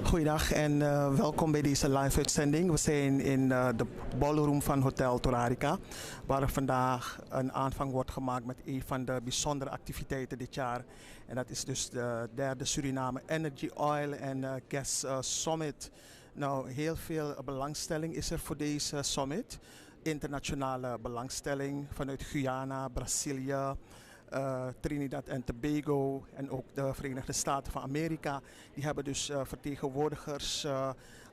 Goeiedag en welkom bij deze live uitzending. We zijn in de ballroom van Hotel Torarica, waar vandaag een aanvang wordt gemaakt met een van de bijzondere activiteiten dit jaar. En dat is dus de derde Suriname Energy Oil en Gas Summit. Nou, heel veel belangstelling is er voor deze summit. Internationale belangstelling vanuit Guyana, Brazilië, Trinidad en Tobago en ook de Verenigde Staten van Amerika. Die hebben dus vertegenwoordigers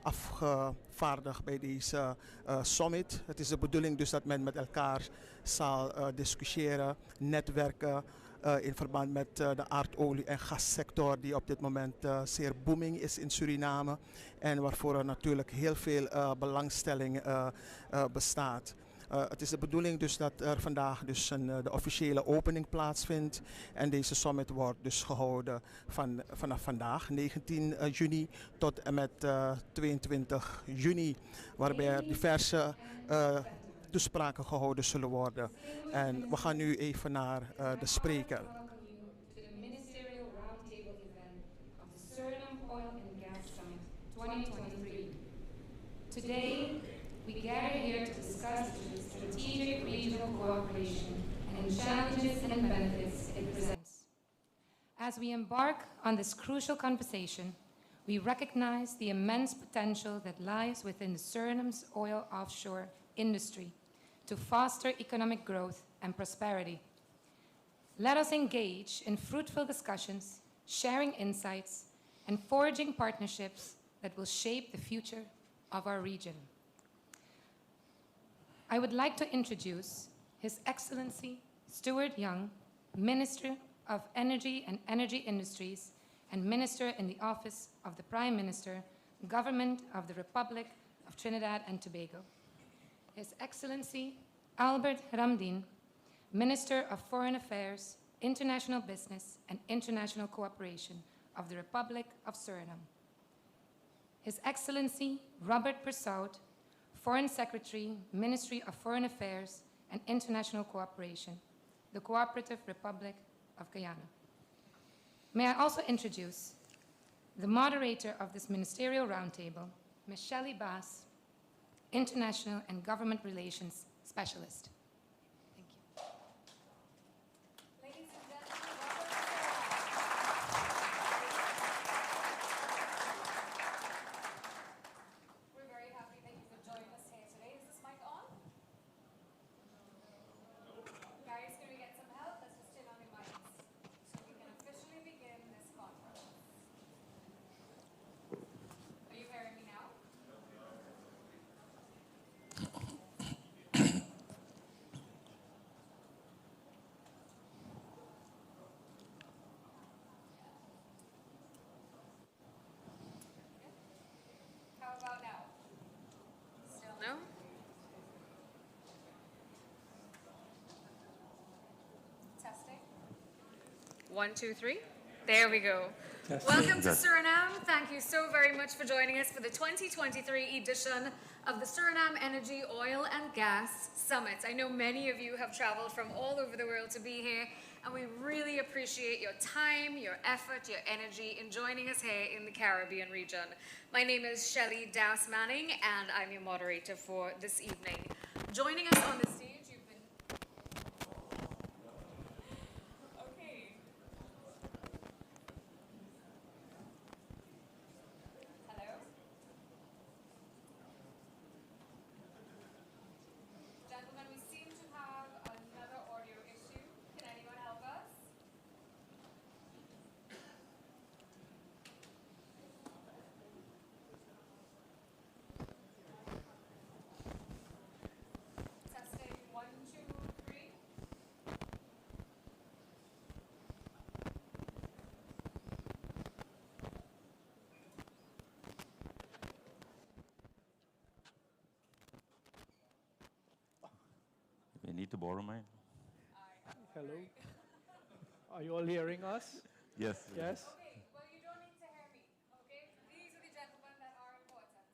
afgevaardigd bij deze summit. Het is de bedoeling dus dat men met elkaar zal discussiëren, netwerken in verband met de aardolie- en gassector die op dit moment zeer booming is in Suriname en waarvoor er natuurlijk heel veel belangstelling bestaat. Het is de bedoeling dus dat er vandaag dus de officiële opening plaatsvindt. En deze summit wordt dus gehouden vanaf vandaag, 19 juni, tot en met 22 juni. Waarbij er diverse toespraken gehouden zullen worden. En we gaan nu even naar de spreker. Today, we gather here to discuss the strategic regional cooperation and the challenges and benefits it presents. As we embark on this crucial conversation, we recognize the immense potential that lies within the Suriname's oil offshore industry to foster economic growth and prosperity. Let us engage in fruitful discussions, sharing insights, and forging partnerships that will shape the future of our region. I would like to introduce His Excellency Stuart Young, Minister of Energy and Energy Industries and Minister in the Office of the Prime Minister, Government of the Republic of Trinidad and Tobago. His Excellency Albert Ramdin, Minister of Foreign Affairs, International Business and International Cooperation of the Republic of Suriname. His Excellency Robert Persaud, Foreign Secretary, Ministry of Foreign Affairs and International Cooperation, the Cooperative Republic of Guyana. May I also introduce the moderator of this ministerial roundtable, Ms. Shelley Bass, International and Government Relations Specialist. Thank you. Ladies and gentlemen, we're very happy that you could join us here today. Is this mic on? Guys, can we get some help? Let's just turn on the mics so we can officially begin this conference. Are you hearing me now? How about now? Still no? Testing. 1, 2, 3. There we go. Welcome to Suriname. Thank you so very much for joining us for the 2023 edition of the Suriname Energy, Oil and Gas Summit. I know many of you have traveled from all over the world to be here, and we really appreciate your time, your effort, your energy in joining us here in the Caribbean region. My name is Shelley Das Manning, and I'm your moderator for this evening. Joining us on the stage, you've been... Okay. Hello? Gentlemen, we seem to have another audio issue. Can anyone help us? Testing 1, 2, 3. We need to borrow mine. Hello. Are you all hearing us? Yes. Yes? Okay, well, you don't need to hear me, okay? These are the gentlemen that are important.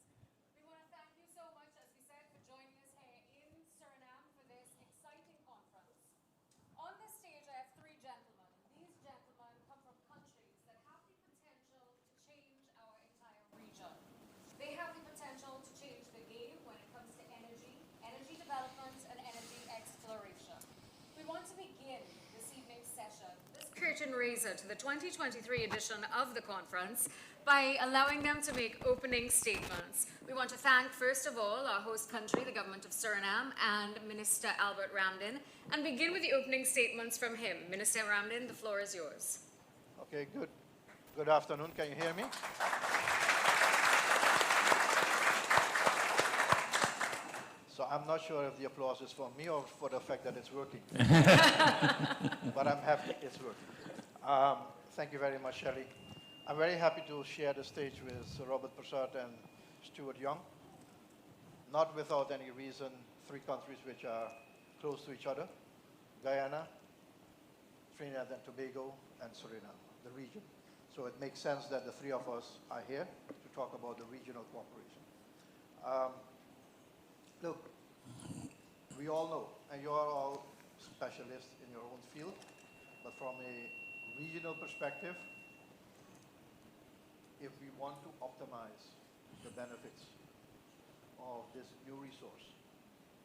We want to thank you so much, as we said, for joining us here in Suriname for this exciting conference. On this stage, I have 3 gentlemen, and these gentlemen come from countries that have the potential to change our entire region. begin this evening's session, this curtain raiser to the 2023 edition of the conference by allowing them to make opening statements. We want to thank, first of all, our host country, the government of Suriname, and Minister Albert Ramdin, and begin with the opening statements from him. Minister Ramdin, the floor is yours. Okay, good. Good afternoon. Can you hear me? So I'm not sure if the applause is for me or for the fact that it's working. But I'm happy it's working. Thank you very much, Shelley. I'm very happy to share the stage with Sir Robert Prasad and Stuart Young. Not without any reason, three countries which are close to each other: Guyana, Trinidad and Tobago, and Suriname, the region. So it makes sense that the three of us are here to talk about the regional cooperation. Look, we all know, and you are all specialists in your own field, but from a regional perspective, if we want to optimize the benefits of this new resource,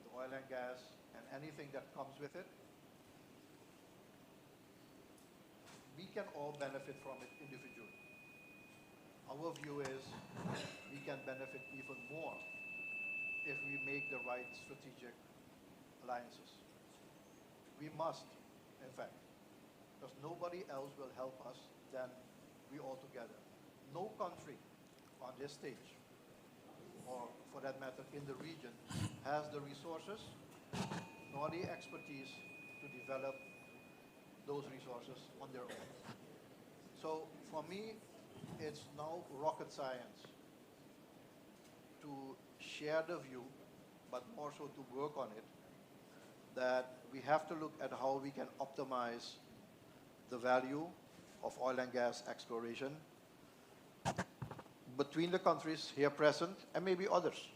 the oil and gas, and anything that comes with it, we can all benefit from it individually. Our view is we can benefit even more if we make the right strategic alliances. We must, in fact, because nobody else will help us than we all together. No country on this stage, or for that matter in the region, has the resources nor the expertise to develop those resources on their own. So for me, it's now rocket science to share the view, but more so to work on it, that we have to look at how we can optimize the value of oil and gas exploration between the countries here present and maybe others.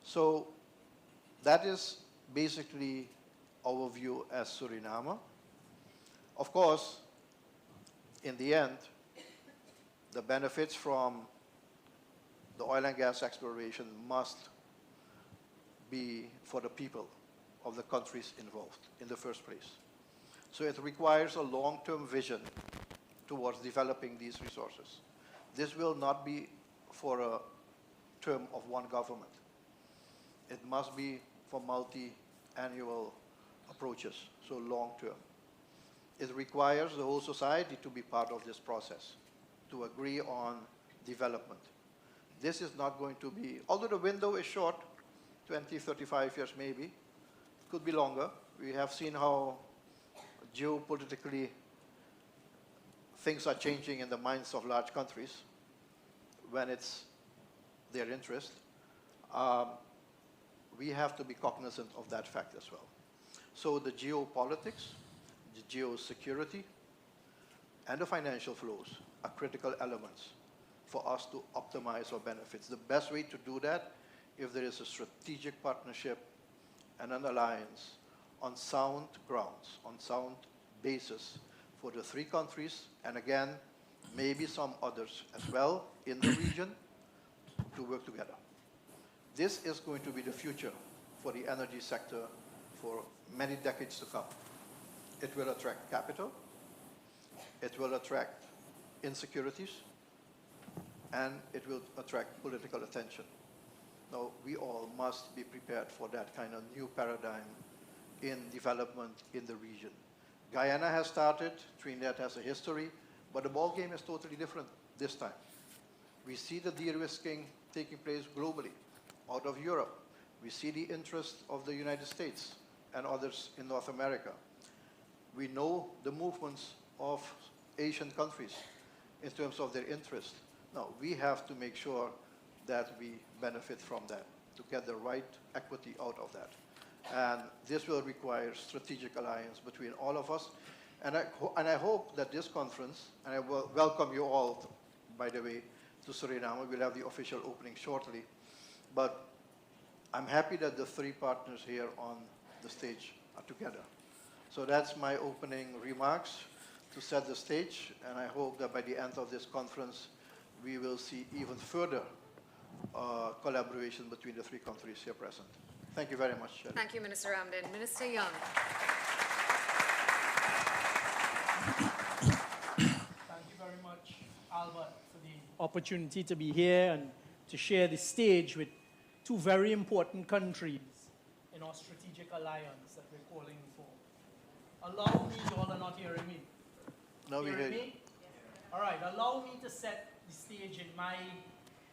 So that is basically our view as Suriname. Of course, in the end, the benefits from the oil and gas exploration must be for the people of the countries involved in the first place. So it requires a long-term vision towards developing these resources. This will not be for a term of one government. It must be for multi-annual approaches, so long-term. It requires the whole society to be part of this process, to agree on development. This is not going to be, although the window is short, 20, 35 years maybe, could be longer. We have seen how geopolitically things are changing in the minds of large countries when it's their interest. We have to be cognizant of that fact as well. So the geopolitics, the geosecurity, and the financial flows are critical elements for us to optimize our benefits. The best way to do that, if there is a strategic partnership and an alliance on sound grounds, on sound basis for the three countries, and again, maybe some others as well in the region, to work together. This is going to be the future for the energy sector for many decades to come. It will attract capital, it will attract insecurities, and it will attract political attention. Now, we all must be prepared for that kind of new paradigm in development in the region. Guyana has started, Trinidad has a history, but the ball game is totally different this time. We see the de-risking taking place globally, out of Europe. We see the interest of the United States and others in North America. We know the movements of Asian countries in terms of their interest. Now, we have to make sure that we benefit from that, to get the right equity out of that. And this will require strategic alliance between all of us. And I hope that this conference, and I will welcome you all, by the way, to Suriname. We'll have the official opening shortly. But I'm happy that the three partners here on the stage are together. So that's my opening remarks to set the stage. And I hope that by the end of this conference, we will see even further collaboration between the three countries here present. Thank you very much, Shelley. Thank you, Minister Ramdin. Minister Young. Albert, for the opportunity to be here and to share the stage with two very important countries in our strategic alliance that we're calling for. Allow me, you all are not hearing me. Now we hear you. Me? All right, allow me to set the stage in my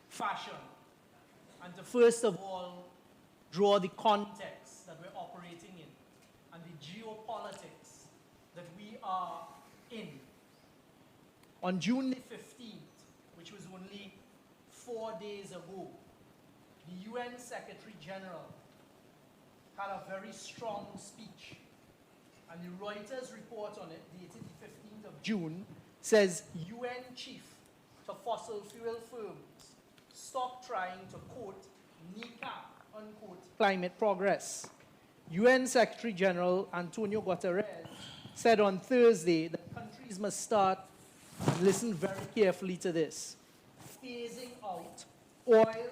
fashion and to first of all draw the context that we're operating in and the geopolitics that we are in. On June the 15th, which was only 4 days ago, the UN Secretary General had a very strong speech. And the Reuters report on it, dated the 15th of June, says UN chief to fossil fuel firms, stop trying to quote NICA, unquote, climate progress. UN Secretary General Antonio Guterres said on Thursday that countries must start, and listen very carefully to this, phasing out oil,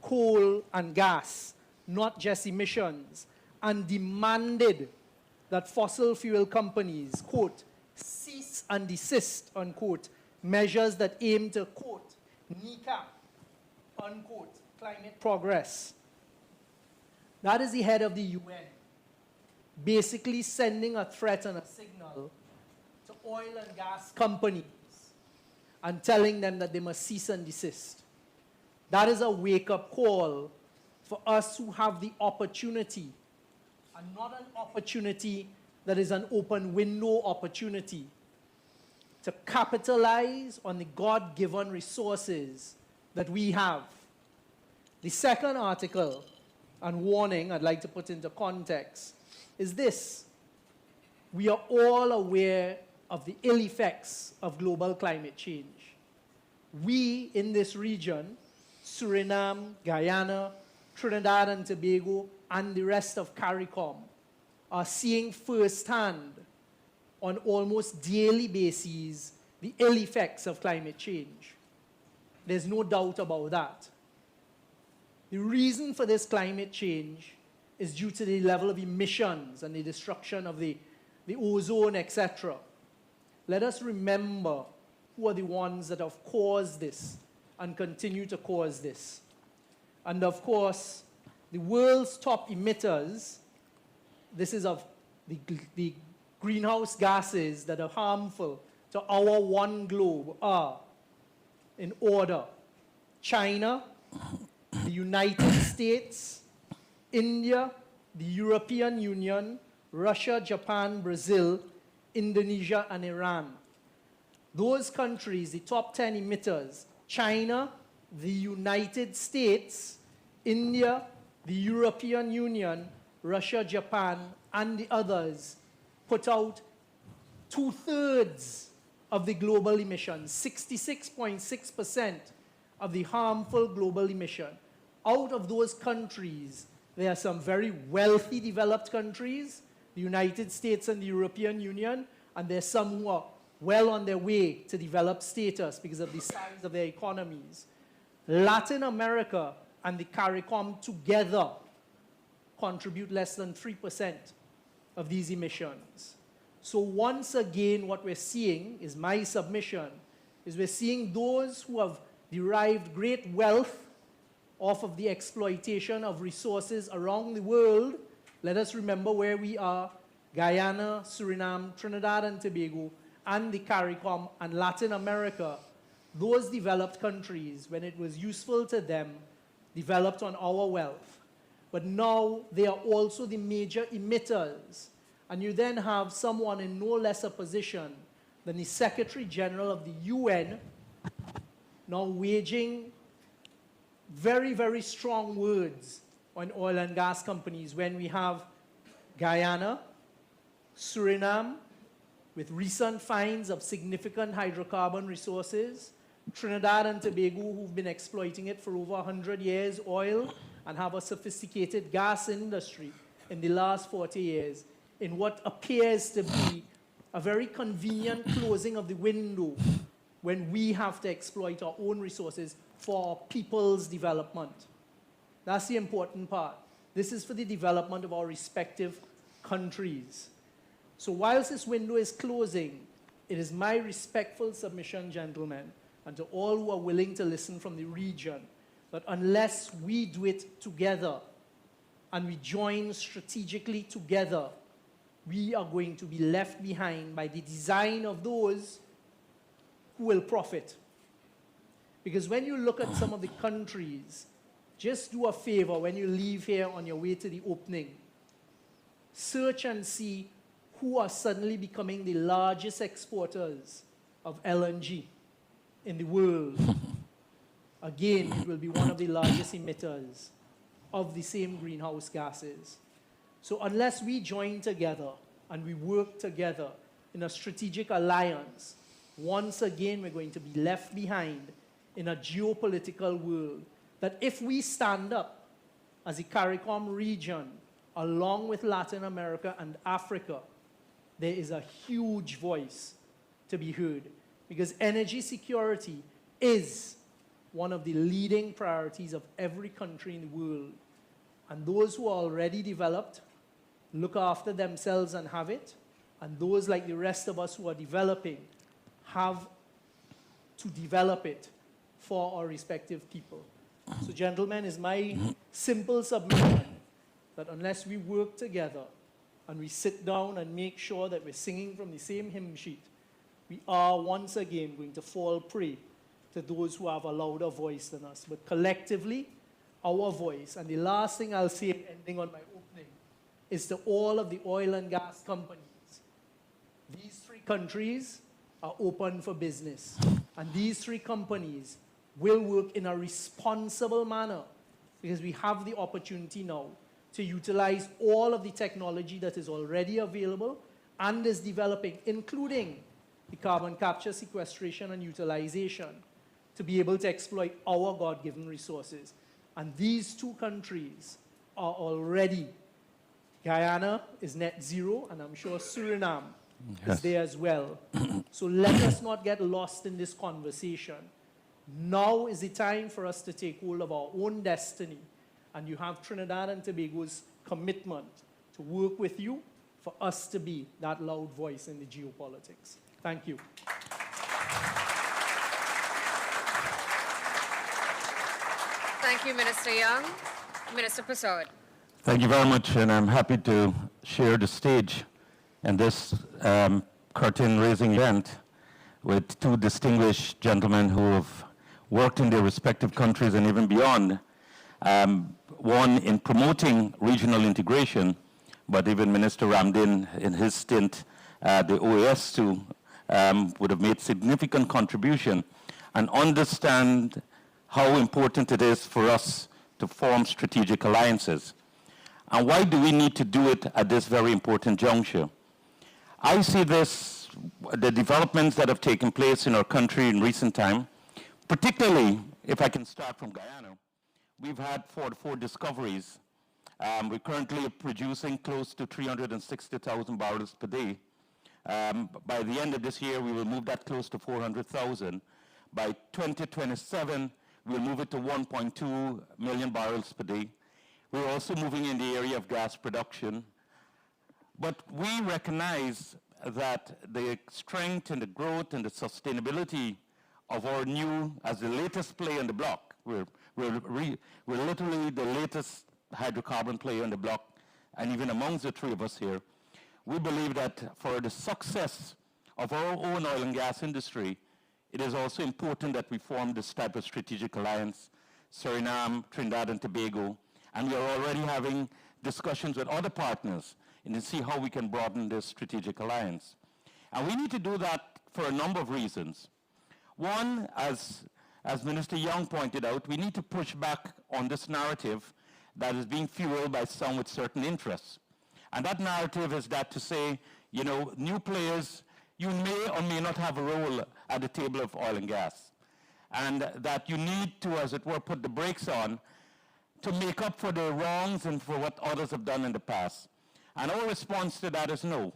coal, and gas, not just emissions, and demanded that fossil fuel companies, quote, cease and desist, unquote, measures that aim to, quote, NICA, unquote, climate progress. That is the head of the UN, basically sending a threat and a signal to oil and gas companies and telling them that they must cease and desist. That is a wake-up call for us who have the opportunity, and not an opportunity that is an open window opportunity, to capitalize on the God-given resources that we have. The second article and warning I'd like to put into context is this. We are all aware of the ill effects of global climate change. We in this region, Suriname, Guyana, Trinidad and Tobago, and the rest of CARICOM, are seeing firsthand on almost daily basis the ill effects of climate change. There's no doubt about that. The reason for this climate change is due to the level of emissions and the destruction of the ozone, etc. Let us remember who are the ones that have caused this and continue to cause this. And of course, the world's top emitters, this is of the greenhouse gases that are harmful to our one globe, are, in order, China, the United States, India, the European Union, Russia, Japan, Brazil, Indonesia, and Iran. Those countries, the top 10 emitters, China, the United States, India, the European Union, Russia, Japan, and the others, put out 2/3 of the global emissions, 66.6% of the harmful global emission. Out of those countries, there are some very wealthy developed countries, the United States and the European Union, and there's some who are well on their way to developed status because of the size of their economies. Latin America and the CARICOM together contribute less than 3% of these emissions. So once again, what we're seeing is my submission, is we're seeing those who have derived great wealth off of the exploitation of resources around the world. Let us remember where we are, Guyana, Suriname, Trinidad and Tobago, and the CARICOM and Latin America. Those developed countries, when it was useful to them, developed on our wealth. But now they are also the major emitters. And you then have someone in no less a position than the Secretary General of the UN now waging very, very strong words on oil and gas companies when we have Guyana, Suriname, with recent finds of significant hydrocarbon resources, Trinidad and Tobago, who've been exploiting it for over 100 years, oil, and have a sophisticated gas industry in the last 40 years, in what appears to be a very convenient closing of the window when we have to exploit our own resources for our people's development. That's the important part. This is for the development of our respective countries. So whilst this window is closing, it is my respectful submission, gentlemen, and to all who are willing to listen from the region, that unless we do it together and we join strategically together, we are going to be left behind by the design of those who will profit. Because when you look at some of the countries, just do a favor when you leave here on your way to the opening. Search and see who are suddenly becoming the largest exporters of LNG in the world. Again, it will be one of the largest emitters of the same greenhouse gases. So unless we join together and we work together in a strategic alliance, once again we're going to be left behind in a geopolitical world that if we stand up as the CARICOM region, along with Latin America and Africa, there is a huge voice to be heard. Because energy security is one of the leading priorities of every country in the world. And those who are already developed look after themselves and have it. And those like the rest of us who are developing have to develop it for our respective people. So, gentlemen, is my simple submission that unless we work together and we sit down and make sure that we're singing from the same hymn sheet, we are once again going to fall prey to those who have a louder voice than us. But collectively, our voice, and the last thing I'll say, ending on my opening, is to all of the oil and gas companies. These three countries are open for business. And these three companies will work in a responsible manner because we have the opportunity now to utilize all of the technology that is already available and is developing, including the carbon capture, sequestration, and utilization, to be able to exploit our God-given resources. And these two countries are already, Guyana is net zero, and I'm sure Suriname is there as well. So let us not get lost in this conversation. Now is the time for us to take hold of our own destiny. And you have Trinidad and Tobago's commitment to work with you for us to be that loud voice in the geopolitics. Thank you. Thank you, Minister Young. Minister Persaud. Thank you very much, and I'm happy to share the stage in this curtain-raising event with two distinguished gentlemen who have worked in their respective countries and even beyond. One in promoting regional integration, but even Minister Ramdin in his stint at the OAS too would have made significant contribution and understand how important it is for us to form strategic alliances. And why do we need to do it at this very important juncture? I see this, the developments that have taken place in our country in recent time, particularly if I can start from Guyana. We've had 44 discoveries. We're currently producing close to 360,000 barrels per day. By the end of this year, we will move that close to 400,000. By 2027, we'll move it to 1.2 million barrels per day. We're also moving in the area of gas production. But we recognize that the strength and the growth and the sustainability of our new, as the latest player on the block, we're literally the latest hydrocarbon player on the block, and even amongst the three of us here, we believe that for the success of our own oil and gas industry, it is also important that we form this type of strategic alliance, Suriname, Trinidad and Tobago, and we are already having discussions with other partners and to see how we can broaden this strategic alliance. And we need to do that for a number of reasons. One, as Minister Young pointed out, we need to push back on this narrative that is being fueled by some with certain interests. And that narrative is that to say, you know, new players, you may or may not have a role at the table of oil and gas. And that you need to, as it were, put the brakes on to make up for the wrongs and for what others have done in the past. And our response to that is no.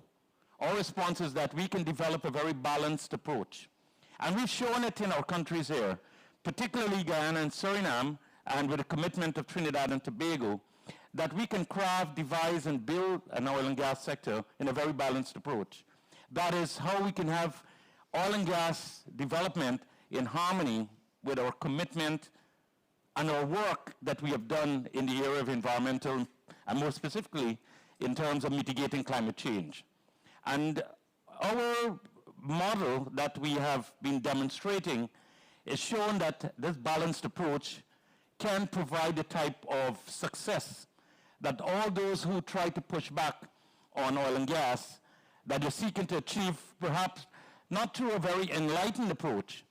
Our response is that we can develop a very balanced approach. And we've shown it in our countries here, particularly Guyana and Suriname, and with the commitment of Trinidad and Tobago, that we can craft, devise, and build an oil and gas sector in a very balanced approach. That is how we can have oil and gas development in harmony with our commitment and our work that we have done in the area of environmental, and more specifically in terms of mitigating climate change. And our model that we have been demonstrating is shown that this balanced approach can provide the type of success that all those who try to push back on oil and gas that are seeking to achieve, perhaps not through a very enlightened approach,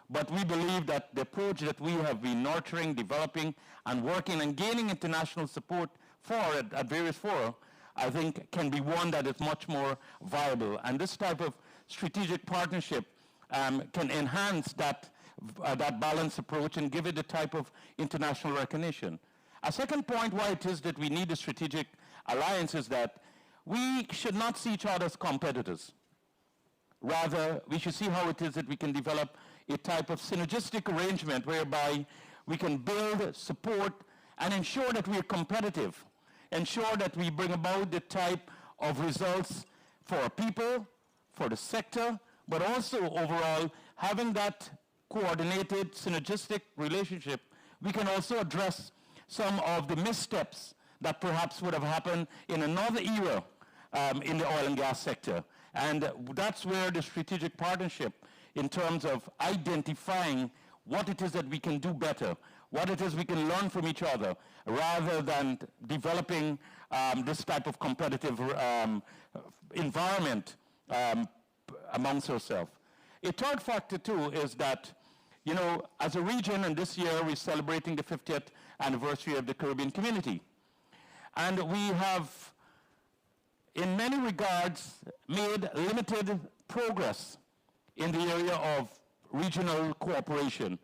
but we believe that the approach that we have been nurturing, developing, and working and gaining international support for at various fora, I think can be one that is much more viable. And this type of strategic partnership can enhance that balanced approach and give it the type of international recognition. A second point why it is that we need a strategic alliance is that we should not see each other as competitors. Rather, we should see how it is that we can develop a type of synergistic arrangement whereby we can build, support, and ensure that we are competitive, ensure that we bring about the type of results for our people, for the sector, but also overall having that coordinated, synergistic relationship, we can also address some of the missteps that perhaps would have happened in another era in the oil and gas sector. And that's where the strategic partnership in terms of identifying what it is that we can do better, what it is we can learn from each other, rather than developing this type of competitive environment amongst ourselves. A third factor too is that, you know, as a region, and this year we're celebrating the 50th anniversary of the Caribbean community. And we have, in many regards, made limited progress in the area of regional cooperation.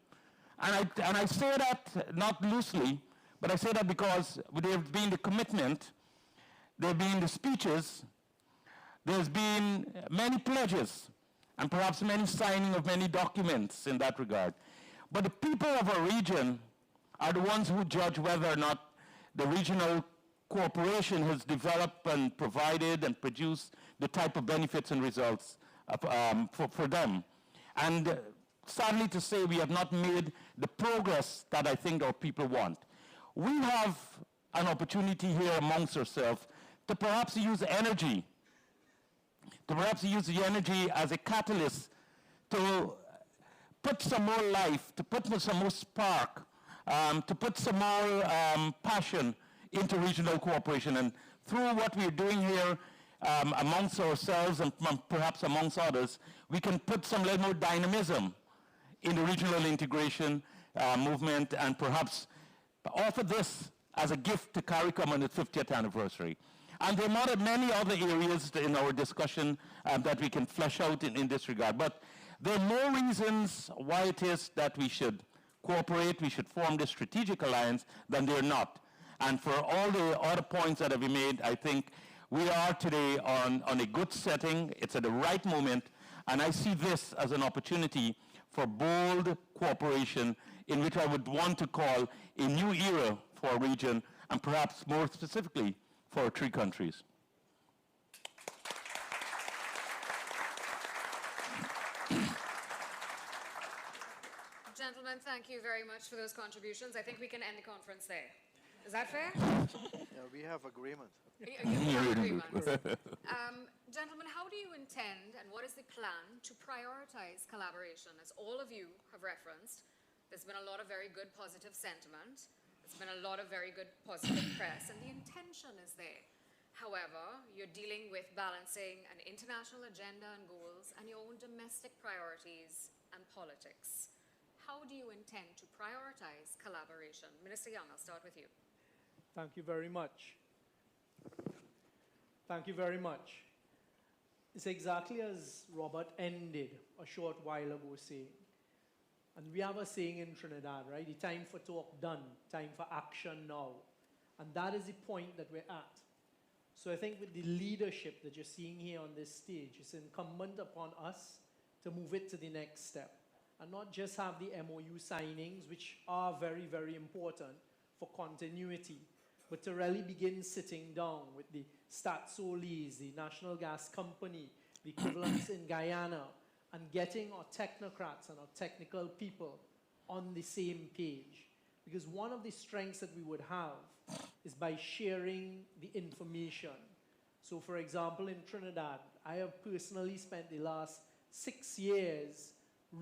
And I say that not loosely, but I say that because there have been the commitment, there have been the speeches, there's been many pledges, and perhaps many signing of many documents in that regard. But the people of our region are the ones who judge whether or not the regional cooperation has developed and provided and produced the type of benefits and results for them. And sadly to say, we have not made the progress that I think our people want. We have an opportunity here amongst ourselves to perhaps use energy, as a catalyst to put some more life, to put some more spark, to put some more passion into regional cooperation. And through what we're doing here amongst ourselves and perhaps amongst others, we can put some little more dynamism in the regional integration movement and perhaps offer this as a gift to CARICOM on its 50th anniversary. And there are many other areas in our discussion that we can flesh out in this regard. But there are more reasons why it is that we should cooperate, we should form this strategic alliance than there are not. And for all the other points that have been made, I think we are today on a good setting. It's at the right moment. And I see this as an opportunity for bold cooperation in which I would want to call a new era for our region and perhaps more specifically for our three countries. Gentlemen, thank you very much for those contributions. I think we can end the conference there. Is that fair? Yeah, we have agreement. You have agreement. Gentlemen, how do you intend and what is the plan to prioritize collaboration? As all of you have referenced, there's been a lot of very good positive sentiment. There's been a lot of very good positive press, and the intention is there. However, you're dealing with balancing an international agenda and goals and your own domestic priorities and politics. How do you intend to prioritize collaboration? Minister Young, I'll start with you. Thank you very much. Thank you very much. It's exactly as Robert ended a short while ago saying. And we have a saying in Trinidad, right? The time for talk done, time for action now. And that is the point that we're at. So I think with the leadership that you're seeing here on this stage, it's incumbent upon us to move it to the next step. And not just have the MOU signings, which are very, very important for continuity, but to really begin sitting down with the Stat Solis, the National Gas Company, the equivalents in Guyana, and getting our technocrats and our technical people on the same page. Because one of the strengths that we would have is by sharing the information. So for example, in Trinidad, I have personally spent the last 6 years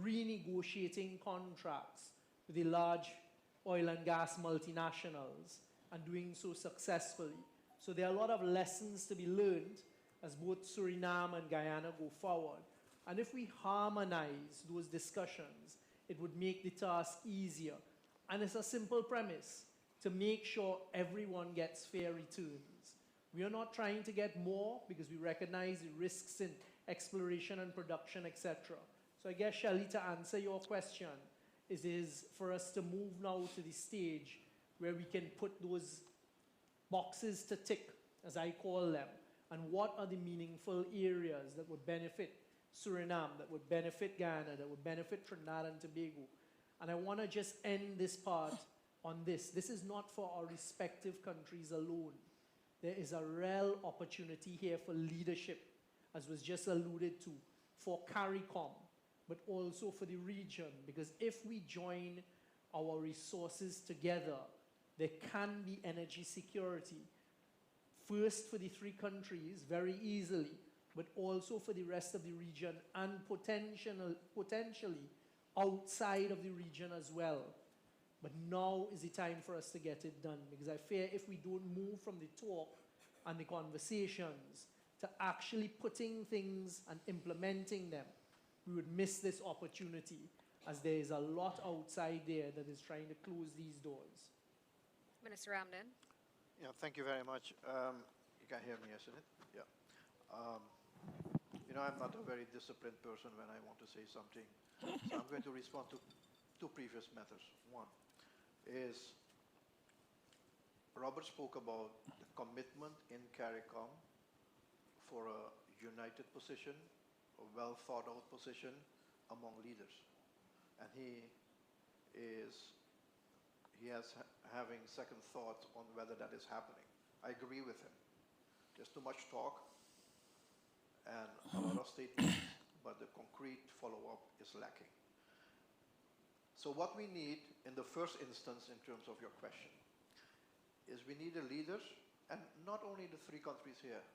renegotiating contracts with the large oil and gas multinationals and doing so successfully. So there are a lot of lessons to be learned as both Suriname and Guyana go forward. And if we harmonize those discussions, it would make the task easier. And it's a simple premise, to make sure everyone gets fair returns. We are not trying to get more because we recognize the risks in exploration and production, etc. So I guess, Shelley, to answer your question, is for us to move now to the stage where we can put those boxes to tick, as I call them, and what are the meaningful areas that would benefit Suriname, that would benefit Guyana, that would benefit Trinidad and Tobago. And I want to just end this part on this. This is not for our respective countries alone. There is a real opportunity here for leadership, as was just alluded to, for CARICOM, but also for the region. Because if we join our resources together, there can be energy security. First for the 3 countries, very easily, but also for the rest of the region and potentially outside of the region as well. But now is the time for us to get it done, because I fear if we don't move from the talk and the conversations to actually putting things and implementing them, we would miss this opportunity, as there is a lot outside there that is trying to close these doors. Minister Ramden. Yeah, thank you very much. You can hear me, isn't it? Yeah. You know, I'm not a very disciplined person when I want to say something. So I'm going to respond to 2 previous matters. One is, Robert spoke about the commitment in CARICOM for a united position, a well thought out position among leaders. And he has having second thoughts on whether that is happening. I agree with him. There's too much talk and a lot of statements, but the concrete follow-up is lacking. So what we need in the first instance, in terms of your question, is we need the leaders, and not only the 3 countries here,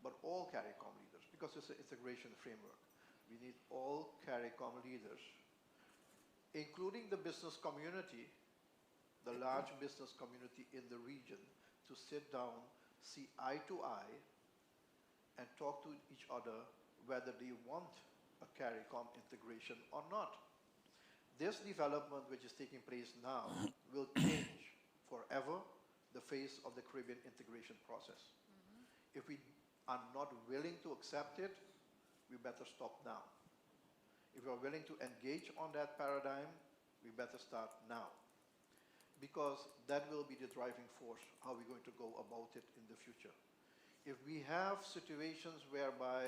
but all CARICOM leaders, because it's an integration framework. We need all CARICOM leaders, including the business community, the large business community in the region, to sit down, see eye to eye, and talk to each other whether they want a CARICOM integration or not. This development which is taking place now will change forever the face of the Caribbean integration process. If we are not willing to accept it, we better stop now. If we are willing to engage on that paradigm, we better start now. Because that will be the driving force, how we're going to go about it in the future. If we have situations whereby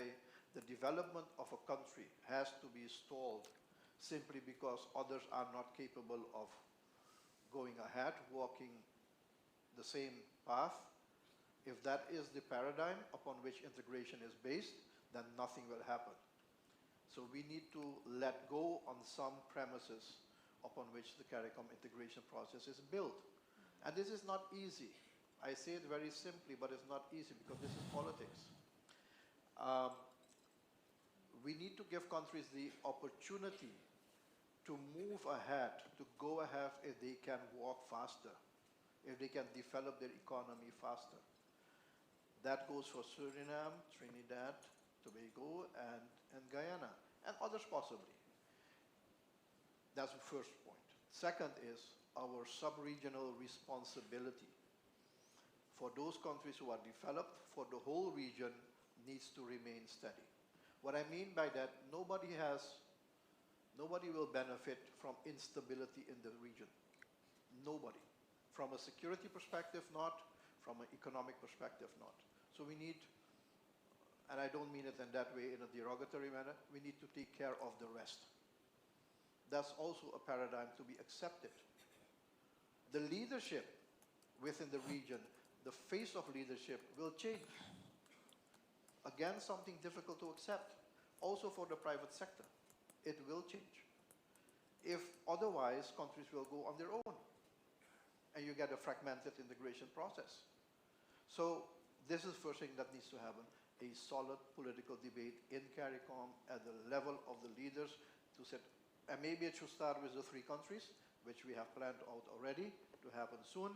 the development of a country has to be stalled simply because others are not capable of going ahead, walking the same path, if that is the paradigm upon which integration is based, then nothing will happen. So we need to let go on some premises upon which the CARICOM integration process is built. And this is not easy. I say it very simply, but it's not easy because this is politics. We need to give countries the opportunity to move ahead, to go ahead if they can walk faster, if they can develop their economy faster. That goes for Suriname, Trinidad, Tobago, and Guyana, and others possibly. That's the first point. Second is our sub-regional responsibility. For those countries who are developed, for the whole region, needs to remain steady. What I mean by that, nobody will benefit from instability in the region. Nobody. From a security perspective, not. From an economic perspective, not. So we need, and I don't mean it in that way in a derogatory manner, we need to take care of the rest. That's also a paradigm to be accepted. The leadership within the region, the face of leadership will change. Again, something difficult to accept. also for the private sector. It will change. If otherwise, countries will go on their own, and you get a fragmented integration process. So this is the first thing that needs to happen, a solid political debate in CARICOM at the level of the leaders to set, and maybe it should start with the 3 countries, which we have planned out already to happen soon,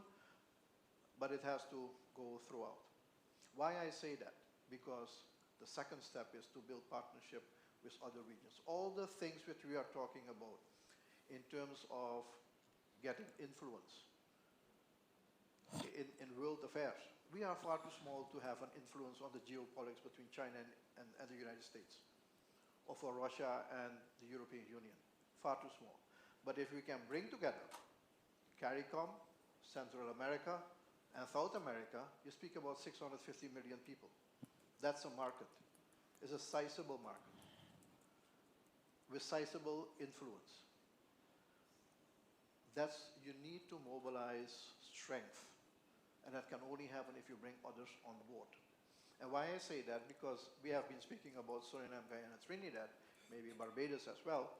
but it has to go throughout. Why I say that? Because the second step is to build partnership with other regions. All the things which we are talking about in terms of getting influence in world affairs, we are far too small to have an influence on the geopolitics between China and the United States, or for Russia and the European Union. Far too small. But if we can bring together CARICOM, Central America, and South America, you speak about 650 million people. That's a market. It's a sizable market with sizable influence. You need to mobilize strength, and that can only happen if you bring others on board. And why I say that, because we have been speaking about Suriname, Guyana, Trinidad, maybe Barbados as well,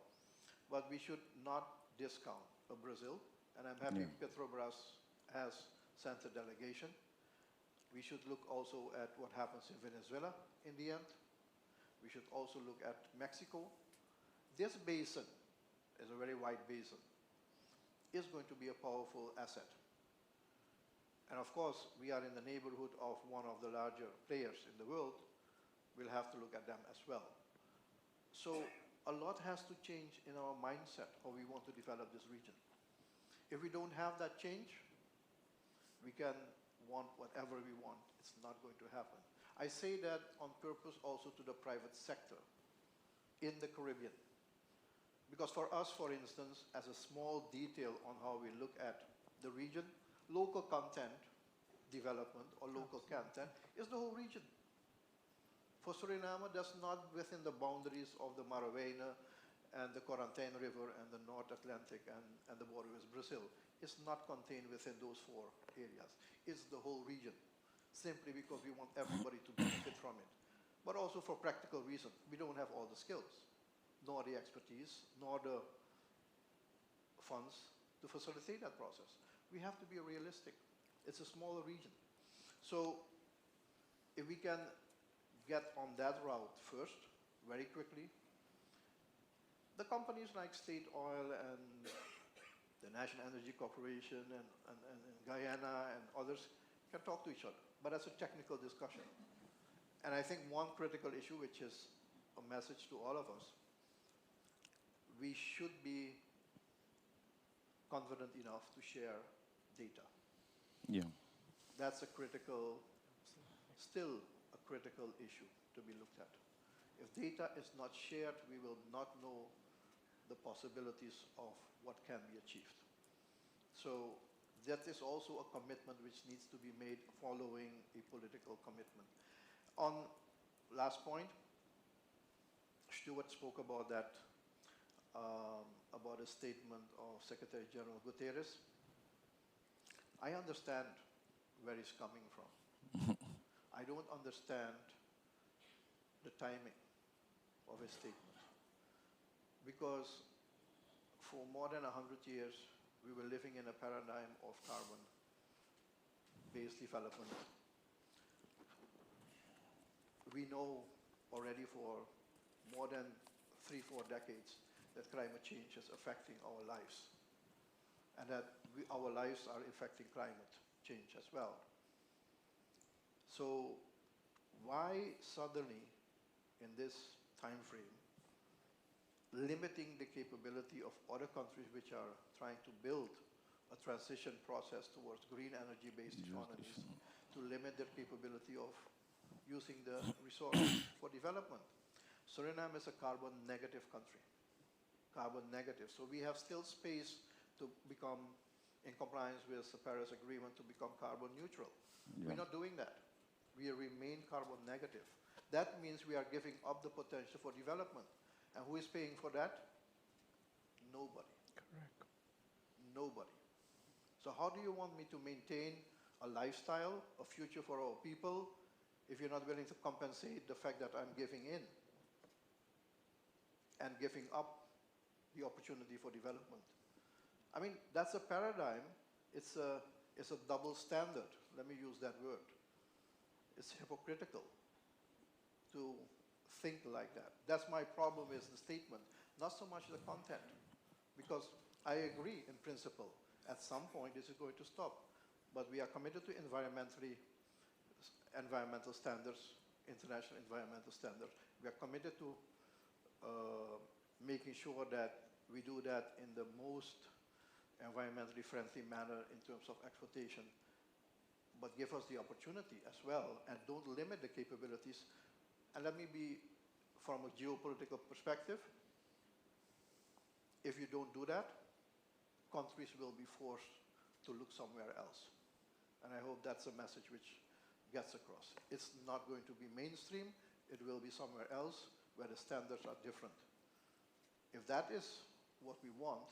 but we should not discount Brazil, and I'm happy Petrobras has sent a delegation. We should look also at what happens in Venezuela in the end. We should also look at Mexico. This basin is a very wide basin, is going to be a powerful asset. And of course, we are in the neighborhood of one of the larger players in the world. We'll have to look at them as well. So a lot has to change in our mindset, how we want to develop this region. If we don't have that change, we can want whatever we want. It's not going to happen. I say that on purpose also to the private sector in the Caribbean. Because for us, for instance, as a small detail on how we look at the region, local content development or local content is the whole region. For Suriname, that's not within the boundaries of the Marawijne and the Quarantine River and the North Atlantic and the border with Brazil. It's not contained within those 4 areas. It's the whole region, simply because we want everybody to benefit from it. But also for practical reasons. We don't have all the skills, nor the expertise, nor the funds to facilitate that process. We have to be realistic. It's a smaller region. So if we can get on that route first, very quickly, the companies like State Oil and the National Energy Corporation and Guyana and others can talk to each other. But that's a technical discussion. And I think one critical issue, which is a message to all of us, we should be confident enough to share data. Yeah. That's a critical, still a critical issue to be looked at. If data is not shared, we will not know the possibilities of what can be achieved. So that is also a commitment which needs to be made following a political commitment. On last point, Stuart spoke about that, about a statement of Secretary General Guterres. I understand where he's coming from. I don't understand the timing of his statement. Because for more than 100 years, we were living in a paradigm of carbon-based development. We know already for more than 3-4 decades that climate change is affecting our lives, and that our lives are affecting climate change as well. So why suddenly, in this time frame, limiting the capability of other countries which are trying to build a transition process towards green energy-based economies, to limit their capability of using the resources for development? Suriname is a carbon negative country. Carbon negative. So we have still space to become in compliance with the Paris Agreement to become carbon neutral. Yeah. We're not doing that. We remain carbon negative. That means we are giving up the potential for development. And who is paying for that? Nobody. Correct. Nobody. So how do you want me to maintain a lifestyle, a future for our people, if you're not willing to compensate the fact that I'm giving in? and giving up the opportunity for development. I mean, that's a paradigm. It's a double standard. Let me use that word. It's hypocritical to think like that. That's my problem with the statement, not so much the content, because I agree in principle. At some point, this is going to stop. But we are committed to environmental standards, international environmental standards. We are committed to making sure that we do that in the most environmentally friendly manner in terms of exploitation. But give us the opportunity as well, and don't limit the capabilities. And let me be, from a geopolitical perspective, if you don't do that, countries will be forced to look somewhere else. And I hope that's a message which gets across. It's not going to be mainstream. It will be somewhere else where the standards are different. If that is what we want,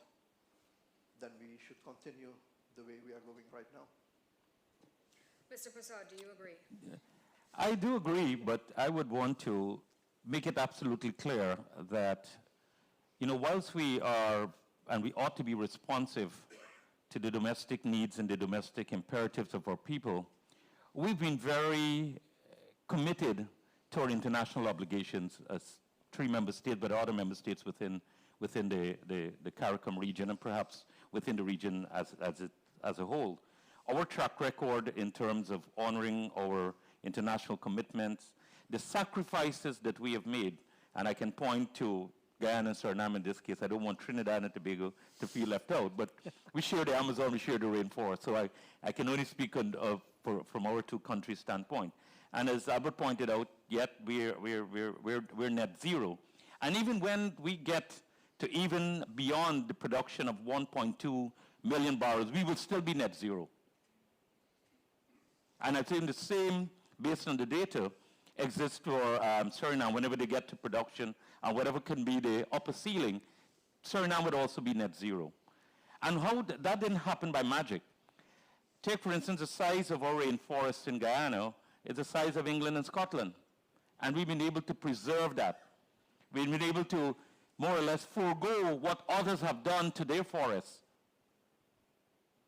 then we should continue the way we are going right now. Mr. Prasad, do you agree? I do agree, but I would want to make it absolutely clear that, whilst we are, and we ought to be responsive to the domestic needs and the domestic imperatives of our people, we've been very committed to our international obligations as 3 member states, but other member states within the CARICOM region, and perhaps within the region as a whole. Our track record in terms of honoring our international commitments, the sacrifices that we have made, and I can point to Guyana and Suriname in this case. I don't want Trinidad and Tobago to feel left out, but we share the Amazon, we share the rainforest, so I can only speak from our 2 countries' standpoint. And as Albert pointed out, yet we're net zero. And even when we get to even beyond the production of 1.2 million barrels, we will still be net zero. And I think the same, based on the data, exists for Suriname. Whenever they get to production and whatever can be the upper ceiling, Suriname would also be net zero. And how that didn't happen by magic. Take, for instance, the size of our rainforests in Guyana is the size of England and Scotland. And we've been able to preserve that. We've been able to more or less forego what others have done to their forests.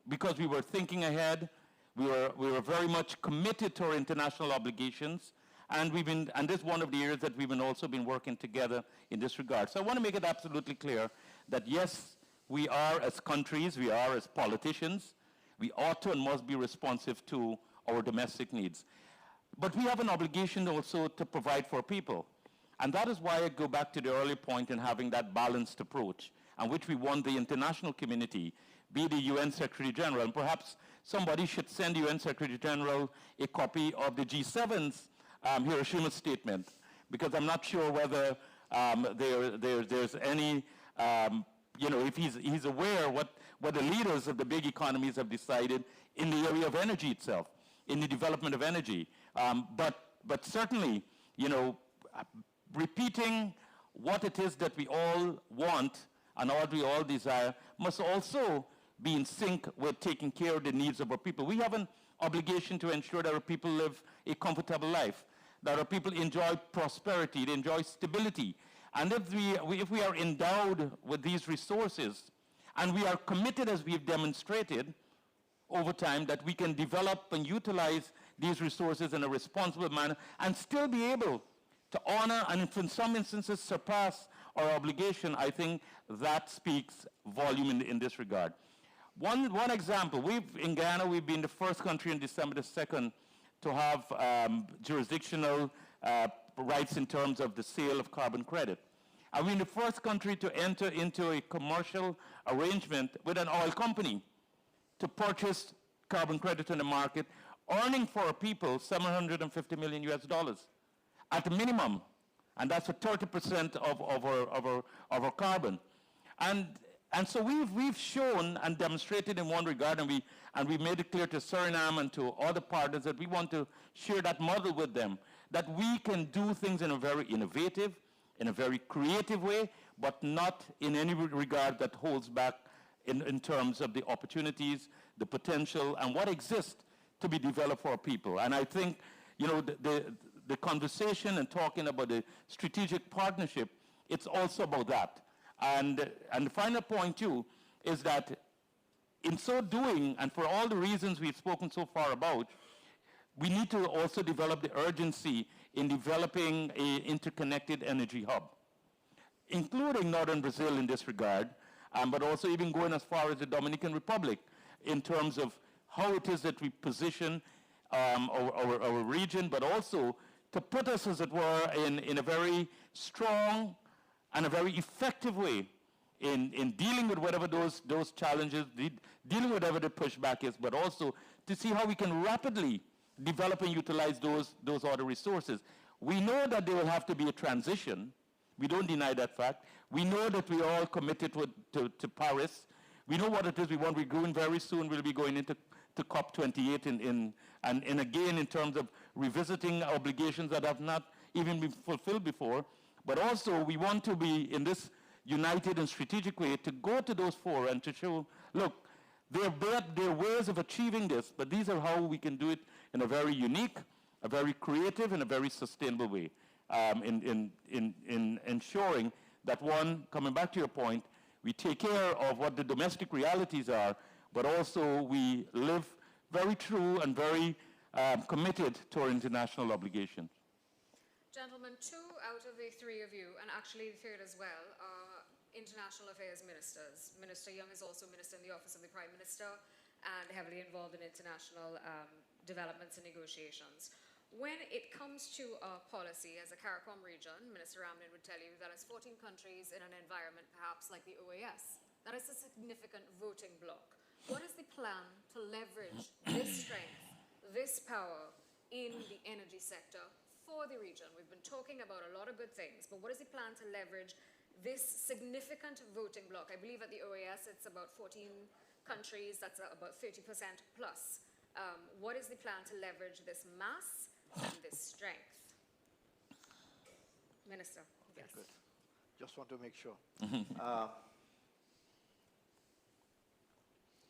Because we were thinking ahead, we were very much committed to our international obligations, and this is one of the areas that we've also been working together in this regard. So I want to make it absolutely clear that yes, we are as countries, we are as politicians, we ought to and must be responsive to our domestic needs. But we have an obligation also to provide for people. And that is why I go back to the earlier point in having that balanced approach, and which we want the international community, be the UN Secretary General, and perhaps somebody should send the UN Secretary General a copy of the G7's Hiroshima statement, because I'm not sure whether there's any, if he's aware what the leaders of the big economies have decided in the area of energy itself, in the development of energy. But certainly, repeating what it is that we all want and what we all desire must also be in sync with taking care of the needs of our people. We have an obligation to ensure that our people live a comfortable life, that our people enjoy prosperity, they enjoy stability. And if we are endowed with these resources, and we are committed, as we've demonstrated over time, that we can develop and utilize these resources in a responsible manner and still be able to honor and in some instances surpass our obligation, I think that speaks volume in this regard. One example, in Guyana, we've been the first country on December the 2nd to have jurisdictional rights in terms of the sale of carbon credit. And we're the first country to enter into a commercial arrangement with an oil company to purchase carbon credit in the market, earning for our people $750 million at a minimum, and that's for 30% of our carbon. And so we've shown and demonstrated in one regard, and we made it clear to Suriname and to other partners that we want to share that model with them, that we can do things in a very innovative, in a very creative way, but not in any regard that holds back in terms of the opportunities, the potential, and what exists to be developed for our people. And I think, the conversation and talking about the strategic partnership it's also about that. And the final point, too, is that in so doing, and for all the reasons we've spoken so far about, we need to also develop the urgency in developing an interconnected energy hub, including northern Brazil in this regard, but also even going as far as the Dominican Republic in terms of how it is that we position our region, but also to put us, as it were, in a very strong and a very effective way in dealing with whatever those challenges, dealing with whatever the pushback is, but also to see how we can rapidly develop and utilize those other resources. We know that there will have to be a transition. We don't deny that fact. We know that we are all committed to Paris. We know what it is we want. We're going very soon. We'll be going into COP28 and again in terms of revisiting obligations that have not even been fulfilled before. But also we want to be in this united and strategic way to go to those fora and to show, look, there are ways of achieving this, but these are how we can do it in a very unique, a very creative, and a very sustainable way in ensuring that, one, coming back to your point, we take care of what the domestic realities are, but also we live very true and very committed to our international obligations. Gentlemen, 2 out of the 3 of you, and actually the third as well, are international affairs ministers. Minister Young is also minister in the office of the Prime Minister and heavily involved in international developments and negotiations. When it comes to our policy as a CARICOM region, Minister Ramlin would tell you that as 14 countries in an environment perhaps like the OAS, that is a significant voting bloc. What is the plan to leverage this strength, this power in the energy sector for the region? We've been talking about a lot of good things, but what is the plan to leverage this significant voting bloc? I believe at the OAS it's about 14 countries, that's about 30% plus. What is the plan to leverage this mass and this strength? Minister, yes. Good. Just want to make sure.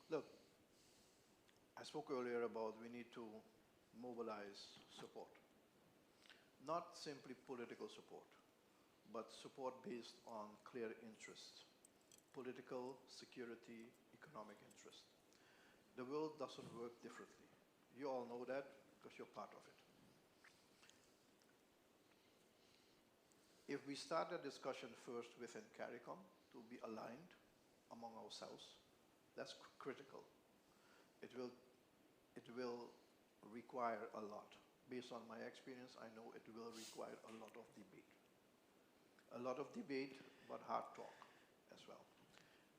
Look, I spoke earlier about we need to mobilize support. Not simply political support, but support based on clear interests. Political, security, economic interest. The world doesn't work differently. You all know that because you're part of it. If we start a discussion first within CARICOM to be aligned among ourselves, that's critical. It will require a lot. Based on my experience, I know it will require a lot of debate. A lot of debate, but hard talk as well.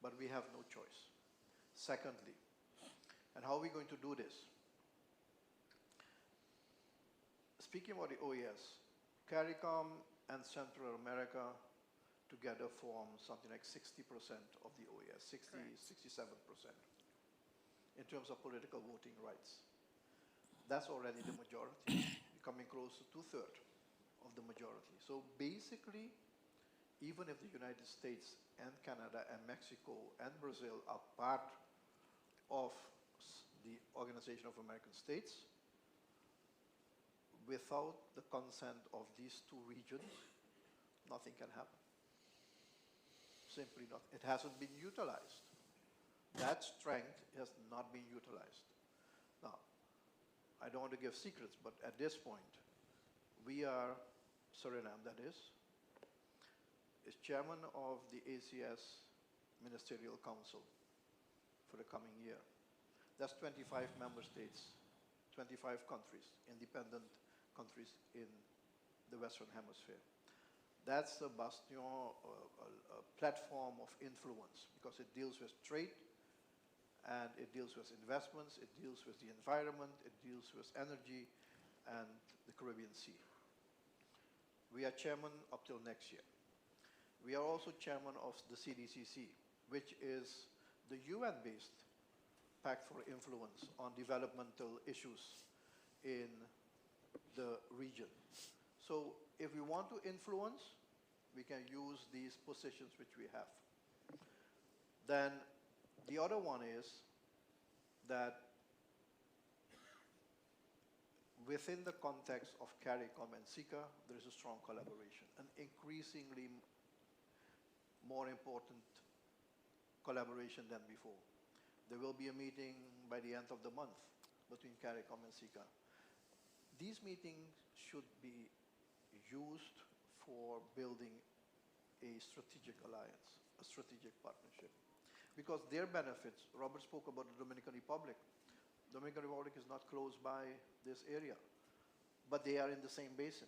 But we have no choice. Secondly, and how are we going to do this? Speaking about the OAS, CARICOM and Central America together form something like 60% of the OAS, 60, correct. 67% in terms of political voting rights. That's already the majority, coming close to 2/3 of the majority. So basically, even if the United States and Canada and Mexico and Brazil are part of the Organization of American States, without the consent of these 2 regions, nothing can happen. Simply not. It hasn't been utilized. That strength has not been utilized. Now, I don't want to give secrets, but at this point, we are, Suriname that is chairman of the ACS Ministerial Council for the coming year. That's 25 member states, 25 countries, independent countries in the Western Hemisphere. That's a bastion, a platform of influence, because it deals with trade, and it deals with investments, it deals with the environment, it deals with energy and the Caribbean Sea. We are chairman up till next year. We are also chairman of the CDCC, which is the UN-based Pact for Influence on developmental issues in the region. So if we want to influence, we can use these positions which we have. Then the other one is that within the context of CARICOM and SICA, there is a strong collaboration, an increasingly more important collaboration than before. There will be a meeting by the end of the month between CARICOM and SICA. These meetings should be used for building a strategic alliance, a strategic partnership. Because their benefits, Robert spoke about the Dominican Republic. Dominican Republic is not close by this area, but they are in the same basin.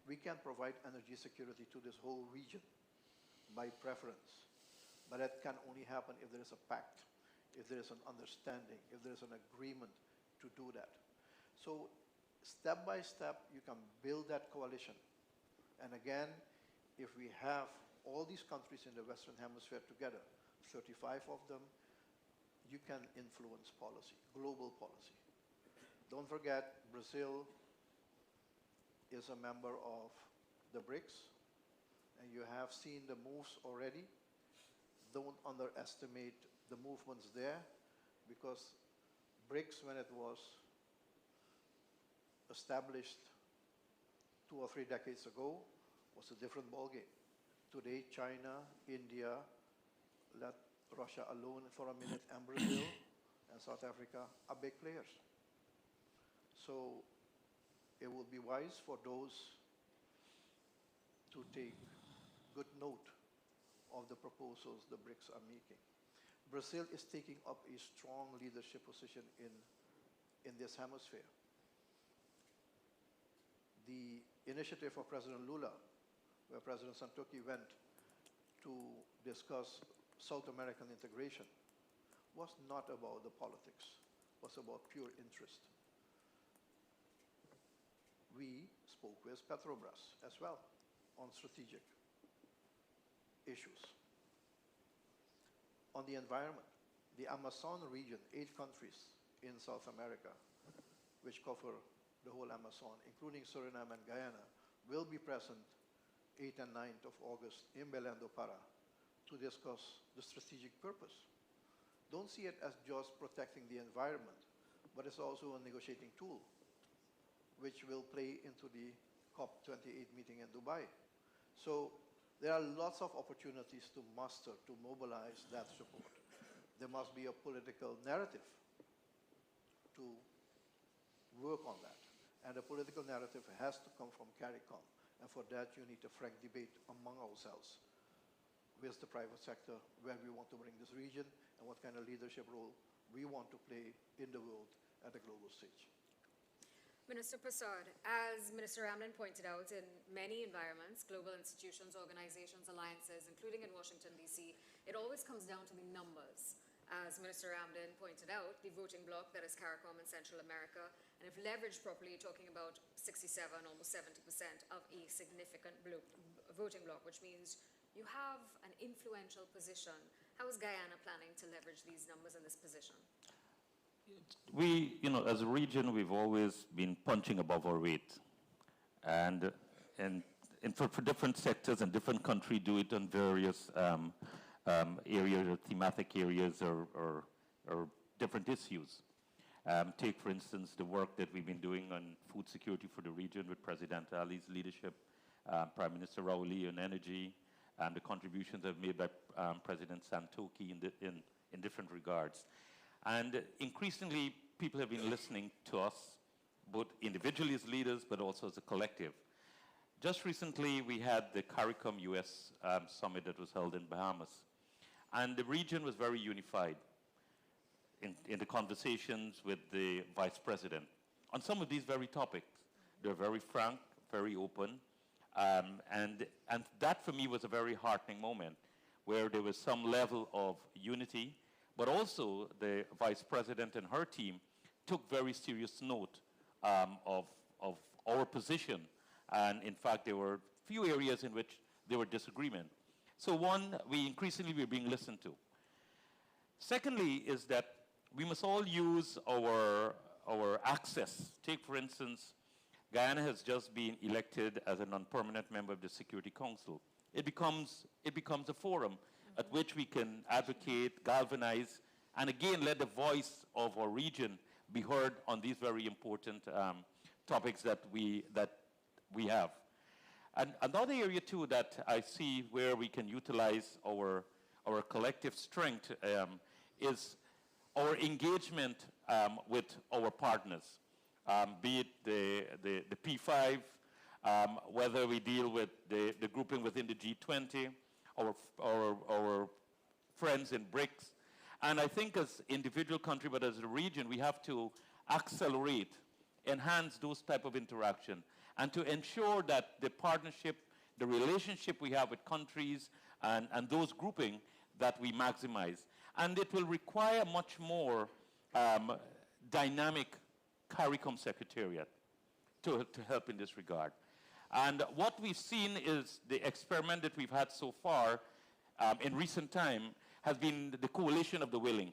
We can provide energy security to this whole region by preference, but that can only happen if there is a pact, if there is an understanding, if there is an agreement to do that. So step by step, you can build that coalition. And again, if we have all these countries in the Western Hemisphere together, 35 of them, you can influence policy, global policy. Don't forget, Brazil is a member of the BRICS, and you have seen the moves already. Don't underestimate the movements there, because BRICS, when it was established 2 or 3 decades ago, was a different ballgame. Today, China, India, let Russia alone for a minute, and Brazil and South Africa are big players. So it will be wise for those to take good note of the proposals the BRICS are making. Brazil is taking up a strong leadership position in this hemisphere. The initiative of President Lula, where President Santoki went to discuss South American integration, was not about the politics, was about pure interest. We spoke with Petrobras as well on strategic issues. On the environment, the Amazon region, 8 countries in South America, which cover the whole Amazon, including Suriname and Guyana, will be present 8th and 9th of August in Belém do Pará to discuss the strategic purpose. Don't see it as just protecting the environment, but it's also a negotiating tool, which will play into the COP28 meeting in Dubai. So there are lots of opportunities to muster, to mobilize that support. There must be a political narrative to work on that. And the political narrative has to come from CARICOM. And for that, you need a frank debate among ourselves with the private sector, where we want to bring this region and what kind of leadership role we want to play in the world at a global stage. Minister Prasad, as Minister Ramlin pointed out, in many environments, global institutions, organizations, alliances, including in Washington, D.C., it always comes down to the numbers. As Minister Ramlin pointed out, the voting bloc that is CARICOM in Central America, and if leveraged properly, you're talking about 67, almost 70% of a significant voting bloc, which means you have an influential position. How is Guyana planning to leverage these numbers in this position? We, as a region, we've always been punching above our weight. And for different sectors and different countries do it on various areas or thematic areas or different issues. Take, for instance, the work that we've been doing on food security for the region with President Ali's leadership, Prime Minister Rauli on energy, and the contributions that made by President Santoki in different regards. And increasingly, people have been listening to us, both individually as leaders, but also as a collective. Just recently, we had the CARICOM US summit that was held in Bahamas. And the region was very unified in the conversations with the Vice President on some of these very topics. They're very frank, very open. And that, for me, was a very heartening moment, where there was some level of unity, but also the Vice President and her team took very serious note of our position. And in fact, there were few areas in which there were disagreement. So one, we increasingly were being listened to. Secondly is that we must all use our access. Take, for instance, Guyana has just been elected as a non-permanent member of the Security Council. It becomes a forum at which we can advocate, galvanize, and again, let the voice of our region be heard on these very important topics that we have. And another area too that I see where we can utilize our collective strength is our engagement with our partners, be it the P5, whether we deal with the grouping within the G20, our friends in BRICS. And I think as individual country, but as a region, we have to accelerate, enhance those type of interaction, and to ensure that the partnership, the relationship we have with countries and those grouping, that we maximize. And it will require much more dynamic CARICOM Secretariat to help in this regard. And what we've seen is the experiment that we've had so far in recent time has been the coalition of the willing.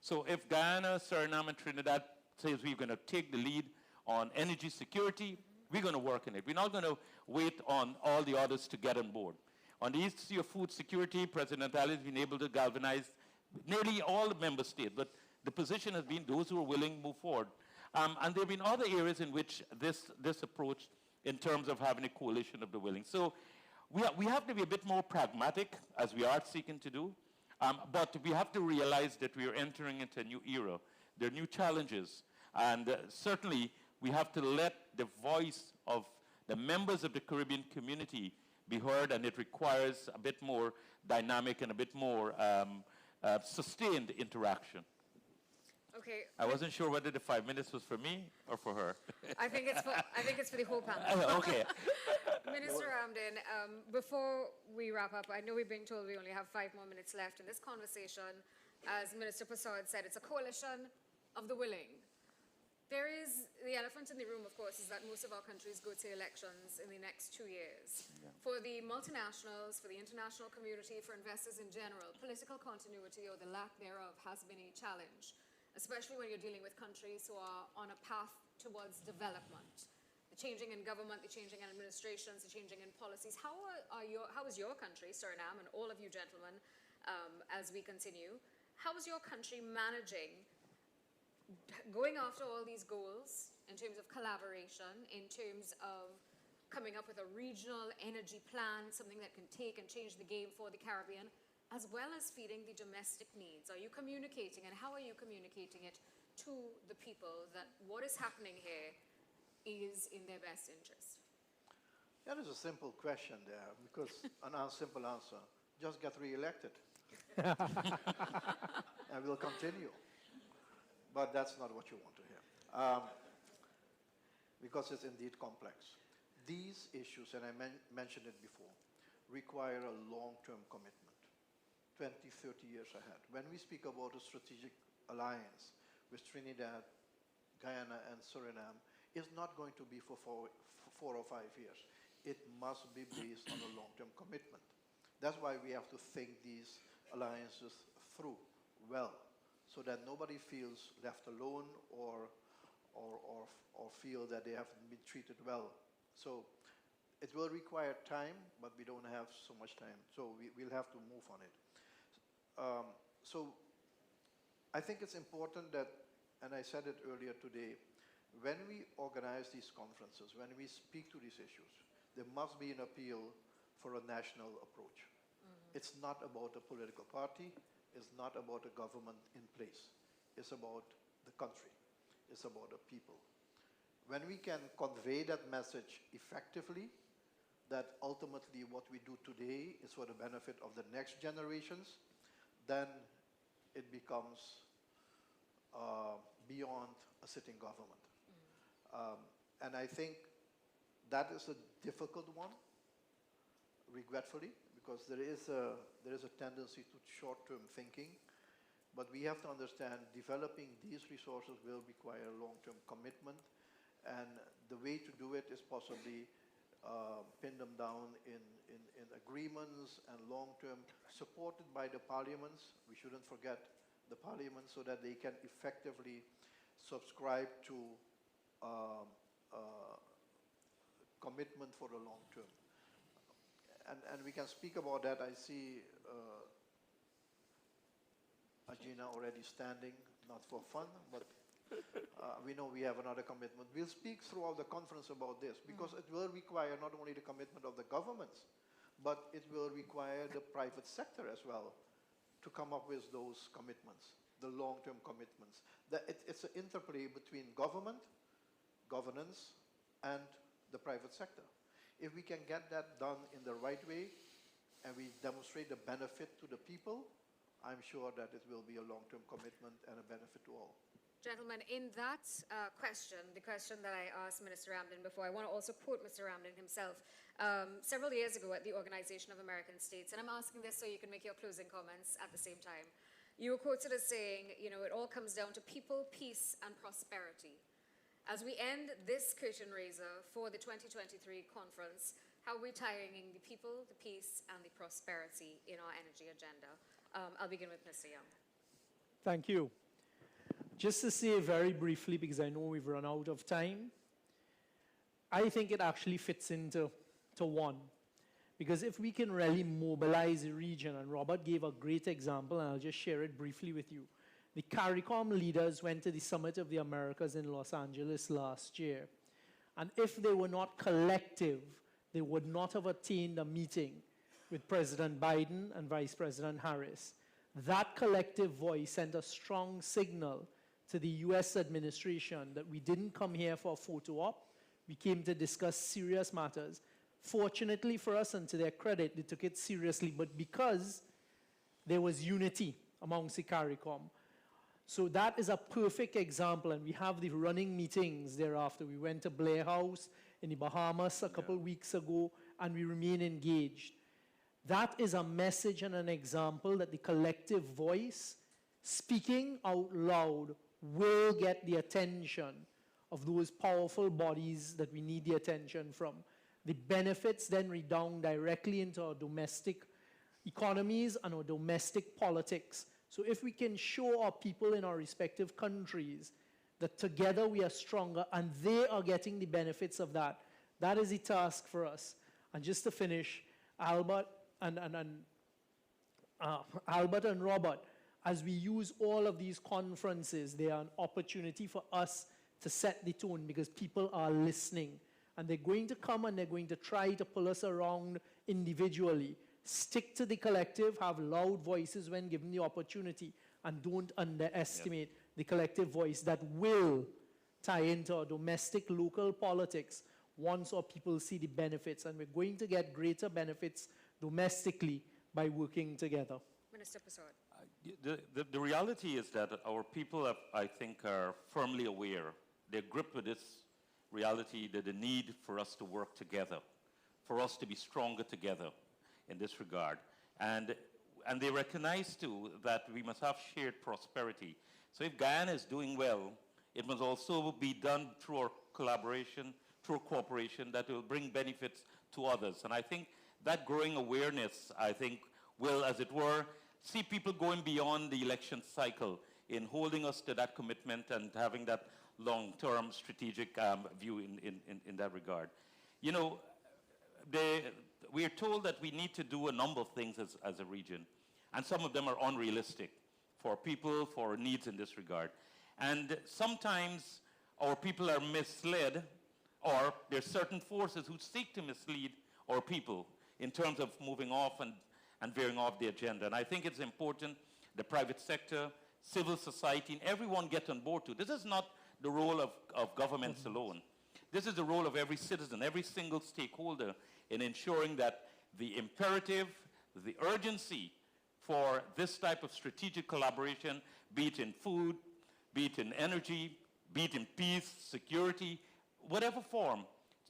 So if Guyana, Suriname, and Trinidad says we're going to take the lead on energy security, we're going to work on it. We're not going to wait on all the others to get on board. On the issue of food security, President Ali has been able to galvanize nearly all the member states, but the position has been those who are willing to move forward. And there have been other areas in which this approach in terms of having a coalition of the willing. So we have to be a bit more pragmatic, as we are seeking to do, but we have to realize that we are entering into a new era. There are new challenges, and certainly we have to let the voice of the members of the Caribbean community be heard, and it requires a bit more dynamic and a bit more sustained interaction. Okay. I wasn't sure whether the 5 minutes was for me or for her. I think it's for the whole panel. Okay. Minister Ramdin, before we wrap up, I know we've been told we only have 5 more minutes left in this conversation. As Minister Prasad said, it's a coalition of the willing. There is, the elephant in the room, of course, is that most of our countries go to elections in the next 2 years. Yeah. For the multinationals, for the international community, for investors in general, political continuity or the lack thereof has been a challenge, especially when you're dealing with countries who are on a path towards development. The changing in government, the changing in administrations, the changing in policies. How is your country, Suriname, and all of you gentlemen, as we continue, how is your country managing going after all these goals in terms of collaboration, in terms of coming up with a regional energy plan, something that can take and change the game for the Caribbean, as well as feeding the domestic needs? Are you communicating, and how are you communicating it to the people that what is happening here is in their best interest? That is a simple question there, because an simple answer, just get re-elected. And we'll continue. But that's not what you want to hear, because it's indeed complex. These issues, and I mentioned it before, require a long-term commitment, 20, 30 years ahead. When we speak about a strategic alliance with Trinidad, Guyana, and Suriname, it's not going to be for 4 or 5 years. It must be based on a long-term commitment. That's why we have to think these alliances through well, so that nobody feels left alone or feel that they haven't been treated well. So it will require time, but we don't have so much time. So we'll have to move on it. So I think it's important that, and I said it earlier today, when we organize these conferences, when we speak to these issues, there must be an appeal for a national approach. Mm-hmm. It's not about a political party. It's not about a government in place. It's about the country. It's about the people. When we can convey that message effectively, that ultimately what we do today is for the benefit of the next generations, then it becomes beyond a sitting government. And I think that is a difficult one, regretfully, because there is a tendency to short-term thinking, but we have to understand developing these resources will require long-term commitment, and the way to do it is possibly pin them down in agreements and long-term, supported by the parliaments. We shouldn't forget the parliaments, so that they can effectively subscribe to commitment for the long term. And we can speak about that. I see Agina already standing, not for fun, but We know we have another commitment. We'll speak throughout the conference about this because it will require not only the commitment of the governments, but it will require the private sector as well to come up with those commitments, the long-term commitments. It's an interplay between government, governance, and the private sector. If we can get that done in the right way and we demonstrate the benefit to the people, I'm sure that it will be a long-term commitment and a benefit to all. Gentlemen, in that question, the question that I asked Minister Ramdin before, I want to also quote Mr. Ramdin himself. Several years ago at the Organization of American States, and I'm asking this so you can make your closing comments at the same time. You were quoted as saying, you know, it all comes down to people, peace, and prosperity. As we end this curtain raiser for the 2023 conference, how are we tying the people, the peace, and the prosperity in our energy agenda? I'll begin with Mr. Young. Thank you. Just to say very briefly, because I know we've run out of time, I think it actually fits into one. Because if we can really mobilize the region, and Robert gave a great example, and I'll just share it briefly with you. The CARICOM leaders went to the Summit of the Americas in Los Angeles last year. And if they were not collective, they would not have attained a meeting with President Biden and Vice President Harris. That collective voice sent a strong signal to the US administration that we didn't come here for a photo op. We came to discuss serious matters. Fortunately for us, and to their credit, they took it seriously, but because there was unity amongst the CARICOM. So that is a perfect example, and we have the running meetings thereafter. We went to Blair House in the Bahamas a couple weeks ago, and we remain engaged. That is a message and an example that the collective voice, speaking out loud, will get the attention of those powerful bodies that we need the attention from. The benefits then redound directly into our domestic economies and our domestic politics. So if we can show our people in our respective countries that together we are stronger and they are getting the benefits of that, that is the task for us. And just to finish, Albert and Robert, as we use all of these conferences, they are an opportunity for us to set the tone because people are listening. And they're going to come and they're going to try to pull us around individually. Stick to the collective, have loud voices when given the opportunity, and don't underestimate the collective voice that will tie into our domestic, local politics once our people see the benefits. And we're going to get greater benefits domestically by working together. Minister Persaud. The reality is that our people, I think, are firmly aware. They're gripped with this reality that the need for us to work together, for us to be stronger together in this regard. And they recognize, too, that we must have shared prosperity. So if Guyana is doing well, it must also be done through our collaboration, through cooperation that will bring benefits to others. And I think that growing awareness, I think, will, as it were, see people going beyond the election cycle in holding us to that commitment and having that long-term strategic view in that regard. You know, we are told that we need to do a number of things as a region, and some of them are unrealistic for people, for needs in this regard. And sometimes our people are misled, or there are certain forces who seek to mislead our people in terms of moving off and veering off the agenda. And I think it's important the private sector, civil society, and everyone get on board too. This is not the role of governments alone. This is the role of every citizen, every single stakeholder in ensuring that the imperative, the urgency for this type of strategic collaboration, be it in food, be it in energy, be it in peace, security, whatever form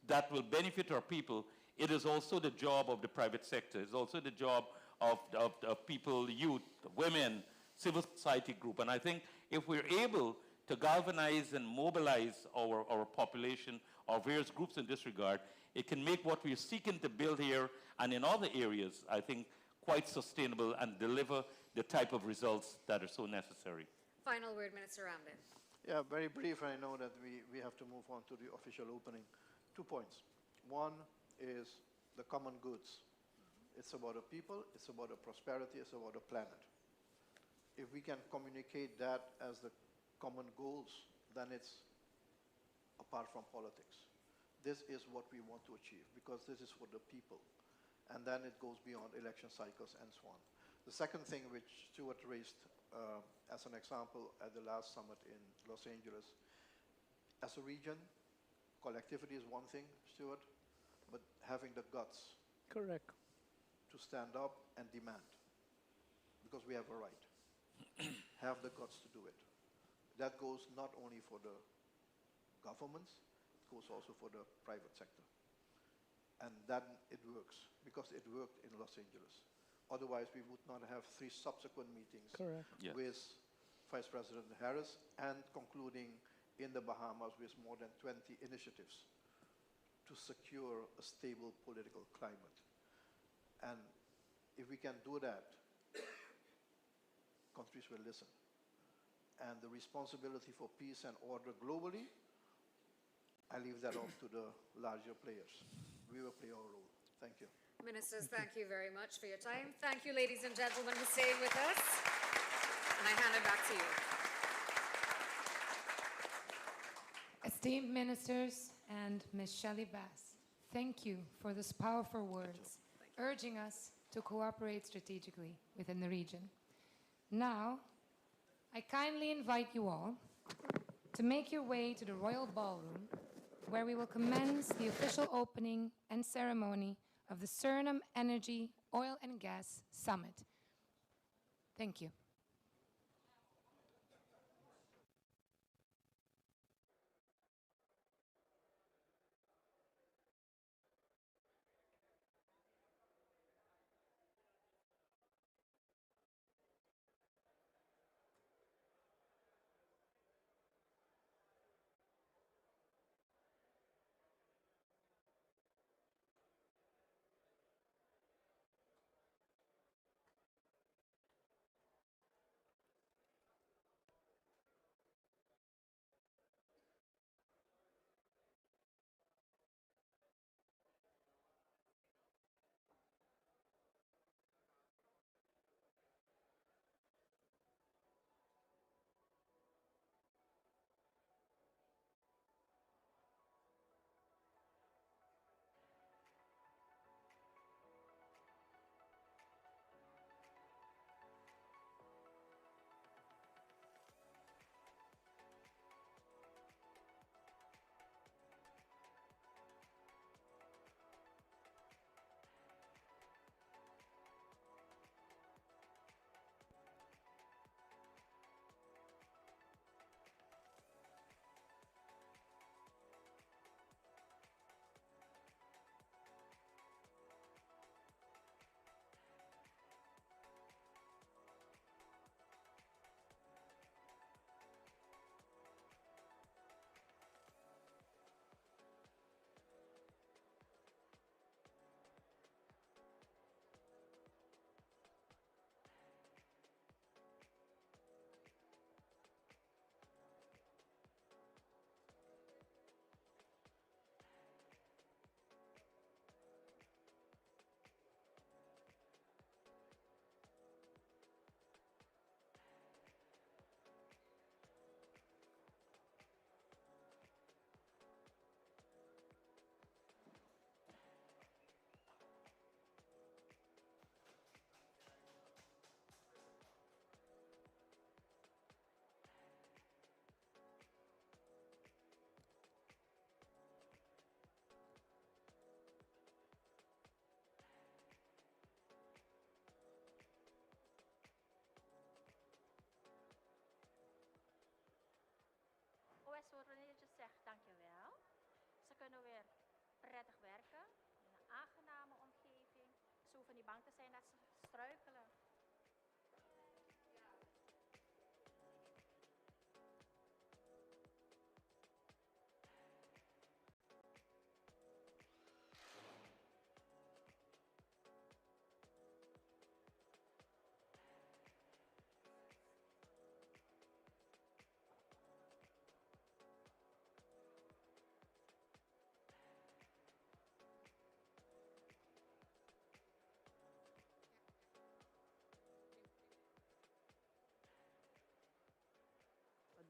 that will benefit our people, it is also the job of the private sector. It's also the job of people, youth, women, civil society group. And I think if we're able to galvanize and mobilize our population, our various groups in this regard, it can make what we're seeking to build here and in other areas, I think, quite sustainable and deliver the type of results that are so necessary. Final word, Minister Ramdin. Yeah, very brief. I know that we have to move on to the official opening. 2 points. One is the common goods. It's about the people, it's about the prosperity, it's about the planet. If we can communicate that as the common goals, then it's apart from politics. This is what we want to achieve because this is for the people. And then it goes beyond election cycles and so on. The second thing which Stuart raised as an example at the last summit in Los Angeles, as a region, collectivity is one thing, Stuart, but having the guts Correct. to stand up and demand, because we have a right, have the guts to do it. That goes not only for the governments, it goes also for the private sector. And then it works, because it worked in Los Angeles. Otherwise, we would not have 3 subsequent meetings Correct. Yes. with Vice President Harris and concluding in the Bahamas with more than 20 initiatives to secure a stable political climate. And if we can do that, countries will listen. And the responsibility for peace and order globally, I leave that off to the larger players. We will play our role. Thank you. Ministers, thank you very much for your time. Thank you, ladies and gentlemen, for staying with us. And I hand it back to you. Esteemed ministers and Ms. Shelley Bass, thank you for those powerful words, urging us to cooperate strategically within the region. Now, I kindly invite you all to make your way to the Royal Ballroom, where we will commence the official opening and ceremony of the Suriname Energy, Oil and Gas Summit. Thank you. OS wordt netjes zegt dankjewel. Ze kunnen weer prettig werken in een aangename omgeving. Ze hoeven niet bang te zijn dat ze struikelen.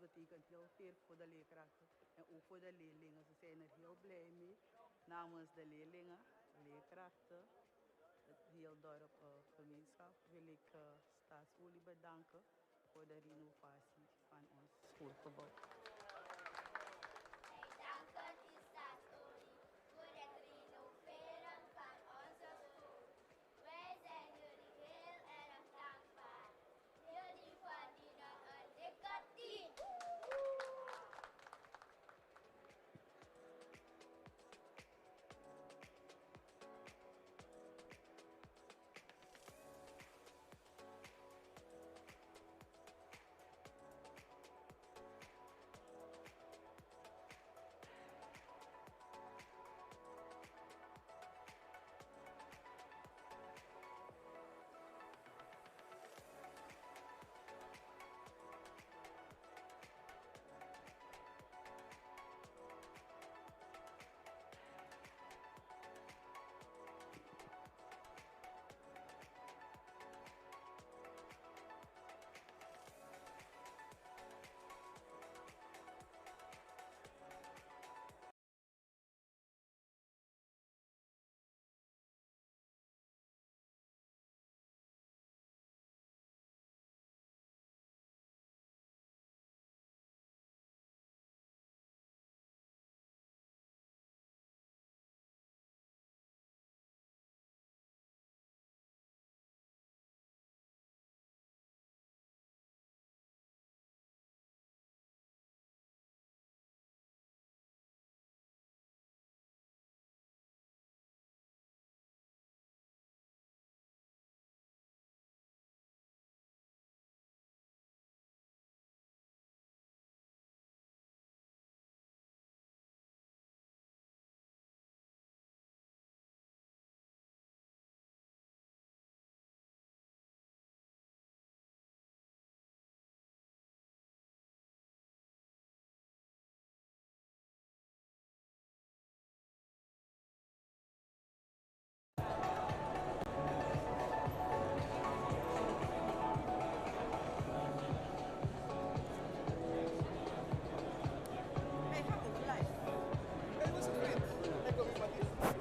betekent heel veel voor de leerkrachten en ook voor de leerlingen. Ze zijn er heel blij mee. Namens de leerlingen, leerkrachten, het heel dorp gemeenschap wil ik Staatsolie bedanken voor de renovatie van ons schoolgebouw.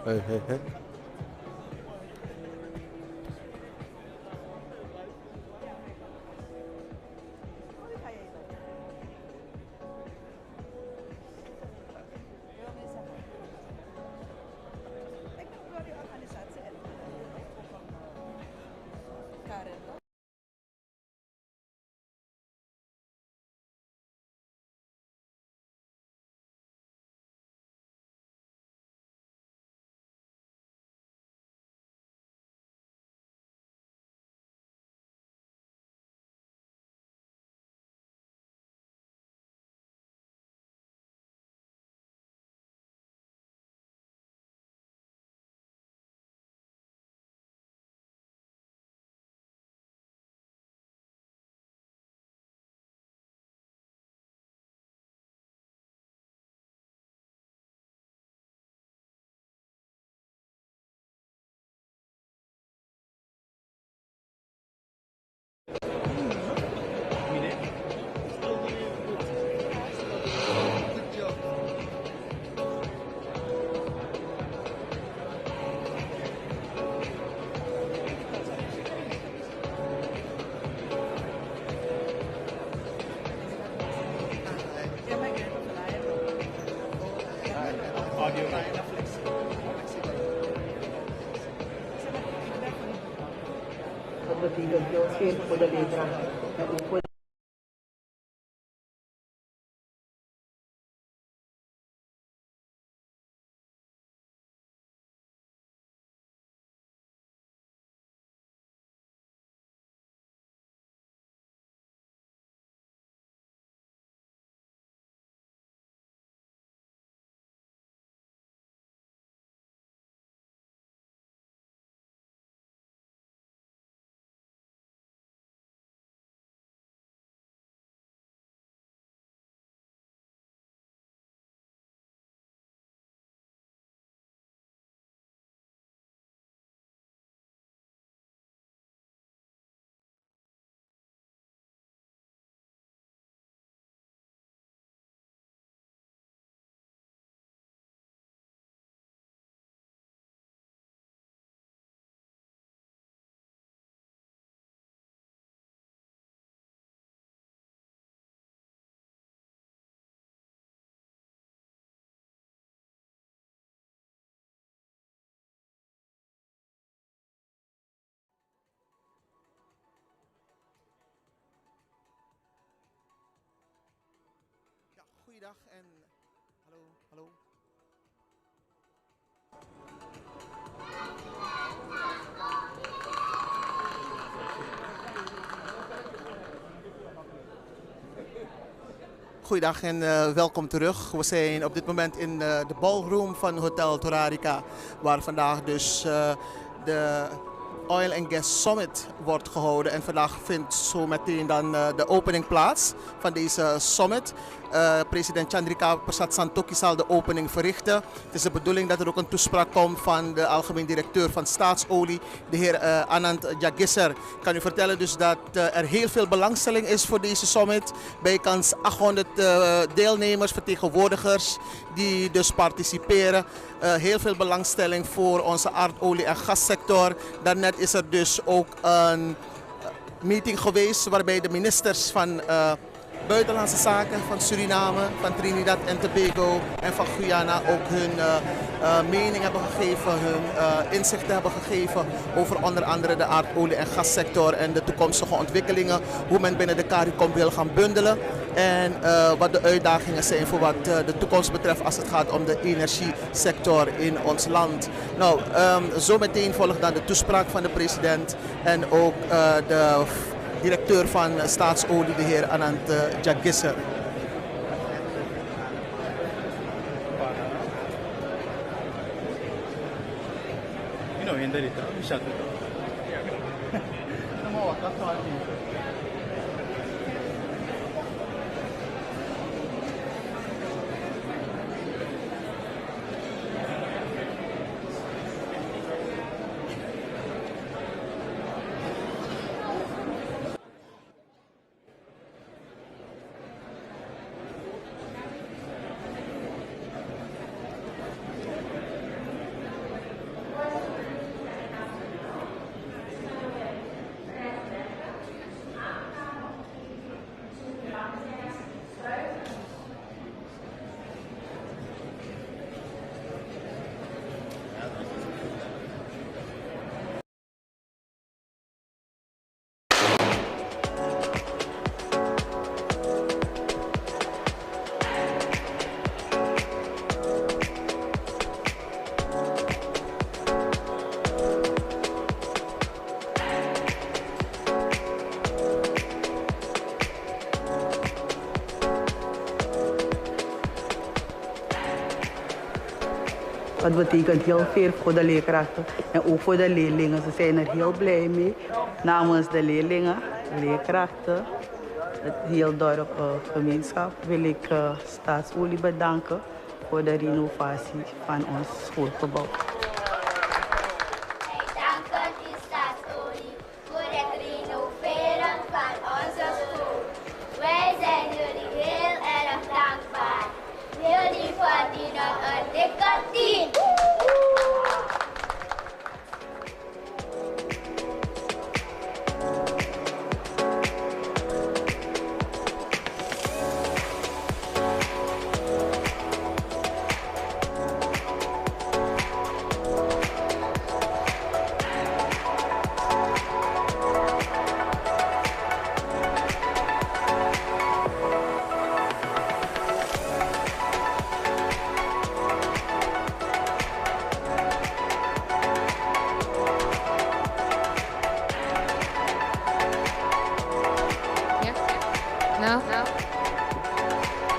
Hey, hey, hey. Dat betekent heel veel voor de leerkrachten en ook voor Goeiedag en hallo, hallo. Goeiedag en welkom terug. We zijn op dit moment in de ballroom van Hotel Torarica, waar vandaag dus de Oil and Gas Summit wordt gehouden. En vandaag vindt zo meteen dan de opening plaats van deze summit. President Chandrika Persat Santokhi zal de opening verrichten. Het is de bedoeling dat er ook een toespraak komt van de algemeen directeur van Staatsolie, de heer Anand Jagisser. Ik kan u vertellen dus dat er heel veel belangstelling is voor deze summit. Bijkans 800 deelnemers, vertegenwoordigers die dus participeren. Heel veel belangstelling voor onze aardolie- en gassector. Daarnet is er dus ook een meeting geweest waarbij de ministers van Buitenlandse Zaken van Suriname, van Trinidad en Tobago en van Guyana ook hun mening hebben gegeven, hun inzichten hebben gegeven over onder andere de aardolie- en gassector en de toekomstige ontwikkelingen, hoe men binnen de CARICOM wil gaan bundelen en wat de uitdagingen zijn voor wat de toekomst betreft als het gaat om de energiesector in ons land. Nou, zometeen volgt dan de toespraak van de president en ook de directeur van Staatsolie, de heer Anand Jagisser. Dat betekent heel veel voor de leerkrachten en ook voor de leerlingen. Ze zijn er heel blij mee. Namens de leerlingen, leerkrachten, het heel dorp gemeenschap wil ik Staatsolie bedanken voor de renovatie van ons schoolgebouw.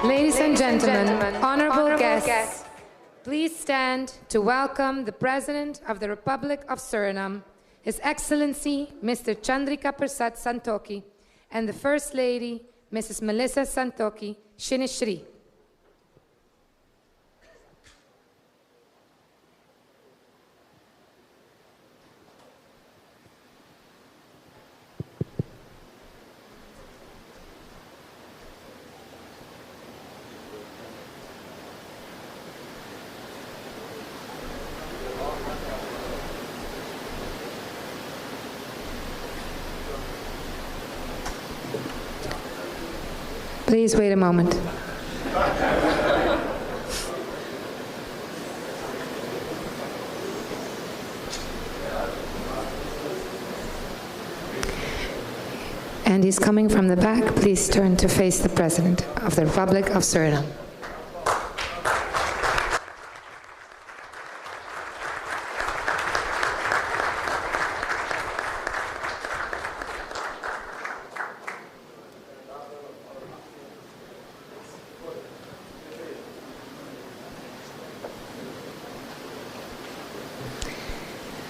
Ladies and gentlemen, honorable guests, please stand to welcome the President of the Republic of Suriname, His Excellency Mr. Chandrika Persat Santokhi, and the First Lady, Mrs. Melissa Santokhi Shinishri. Please wait a moment. And he's coming from the back. Please turn to face the President of the Republic of Suriname.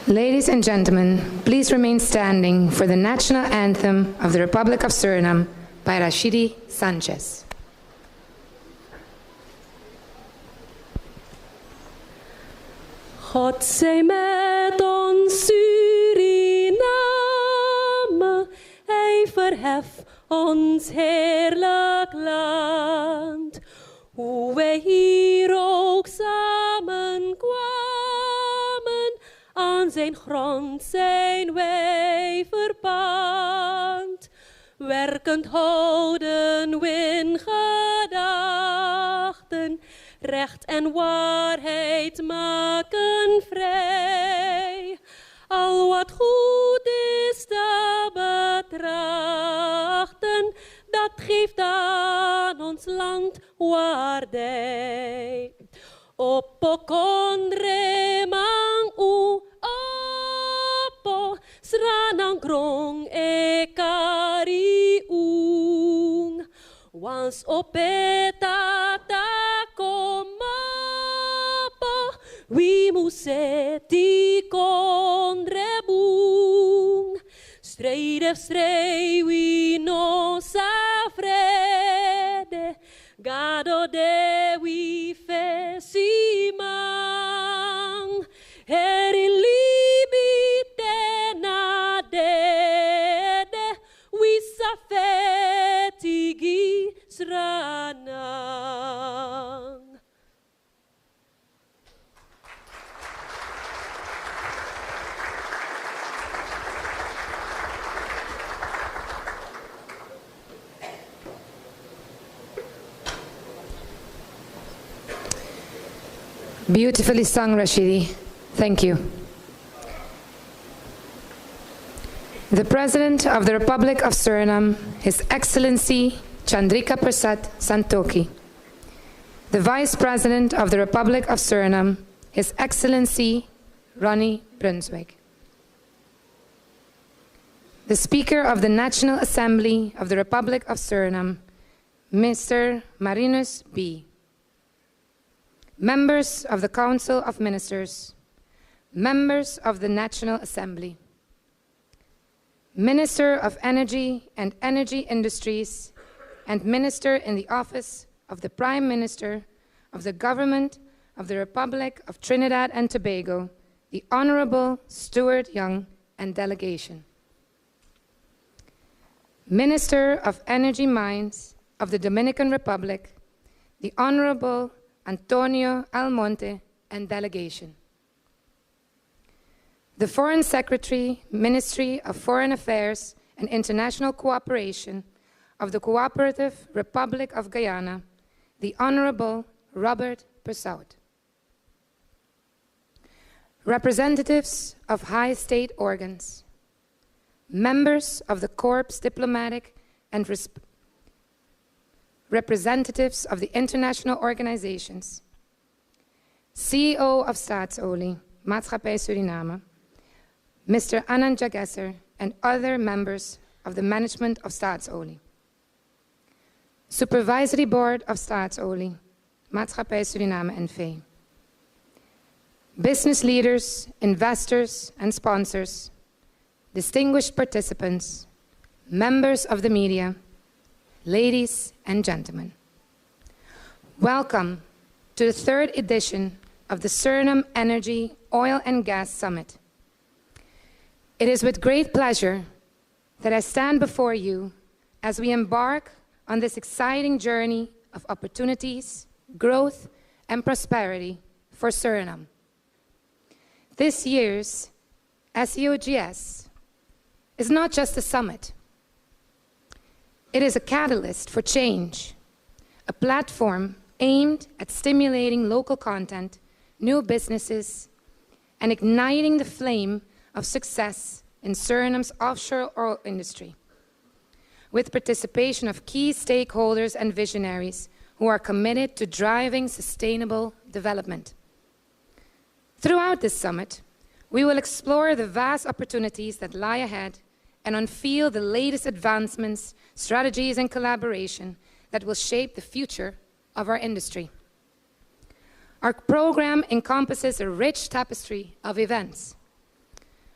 Ladies and gentlemen, please remain standing for the national anthem of the Republic of Suriname by Rashidi Sanchez. God zij met ons Suriname, hij verhef ons heerlijk land. Hoe wij hier ook samen kwamen, aan zijn grond zijn wij verpand. Werkend houden we in gedachten, recht en waarheid maken vrij. Al wat goed is te betrachten, dat geeft aan ons land waardij. Oppo kondre mang u, oppo sranang grong e kari ung. Wans opetata komapo, we museti kondre bung. Strijden, strijd, we no sa vrede, gado de we fesimang. Heri libite na dede, we sa fetigi sranang. Beautifully sung, Rashidi. Thank you. The President of the Republic of Suriname, His Excellency Chandrika Prasad Santokhi. The Vice President of the Republic of Suriname, His Excellency Ronnie Brunswijk. The Speaker of the National Assembly of the Republic of Suriname, Mr. Marinus B. Members of the Council of Ministers, members of the National Assembly, Minister of Energy and Energy Industries, and Minister in the Office of the Prime Minister of the Government of the Republic of Trinidad and Tobago, the Honorable Stuart Young and delegation. Minister of Energy Mines of the Dominican Republic, the Honorable Antonio Almonte and delegation. The Foreign Secretary, Ministry of Foreign Affairs and International Cooperation of the Cooperative Republic of Guyana, the Honorable Robert Persaud. Representatives of high state organs, members of the Corps Diplomatic and representatives of the international organizations, CEO of Staatsolie, Maatschappij Suriname, Mr. Anand Jagesser, and other members of the management of Staatsolie. Supervisory Board of Staatsolie, Maatschappij Suriname N.V. Business leaders, investors, and sponsors, distinguished participants, members of the media, ladies and gentlemen. Welcome to the third edition of the Suriname Energy, Oil and Gas Summit. It is with great pleasure that I stand before you as we embark on this exciting journey of opportunities, growth, and prosperity for Suriname. This year's SEOGS is not just a summit. It is a catalyst for change, a platform aimed at stimulating local content, new businesses, and igniting the flame of success in Suriname's offshore oil industry, with participation of key stakeholders and visionaries who are committed to driving sustainable development. Throughout this summit, we will explore the vast opportunities that lie ahead and unveil the latest advancements, strategies, and collaboration that will shape the future of our industry. Our program encompasses a rich tapestry of events,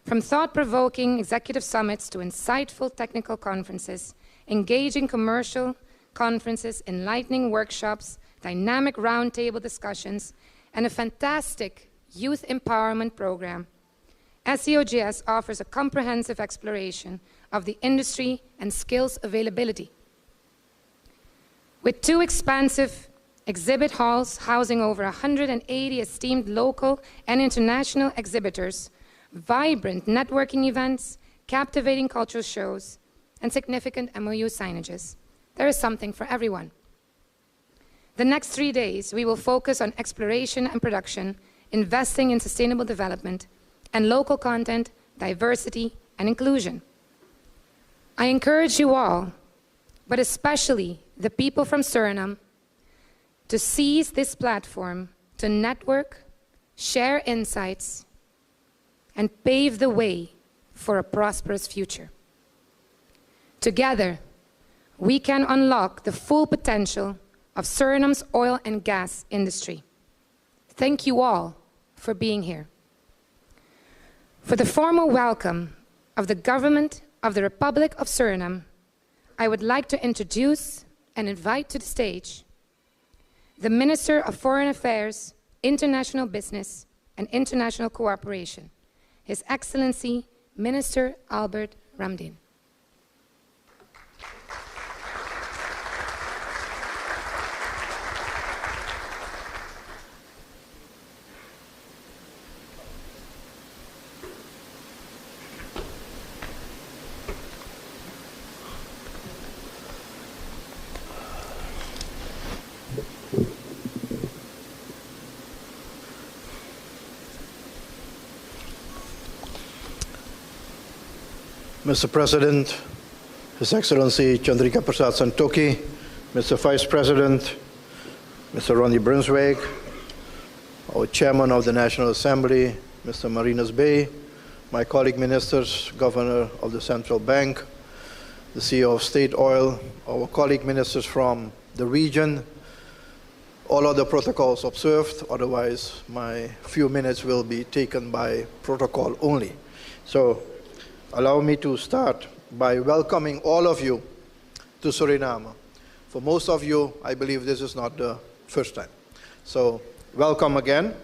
From thought-provoking executive summits to insightful technical conferences, engaging commercial conferences, enlightening workshops, dynamic roundtable discussions, and a fantastic youth empowerment program, SEOGS offers a comprehensive exploration of the industry and skills availability. With 2 expansive exhibit halls housing over 180 esteemed local and international exhibitors, vibrant networking events, captivating cultural shows, and significant MOU signages, there is something for everyone. The next 3 days, we will focus on exploration and production, investing in sustainable development, and local content, diversity, and inclusion. I encourage you all, but especially the people from Suriname, to seize this platform to network, share insights, and pave the way for a prosperous future. Together, we can unlock the full potential of Suriname's oil and gas industry. Thank you all for being here. For the formal welcome of the government of the Republic of Suriname, I would like to introduce and invite to the stage the Minister of Foreign Affairs, International Business, and International Cooperation, His Excellency Minister Albert Ramdin. Mr. President, His Excellency Chandrika Prasad Santokhi, Mr. Vice President, Mr. Ronnie Brunswijk, our Chairman of the National Assembly, Mr. Marinas Bay, my colleague ministers, Governor of the Central Bank, the CEO of State Oil, our colleague ministers from the region, all other protocols observed, otherwise my few minutes will be taken by protocol only. So allow me to start by welcoming all of you to Suriname. For most of you, I believe this is not the first time. So welcome again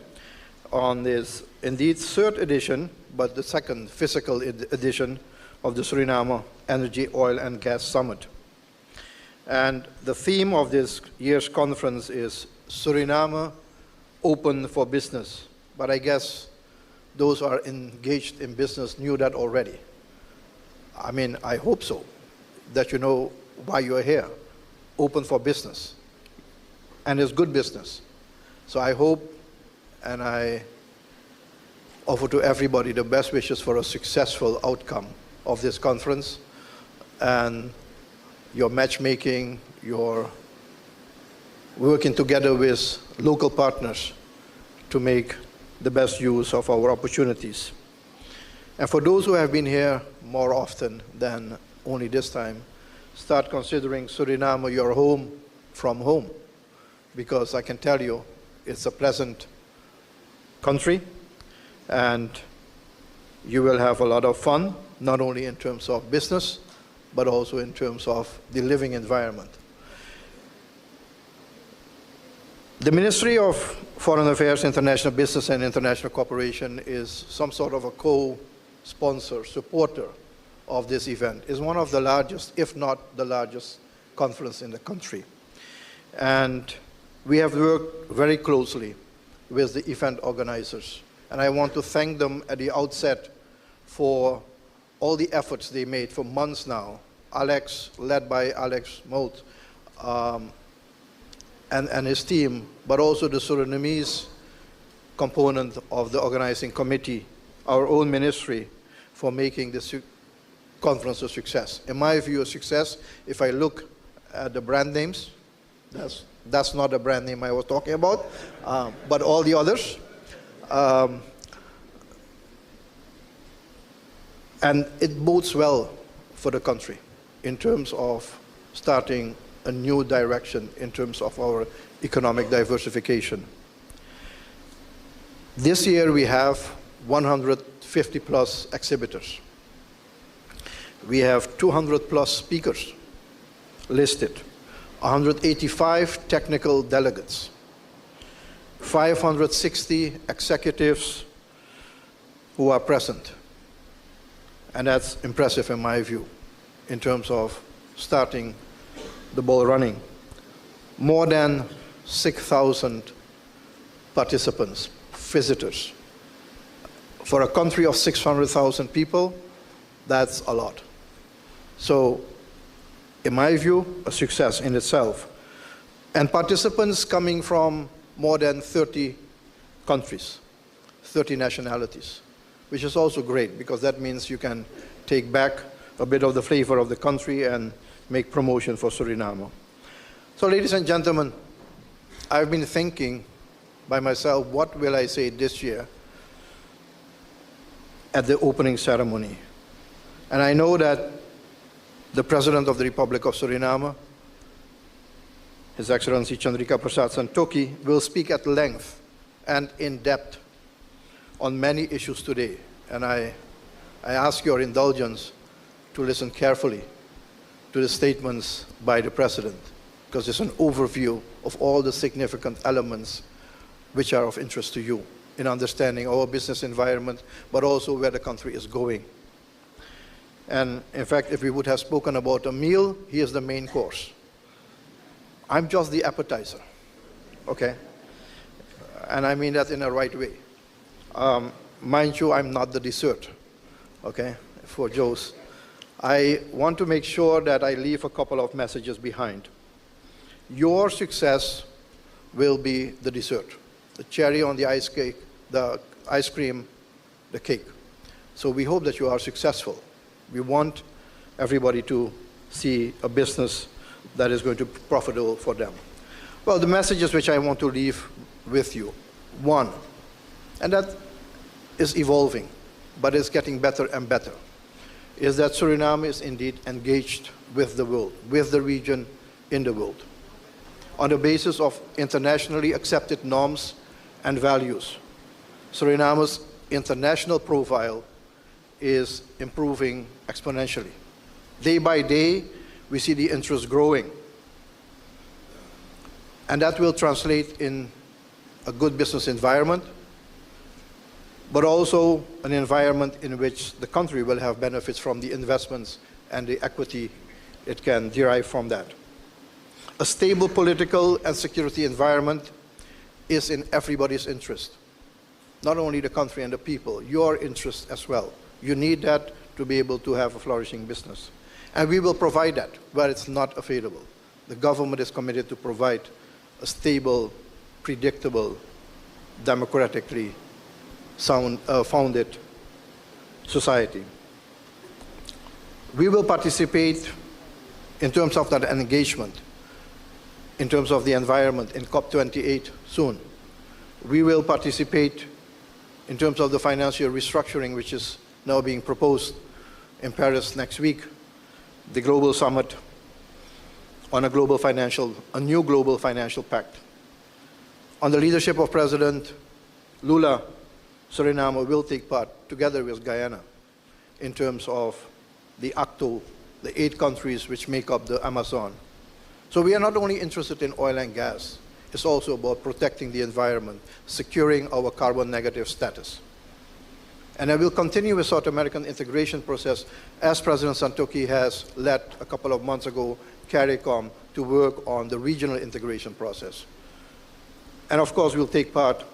on this indeed 3rd edition, but the 2nd physical edition of the Suriname Energy, Oil and Gas Summit. And the theme of this year's conference is Suriname Open for Business. But I guess those who are engaged in business knew that already. I mean, I hope so, that you know why you're here. Open for business. And it's good business. So I hope and I offer to everybody the best wishes for a successful outcome of this conference and your matchmaking, your working together with local partners to make the best use of our opportunities. And for those who have been here more often than only this time, start considering Suriname your home from home, because I can tell you it's a pleasant country and you will have a lot of fun, not only in terms of business, but also in terms of the living environment. The Ministry of Foreign Affairs, International Business and International Cooperation is some sort of a co-sponsor, supporter of this event. It's one of the largest, if not the largest, conference in the country. And we have worked very closely with the event organizers. And I want to thank them at the outset for all the efforts they made for months now. Alex, led by Alex Moult, and his team, but also the Surinamese component of the organizing committee, our own ministry, for making this conference a success. In my view, a success, if I look at the brand names, that's not the brand name I was talking about, but all the others. And it bodes well for the country in terms of starting a new direction in terms of our economic diversification. This year we have 150 plus exhibitors. We have 200 plus speakers listed, 185 technical delegates, 560 executives who are present. And that's impressive in my view, in terms of starting the ball running. More than 6,000 participants, visitors. For a country of 600,000 people, that's a lot. So, in my view, a success in itself. And participants coming from more than 30 countries, 30 nationalities, which is also great because that means you can take back a bit of the flavor of the country and make promotion for Suriname. So, ladies and gentlemen, I've been thinking by myself, what will I say this year at the opening ceremony? And I know that the President of the Republic of Suriname, His Excellency Chandrika Prasad Santokhi, will speak at length and in depth on many issues today. And I ask your indulgence to listen carefully to the statements by the President, because it's an overview of all the significant elements which are of interest to you in understanding our business environment, but also where the country is going. And in fact, if we would have spoken about a meal, he is the main course. I'm just the appetizer, okay? And I mean that in a right way. Mind you, I'm not the dessert, okay, for Joe's. I want to make sure that I leave a couple of messages behind. Your success will be the dessert, the cherry on the ice cake, the ice cream, the cake. So we hope that you are successful. We want everybody to see a business that is going to be profitable for them. Well, the messages which I want to leave with you. One, and that is evolving, but it's getting better and better, is that Suriname is indeed engaged with the world, with the region in the world, on the basis of internationally accepted norms and values. Suriname's international profile is improving exponentially. Day by day, we see the interest growing. And that will translate in a good business environment, but also an environment in which the country will have benefits from the investments and the equity it can derive from that. A stable political and security environment is in everybody's interest, not only the country and the people, your interest as well. You need that to be able to have a flourishing business. And we will provide that where it's not available. The government is committed to provide a stable, predictable, democratically founded society. We will participate in terms of that engagement, in terms of the environment in COP28 soon. We will participate in terms of the financial restructuring which is now being proposed in Paris next week, the global summit on a new global financial pact. On the leadership of President Lula, Suriname will take part, together with Guyana, in terms of the ACTO, the 8 countries which make up the Amazon. So we are not only interested in oil and gas, it's also about protecting the environment, securing our carbon negative status. And I will continue with South American integration process as President Santokhi has led a couple of months ago CARICOM to work on the regional integration process. And of course, we'll take part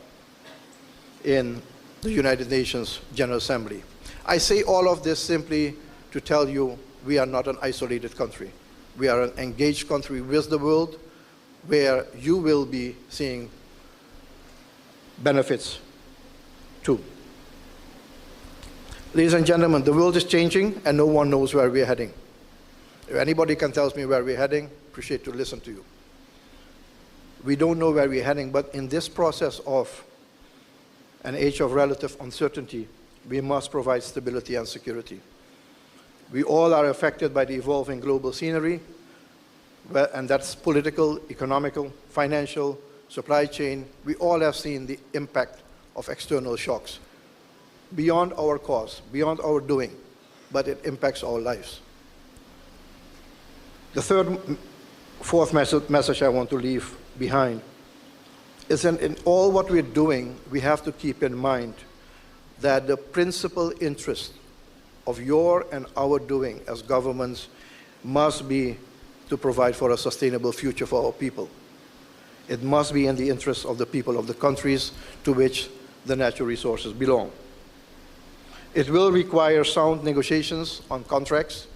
in the United Nations General Assembly. I say all of this simply to tell you we are not an isolated country. We are an engaged country with the world where you will be seeing benefits too. Ladies and gentlemen, the world is changing and no one knows where we're heading. If anybody can tell me where we're heading, appreciate to listen to you. We don't know where we're heading, but in this process of an age of relative uncertainty, we must provide stability and security. We all are affected by the evolving global scenery, and that's political, economical, financial, supply chain. We all have seen the impact of external shocks. beyond our cause, beyond our doing, but it impacts our lives. The fourth message I want to leave behind is that in all what we're doing, we have to keep in mind that the principal interest of your and our doing as governments must be to provide for a sustainable future for our people. It must be in the interest of the people of the countries to which the natural resources belong. It will require sound negotiations on contracts.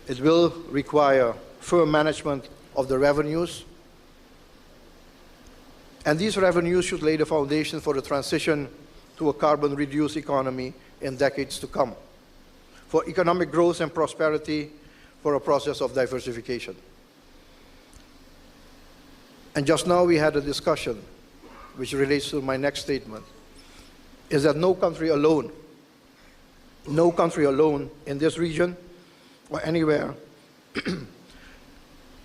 It will require firm management of the revenues. And these revenues should lay the foundation for the transition to a carbon-reduced economy in decades to come, for economic growth and prosperity, for a process of diversification. And just now we had a discussion, which relates to my next statement, is that no country alone in this region or anywhere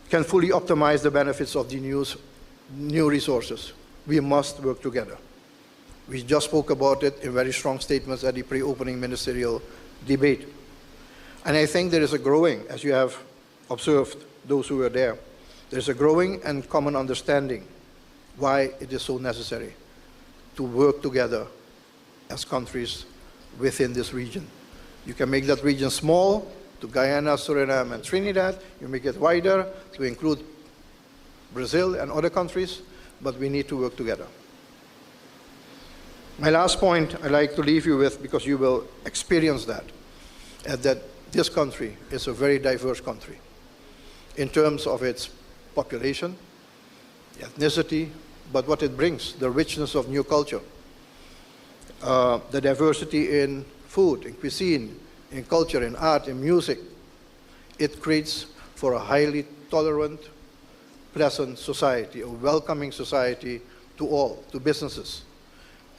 can fully optimize the benefits of the new resources. We must work together. We just spoke about it in very strong statements at the pre-opening ministerial debate. And I think there is a growing, as you have observed, those who were there, there's a growing and common understanding why it is so necessary to work together as countries within this region. You can make that region small to Guyana, Suriname, and Trinidad. You make it wider to include Brazil and other countries, but we need to work together. My last point I'd like to leave you with, because you will experience that, is that this country is a very diverse country in terms of its population, ethnicity, but what it brings, the richness of new culture, the diversity in food, in cuisine, in culture, in art, in music. It creates for a highly tolerant, pleasant society, a welcoming society to all, to businesses.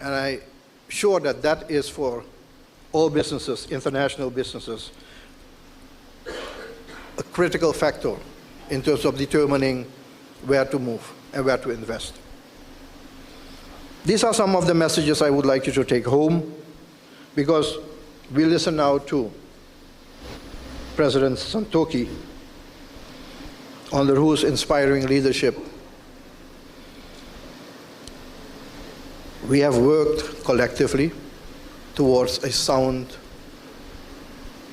And I'm sure that that is for all businesses, international businesses, a critical factor in terms of determining where to move and where to invest. These are some of the messages I would like you to take home, because we listen now to President Santokhi under whose inspiring leadership we have worked collectively towards a sound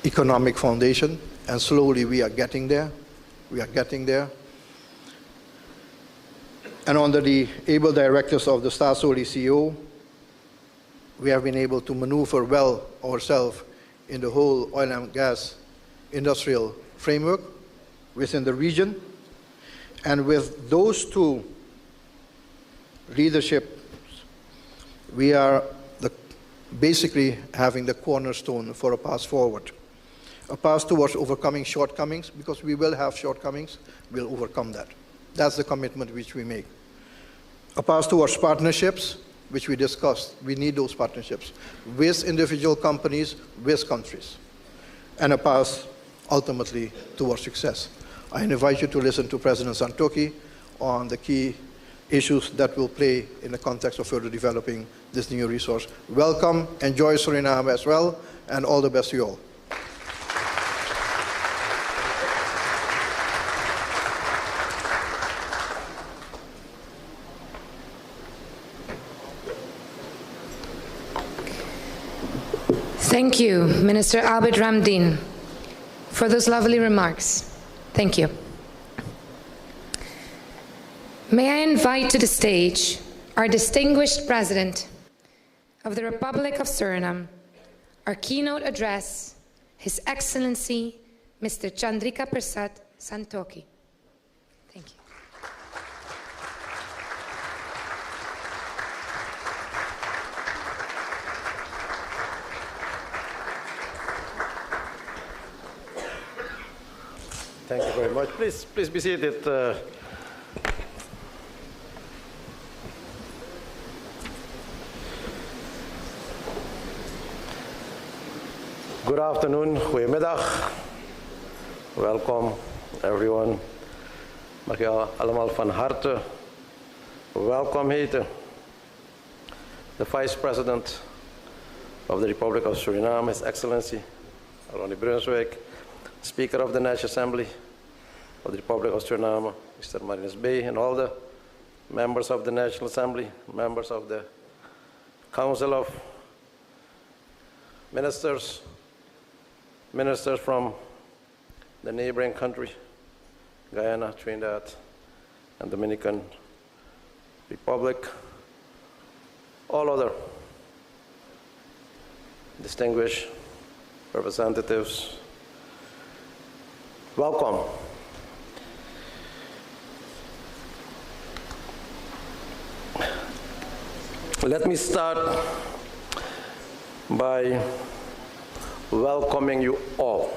economic foundation, and slowly we are getting there. We are getting there. And under the able directives of the Staatsolie CEO, we have been able to maneuver well ourselves in the whole oil and gas industrial framework within the region. And with those two leaderships, we are basically having the cornerstone for a path forward. A path towards overcoming shortcomings, because we will have shortcomings, we'll overcome that. That's the commitment which we make. A path towards partnerships, which we discussed. We need those partnerships with individual companies, with countries. And a path ultimately towards success. I invite you to listen to President Santokhi on the key issues that will play in the context of further developing this new resource. Welcome, enjoy Suriname as well, and all the best to you all. Thank you, Minister Albert Ramdin, for those lovely remarks. Thank you. May I invite to the stage our distinguished President of the Republic of Suriname, our keynote address, His Excellency, Mr. Chandrika Prasad Santokhi. Thank you. Thank you very much. Please be seated. Good afternoon, goedemiddag. Welcome, everyone. Mag je allemaal van harte welkom heten. The Vice President of the Republic of Suriname, His Excellency Ronnie Brunswijk, Speaker of the National Assembly of the Republic of Suriname, Mr. Marinus Bey, and all the members of the National Assembly, members of the Council of Ministers, ministers from the neighboring country, Guyana, Trinidad, and Dominican Republic, all other distinguished representatives, welcome. Let me start by welcoming you all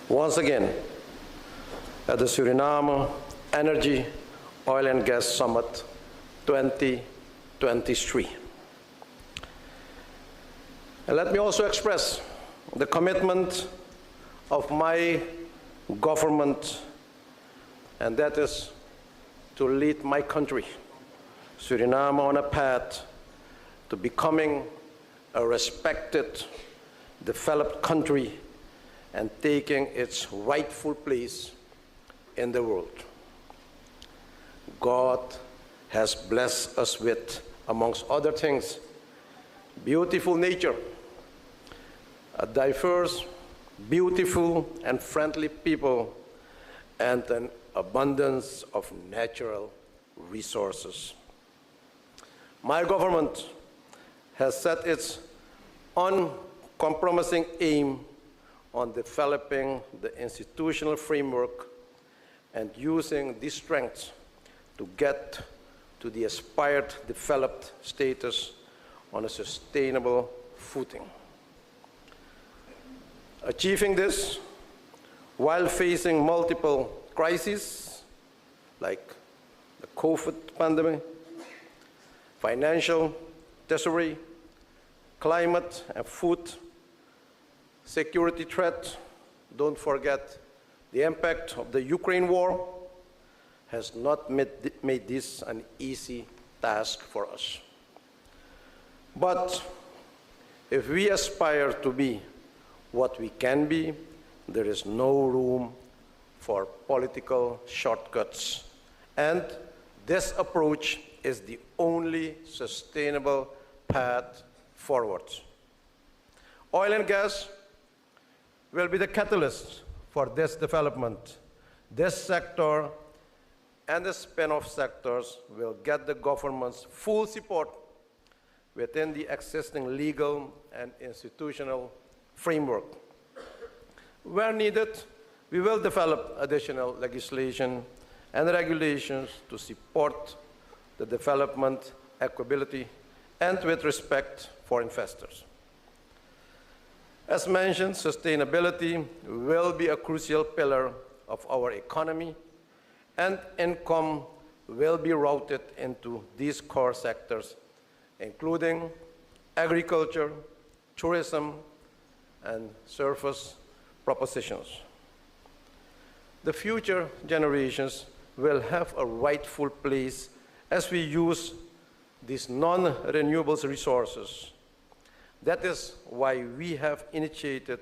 once again at the Suriname Energy, Oil and Gas Summit 2023. And let me also express the commitment of my government, and that is to lead my country, Suriname, on a path to becoming a respected, developed country and taking its rightful place in the world. God has blessed us with, amongst other things, beautiful nature, a diverse, beautiful, and friendly people, and an abundance of natural resources. My government has set its uncompromising aim on developing the institutional framework and using these strengths to get to the aspired developed status on a sustainable footing. Achieving this while facing multiple crises like the COVID pandemic, financial, treasury, climate and food security threat, don't forget the impact of the Ukraine war, has not made this an easy task for us. But if we aspire to be what we can be, there is no room for political shortcuts. And this approach is the only sustainable path forward. Oil and gas will be the catalyst for this development. This sector and the spin-off sectors will get the government's full support within the existing legal and institutional framework. Where needed, we will develop additional legislation and regulations to support the development, equability, and with respect for investors. As mentioned, sustainability will be a crucial pillar of our economy, and income will be routed into these core sectors, including agriculture, tourism, and service propositions. The future generations will have a rightful place as we use these non-renewable resources. That is why we have initiated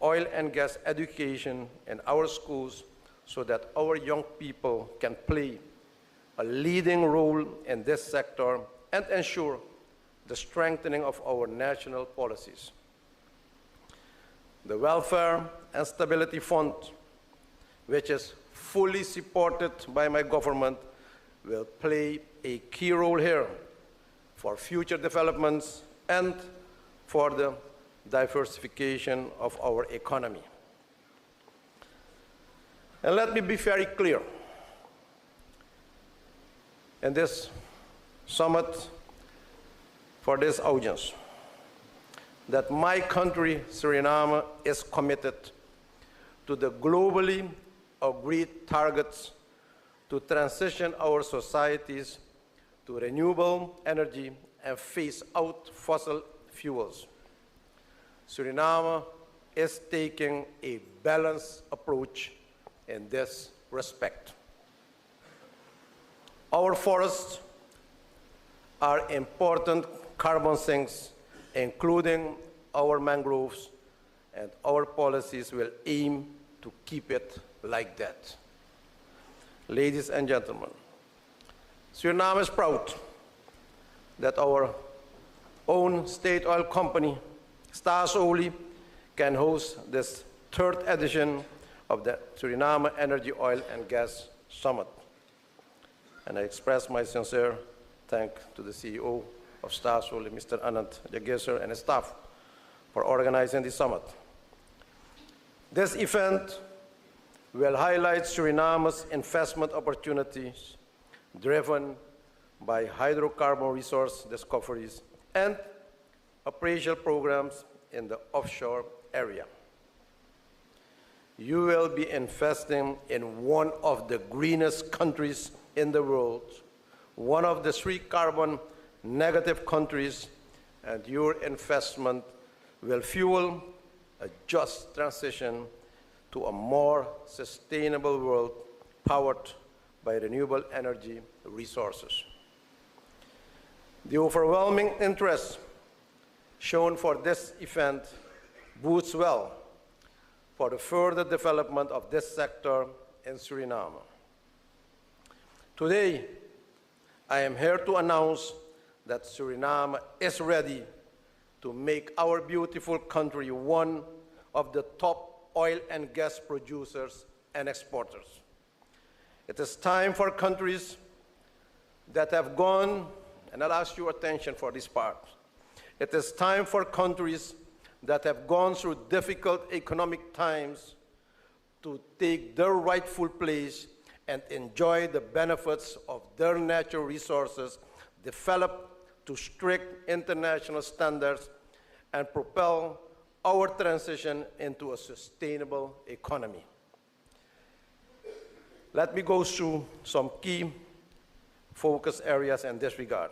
oil and gas education in our schools so that our young people can play a leading role in this sector and ensure the strengthening of our national policies. The Welfare and Stability Fund, which is fully supported by my government, will play a key role here for future developments and for the diversification of our economy. And let me be very clear. In this summit, for this audience, that my country, Suriname, is committed to the globally agreed targets to transition our societies to renewable energy and phase out fossil fuels. Suriname is taking a balanced approach in this respect. Our forests are important carbon sinks including our mangroves, and our policies will aim to keep it like that. Ladies and gentlemen, Suriname is proud that our own state oil company, SEOGS, can host this third edition of the Suriname Energy, Oil and Gas Summit. And I express my sincere thanks to the CEO of SEOGS, Mr. Anand Jageser, and his staff for organizing the summit. This event will highlight Suriname's investment opportunities driven by hydrocarbon resource discoveries and appraisal programs in the offshore area. You will be investing in one of the greenest countries in the world, one of the 3 carbon negative countries, and your investment will fuel a just transition to a more sustainable world powered by renewable energy resources. The overwhelming interest shown for this event bodes well for the further development of this sector in Suriname. Today, I am here to announce that Suriname is ready to make our beautiful country one of the top oil and gas producers and exporters. It is time for countries that have gone, and I'll ask your attention for this part. It is time for countries that have gone through difficult economic times to take their rightful place and enjoy the benefits of their natural resources developed to strict international standards and propel our transition into a sustainable economy. Let me go through some key focus areas in this regard.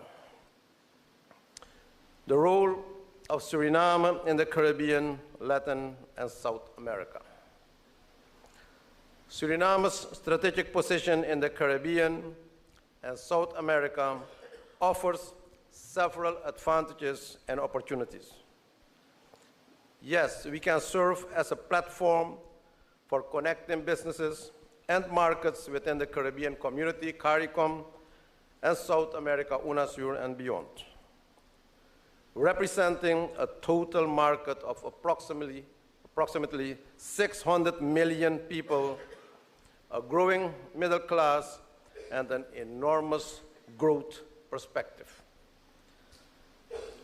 The role of Suriname in the Caribbean, Latin, and South America. Suriname's strategic position in the Caribbean and South America offers several advantages and opportunities. Yes, we can serve as a platform for connecting businesses and markets within the Caribbean community, CARICOM, and South America, UNASUR, and beyond, representing a total market of approximately 600 million people, a growing middle class, and an enormous growth perspective.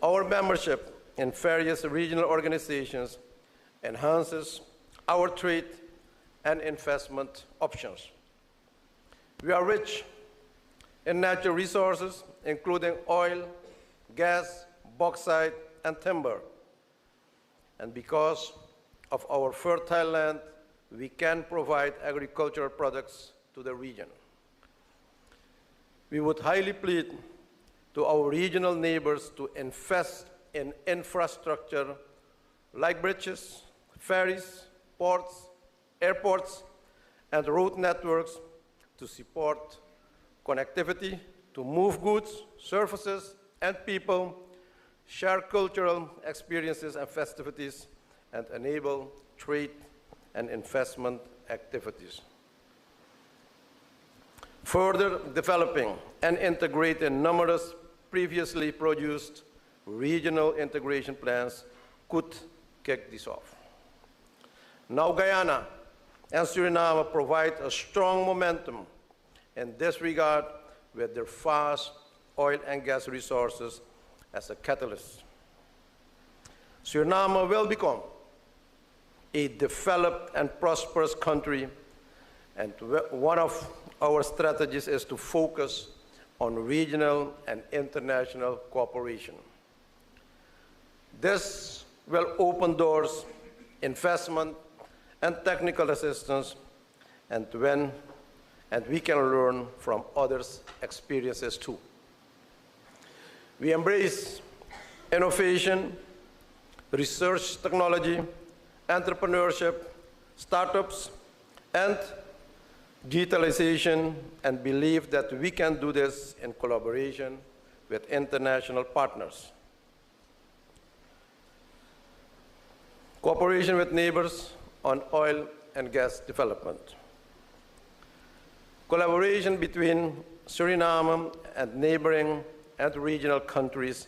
Our membership in various regional organizations enhances our trade and investment options. We are rich in natural resources, including oil, gas, bauxite, and timber. And because of our fertile land, we can provide agricultural products to the region. We would highly plead to our regional neighbors to invest in infrastructure like bridges, ferries, ports, airports, and road networks to support connectivity, to move goods, services, and people, share cultural experiences and festivities, and enable trade and investment activities. Further developing and integrating numerous previously produced regional integration plans could kick this off. Now Guyana and Suriname provide a strong momentum in this regard with their vast oil and gas resources as a catalyst. Suriname will become a developed and prosperous country, and one of our strategies is to focus on regional and international cooperation. This will open doors, investment, and technical assistance, and we can learn from others' experiences too. We embrace innovation, research technology, entrepreneurship, startups, and digitalization, and believe that we can do this in collaboration with international partners. cooperation with neighbors on oil and gas development, collaboration between Suriname and neighboring and regional countries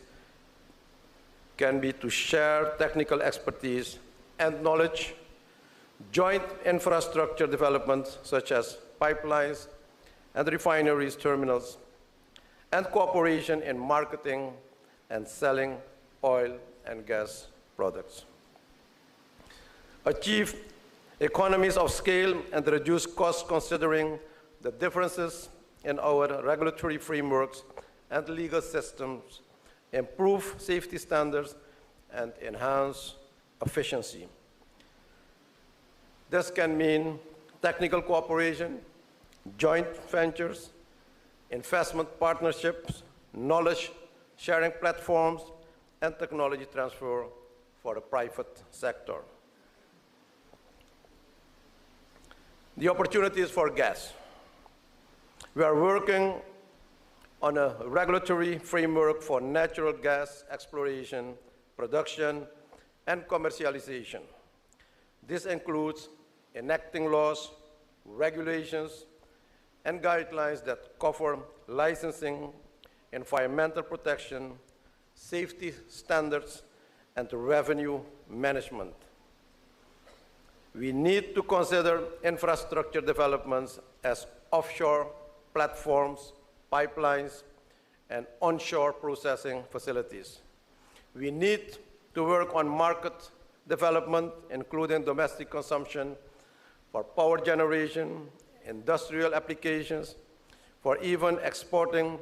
can be to share technical expertise and knowledge, joint infrastructure developments such as pipelines and refineries, terminals, and cooperation in marketing and selling oil and gas products. Achieve economies of scale and reduce costs considering the differences in our regulatory frameworks and legal systems, improve safety standards, and enhance efficiency. This can mean technical cooperation, joint ventures, investment partnerships, knowledge sharing platforms, and technology transfer for the private sector. The opportunities for gas. We are working on a regulatory framework for natural gas exploration, production, and commercialization. This includes enacting laws, regulations, and guidelines that cover licensing, environmental protection, safety standards, and revenue management. We need to consider infrastructure developments as offshore platforms, pipelines, and onshore processing facilities. We need to work on market development, including domestic consumption, for power generation, industrial applications, for even exporting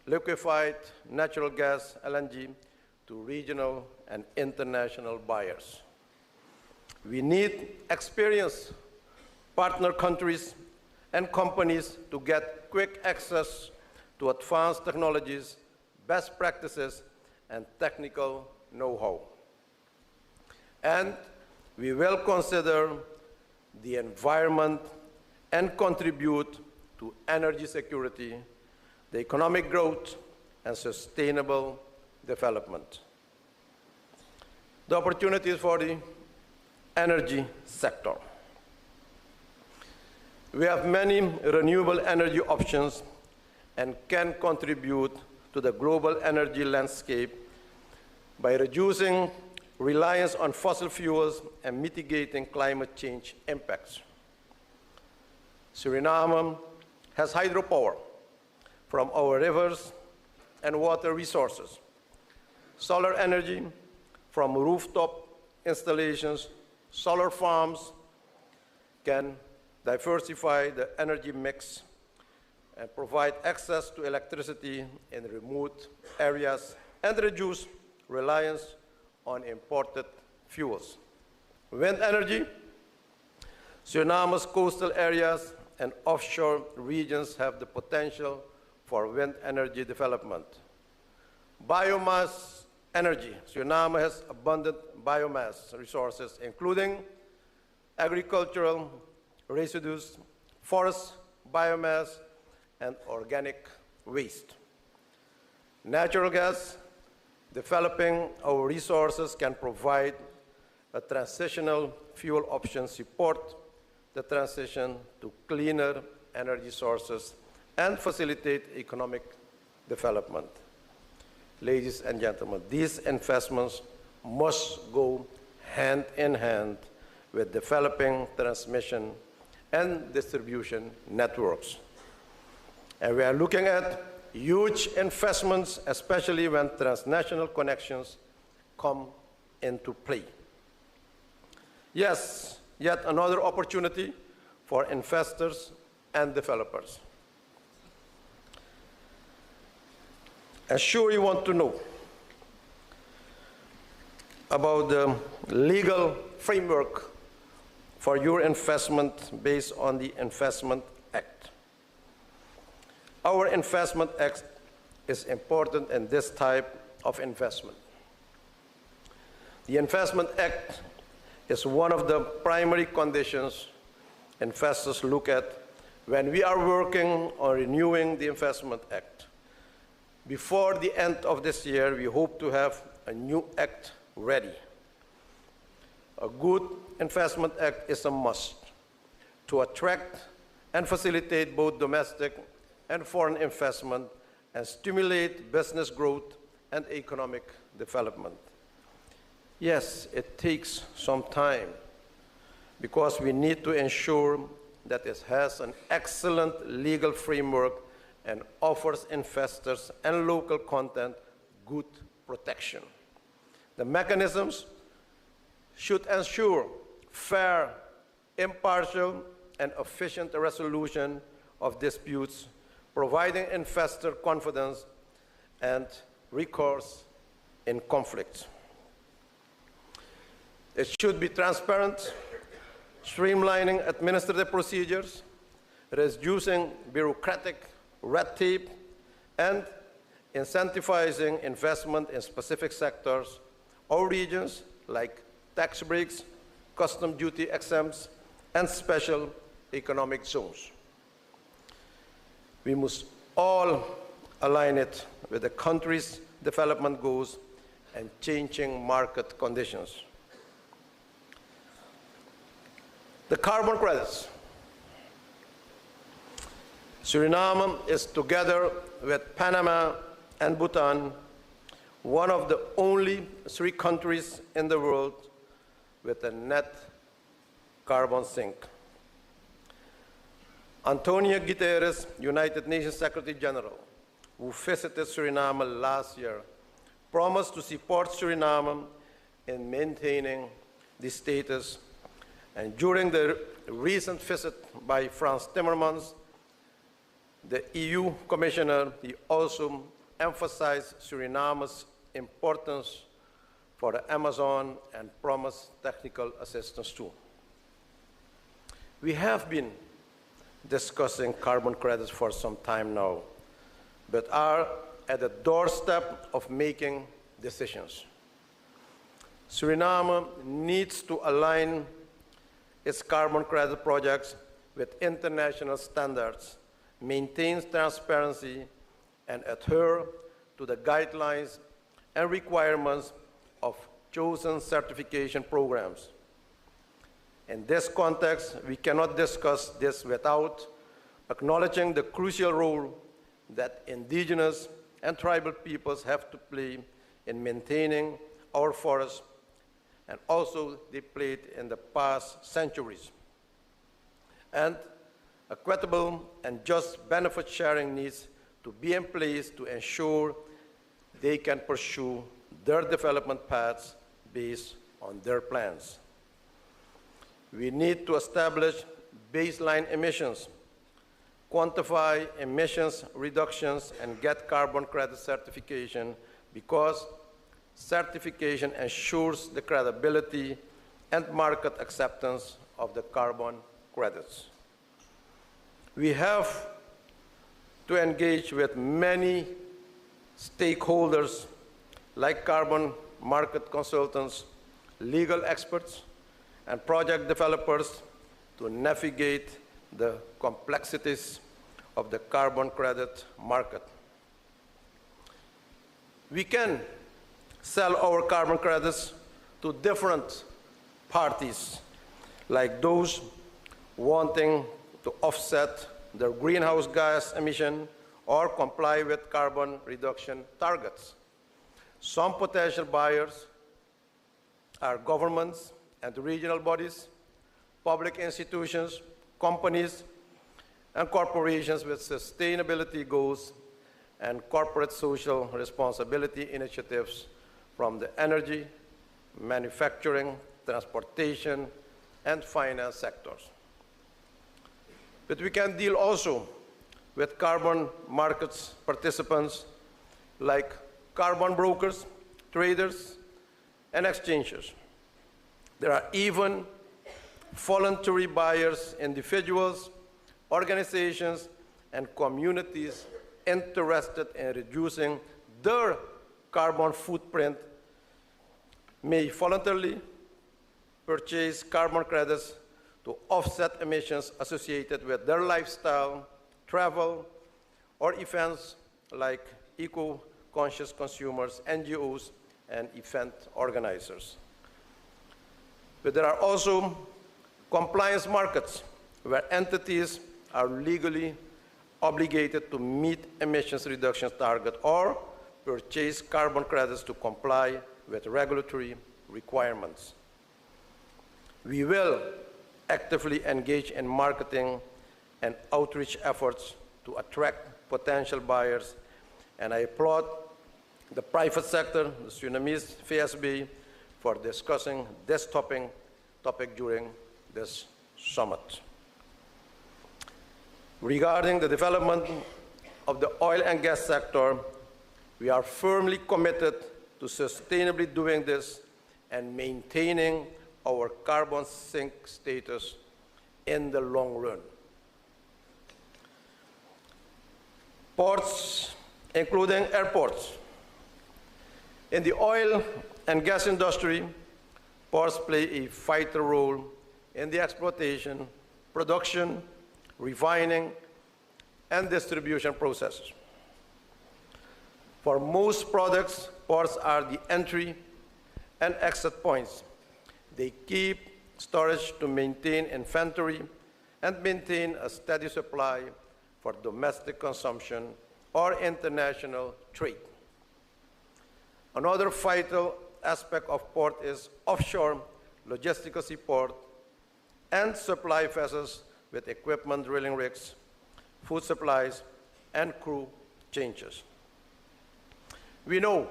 liquefied natural gas, LNG, to regional and international buyers. We need experienced partner countries and companies to get quick access to advanced technologies, best practices, and technical know-how. And we will consider the environment and contribute to energy security, the economic growth, and sustainable development. The opportunities for the energy sector. We have many renewable energy options and can contribute to the global energy landscape by reducing reliance on fossil fuels and mitigating climate change impacts. Suriname has hydropower from our rivers and water resources, solar energy from rooftop installations. Solar farms can diversify the energy mix and provide access to electricity in remote areas and reduce reliance on imported fuels. Wind energy. Suriname's coastal areas and offshore regions have the potential for wind energy development. Biomass energy. Suriname has abundant biomass resources, including agricultural residues, forest biomass, and organic waste. Natural gas. Developing our resources can provide a transitional fuel option, support the transition to cleaner energy sources, and facilitate economic development. Ladies and gentlemen, these investments must go hand in hand with developing transmission and distribution networks. And we are looking at huge investments, especially when transnational connections come into play. Yes, yet another opportunity for investors and developers. I'm sure you want to know about the legal framework for your investment based on the Investment Act. Our Investment Act is important in this type of investment. The Investment Act is one of the primary conditions investors look at when we are working on renewing the Investment Act. Before the end of this year, we hope to have a new act ready. A good investment act is a must to attract and facilitate both domestic and foreign investment and stimulate business growth and economic development. Yes, it takes some time because we need to ensure that it has an excellent legal framework and offers investors and local content good protection. The mechanisms should ensure fair, impartial, and efficient resolution of disputes, providing investor confidence and recourse in conflicts. It should be transparent, streamlining administrative procedures, reducing bureaucratic red tape, and incentivizing investment in specific sectors or regions like tax breaks, custom duty exempts, and special economic zones. We must all align it with the country's development goals and changing market conditions. The carbon credits. Suriname is, together with Panama and Bhutan, one of the only 3 countries in the world with a net carbon sink. Antonio Guterres, United Nations Secretary General, who visited Suriname last year, promised to support Suriname in maintaining the status. And during the recent visit by Frans Timmermans, the EU Commissioner, he also emphasized Suriname's importance for the Amazon and promised technical assistance too. We have been discussing carbon credits for some time now, but are at the doorstep of making decisions. Suriname needs to align its carbon credit projects with international standards, maintain transparency, and adhere to the guidelines and requirements of chosen certification programs. In this context, we cannot discuss this without acknowledging the crucial role that indigenous and tribal peoples have to play in maintaining our forests, and also they played in the past centuries. And equitable and just benefit sharing needs to be in place to ensure they can pursue their development paths based on their plans. We need to establish baseline emissions, quantify emissions reductions, and get carbon credit certification, because certification ensures the credibility and market acceptance of the carbon credits. We have to engage with many stakeholders like carbon market consultants, legal experts, and project developers to navigate the complexities of the carbon credit market. We can sell our carbon credits to different parties, like those wanting to offset their greenhouse gas emission or comply with carbon reduction targets. Some potential buyers are governments and regional bodies, public institutions, companies, and corporations with sustainability goals and corporate social responsibility initiatives from the energy, manufacturing, transportation, and finance sectors. But we can deal also with carbon markets participants like carbon brokers, traders, and exchanges. There are even voluntary buyers, individuals, organizations, and communities interested in reducing their carbon footprint may voluntarily purchase carbon credits to offset emissions associated with their lifestyle, travel, or events like eco-conscious consumers, NGOs, and event organizers. But there are also compliance markets where entities are legally obligated to meet emissions reduction target or purchase carbon credits to comply with regulatory requirements. We will actively engage in marketing and outreach efforts to attract potential buyers, and I applaud the private sector, the Surinamese FSB, for discussing this topic during this summit. Regarding the development of the oil and gas sector, we are firmly committed to sustainably doing this and maintaining our carbon sink status in the long run. Ports, including airports. In the oil and gas industry, ports play a vital role in the exploitation, production, refining, and distribution processes. For most products, ports are the entry and exit points. They keep storage to maintain inventory and maintain a steady supply for domestic consumption or international trade. Another vital aspect of port is offshore logistical support and supply vessels with equipment, drilling rigs, food supplies, and crew changes. We know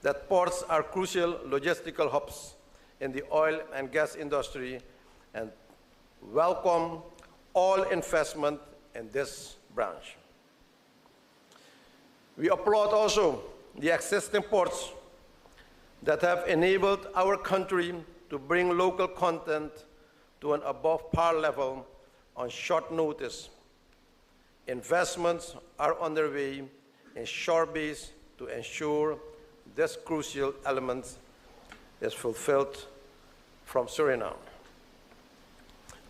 that ports are crucial logistical hubs in the oil and gas industry and welcome all investment in this branch. We applaud also the existing ports that have enabled our country to bring local content to an above par level on short notice. Investments are underway in shore base to ensure this crucial element is fulfilled from Suriname.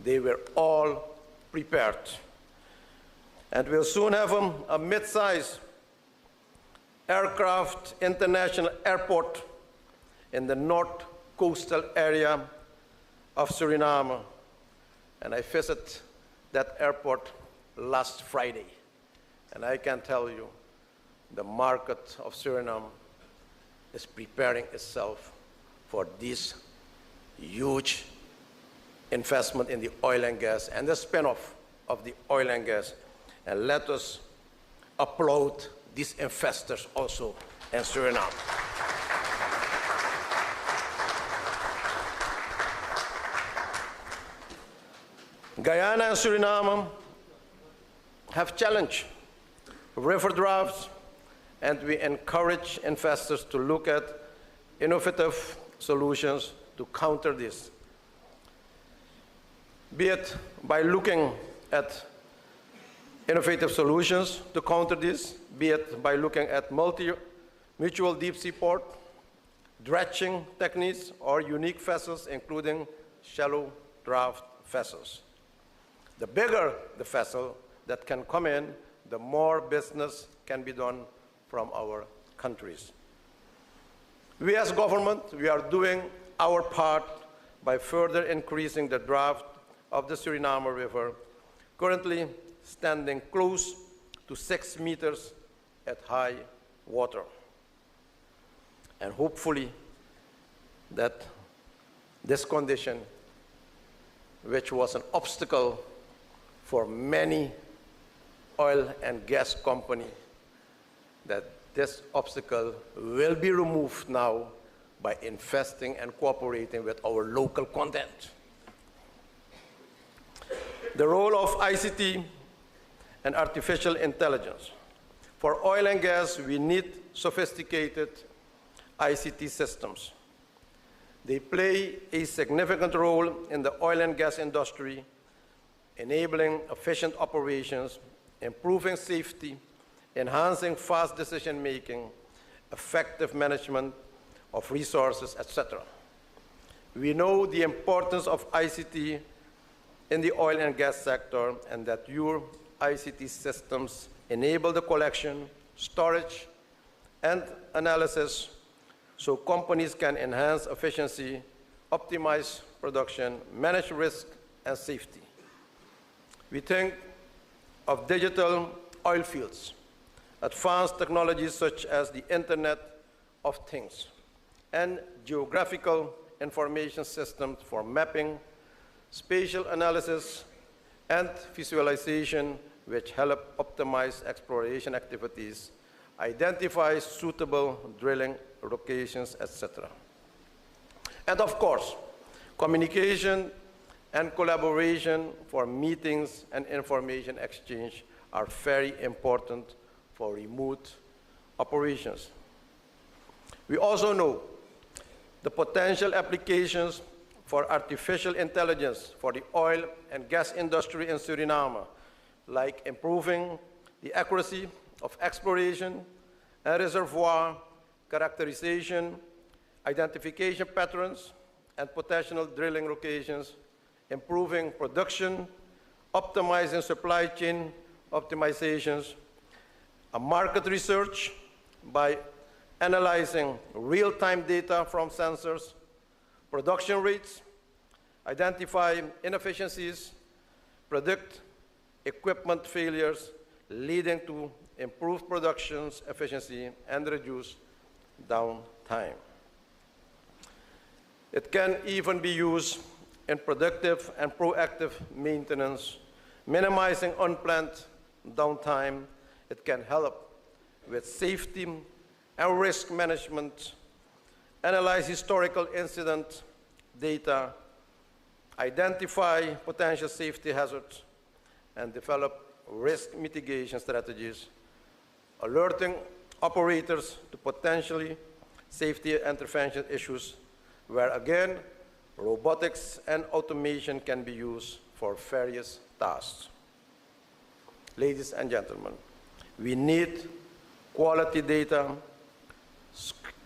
They were all prepared. And we'll soon have a mid-size aircraft international airport in the north coastal area of Suriname. And I visited that airport last Friday. And I can tell you, the market of Suriname is preparing itself for this huge investment in the oil and gas and the spin-off of the oil and gas. And let us applaud these investors also in Suriname. Guyana and Suriname have challenged river drafts, and we encourage investors to look at innovative solutions to counter this, be it by looking at innovative solutions to counter this, be it by looking at mutual deep sea port, dredging techniques, or unique vessels, including shallow draft vessels. The bigger the vessel that can come in, the more business can be done from our countries. We as government, we are doing our part by further increasing the draft of the Suriname River, currently standing close to 6 meters at high water. And hopefully that this condition, which was an obstacle for many oil and gas companies, that this obstacle will be removed now by investing and cooperating with our local content. The role of ICT and artificial intelligence. For oil and gas, we need sophisticated ICT systems. They play a significant role in the oil and gas industry, enabling efficient operations, improving safety, enhancing fast decision-making, effective management of resources, etc. We know the importance of ICT in the oil and gas sector, and that your ICT systems enable the collection, storage, and analysis so companies can enhance efficiency, optimize production, manage risk and safety. We think of digital oil fields, advanced technologies such as the Internet of Things, and geographical information systems for mapping, spatial analysis, and visualization, which help optimize exploration activities, identify suitable drilling locations, etc. And of course, communication and collaboration for meetings and information exchange are very important for remote operations. We also know the potential applications for artificial intelligence for the oil and gas industry in Suriname, like improving the accuracy of exploration and reservoir characterization, identification patterns, and potential drilling locations, improving production, optimizing supply chain optimizations, a market research by analyzing real-time data from sensors, production rates, identify inefficiencies, predict equipment failures, leading to improved production efficiency and reduce downtime. It can even be used in predictive and proactive maintenance, minimizing unplanned downtime. It can help with safety and risk management, analyze historical incident data, identify potential safety hazards, and develop risk mitigation strategies, alerting operators to potentially safety intervention issues, where again, robotics and automation can be used for various tasks. Ladies and gentlemen, we need quality data,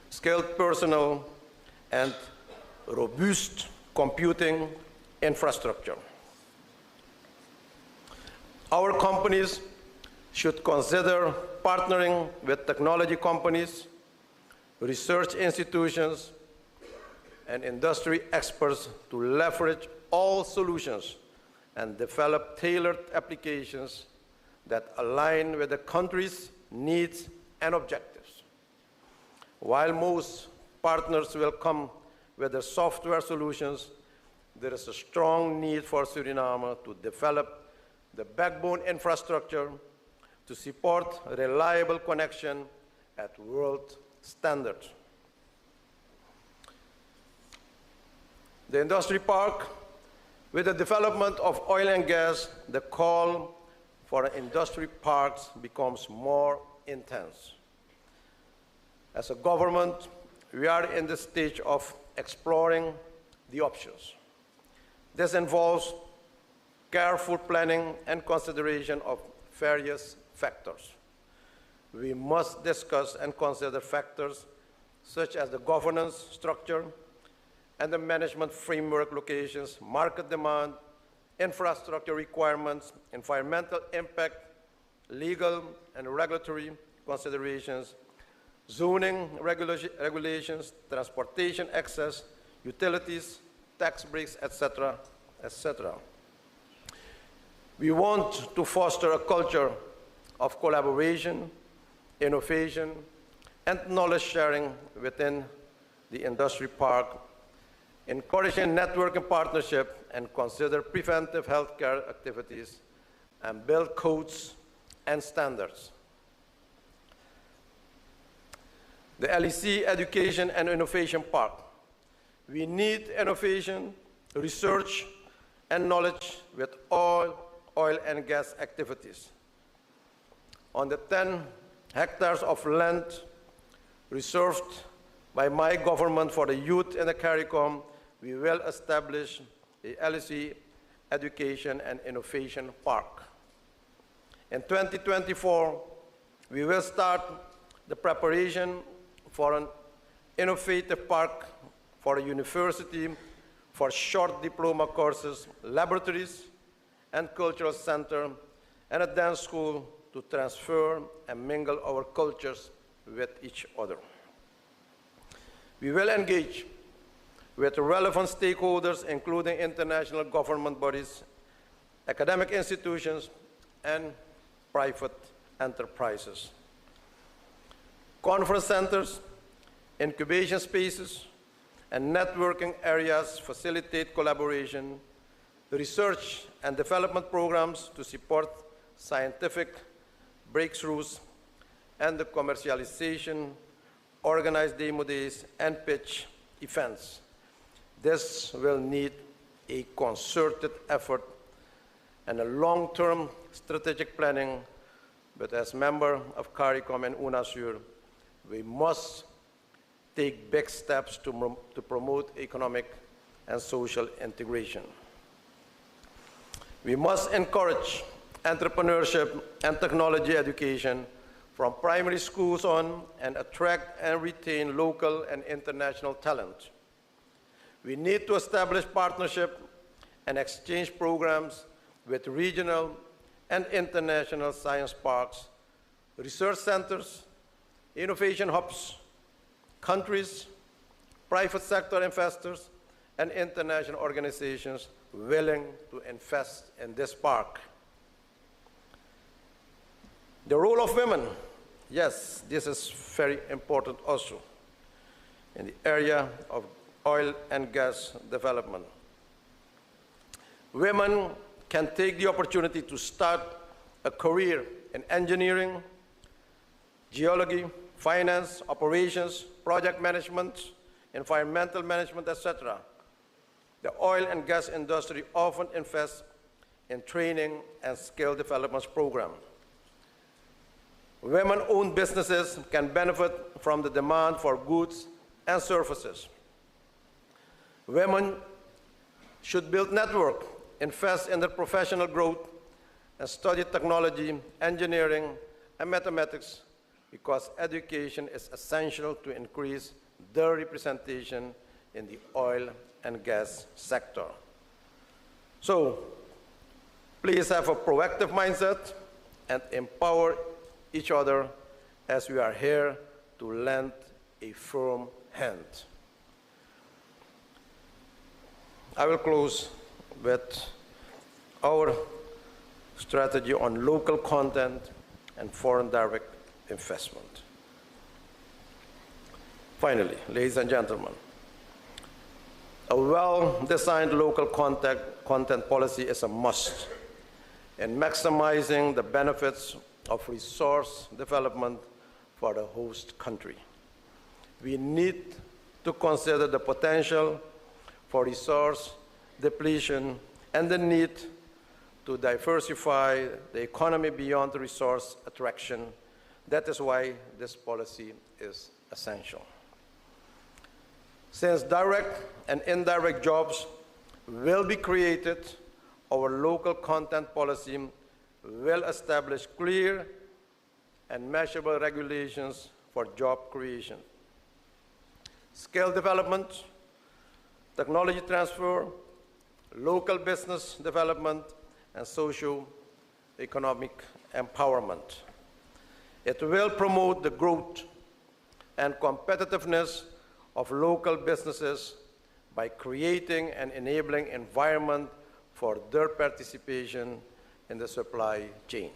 skilled personnel, and robust computing infrastructure. Our companies should consider partnering with technology companies, research institutions, and industry experts to leverage all solutions and develop tailored applications that align with the country's needs and objectives. While most partners will come with their software solutions, there is a strong need for Suriname to develop the backbone infrastructure to support reliable connection at world standards. The industry park, with the development of oil and gas, the call for industry parks becomes more intense. As a government, we are in the stage of exploring the options. This involves careful planning and consideration of various factors. We must discuss and consider factors such as the governance structure and the management framework locations, market demand, infrastructure requirements, environmental impact, legal and regulatory considerations, zoning regulations, transportation access, utilities, tax breaks, etc., etc. We want to foster a culture of collaboration, innovation, and knowledge sharing within the industry park, encouraging networking partnership, and consider preventive healthcare activities, and build codes and standards. The LEC Education and Innovation Park. We need innovation, research, and knowledge with all oil and gas activities. On the 10 hectares of land reserved by my government for the youth in the CARICOM, we will establish a LEC Education and Innovation Park. In 2024, we will start the preparation for an innovative park for a university, for short diploma courses, laboratories, and cultural center, and a dance school to transfer and mingle our cultures with each other. We will engage with relevant stakeholders, including international government bodies, academic institutions, and private enterprises. Conference centers, incubation spaces, and networking areas facilitate collaboration, research and development programs to support scientific breakthroughs, and the commercialization, organized demo days, and pitch events. This will need a concerted effort and a long-term strategic planning, but as member of CARICOM and UNASUR, we must take big steps to promote economic and social integration. We must encourage entrepreneurship and technology education from primary schools on and attract and retain local and international talent. We need to establish partnership and exchange programs with regional and international science parks, research centers, innovation hubs, countries, private sector investors, and international organizations willing to invest in this park. The role of women, yes, this is very important also in the area of oil and gas development. Women can take the opportunity to start a career in engineering, geology, finance, operations, project management, environmental management, etc. The oil and gas industry often invests in training and skill development programs. Women-owned businesses can benefit from the demand for goods and services. Women should build network, invest in their professional growth, and study technology, engineering, and mathematics, because education is essential to increase their representation in the oil and gas sector. So, please have a proactive mindset and empower each other, as we are here to lend a firm hand. I will close with our strategy on local content and foreign direct investment. Finally, ladies and gentlemen, a well-designed local content policy is a must in maximizing the benefits of resource development for the host country. We need to consider the potential for resource depletion and the need to diversify the economy beyond resource attraction. That is why this policy is essential. Since direct and indirect jobs will be created, our local content policy will establish clear and measurable regulations for job creation, skill development, technology transfer, local business development, and socio-economic empowerment. It will promote the growth and competitiveness of local businesses by creating an enabling environment for their participation in the supply chain.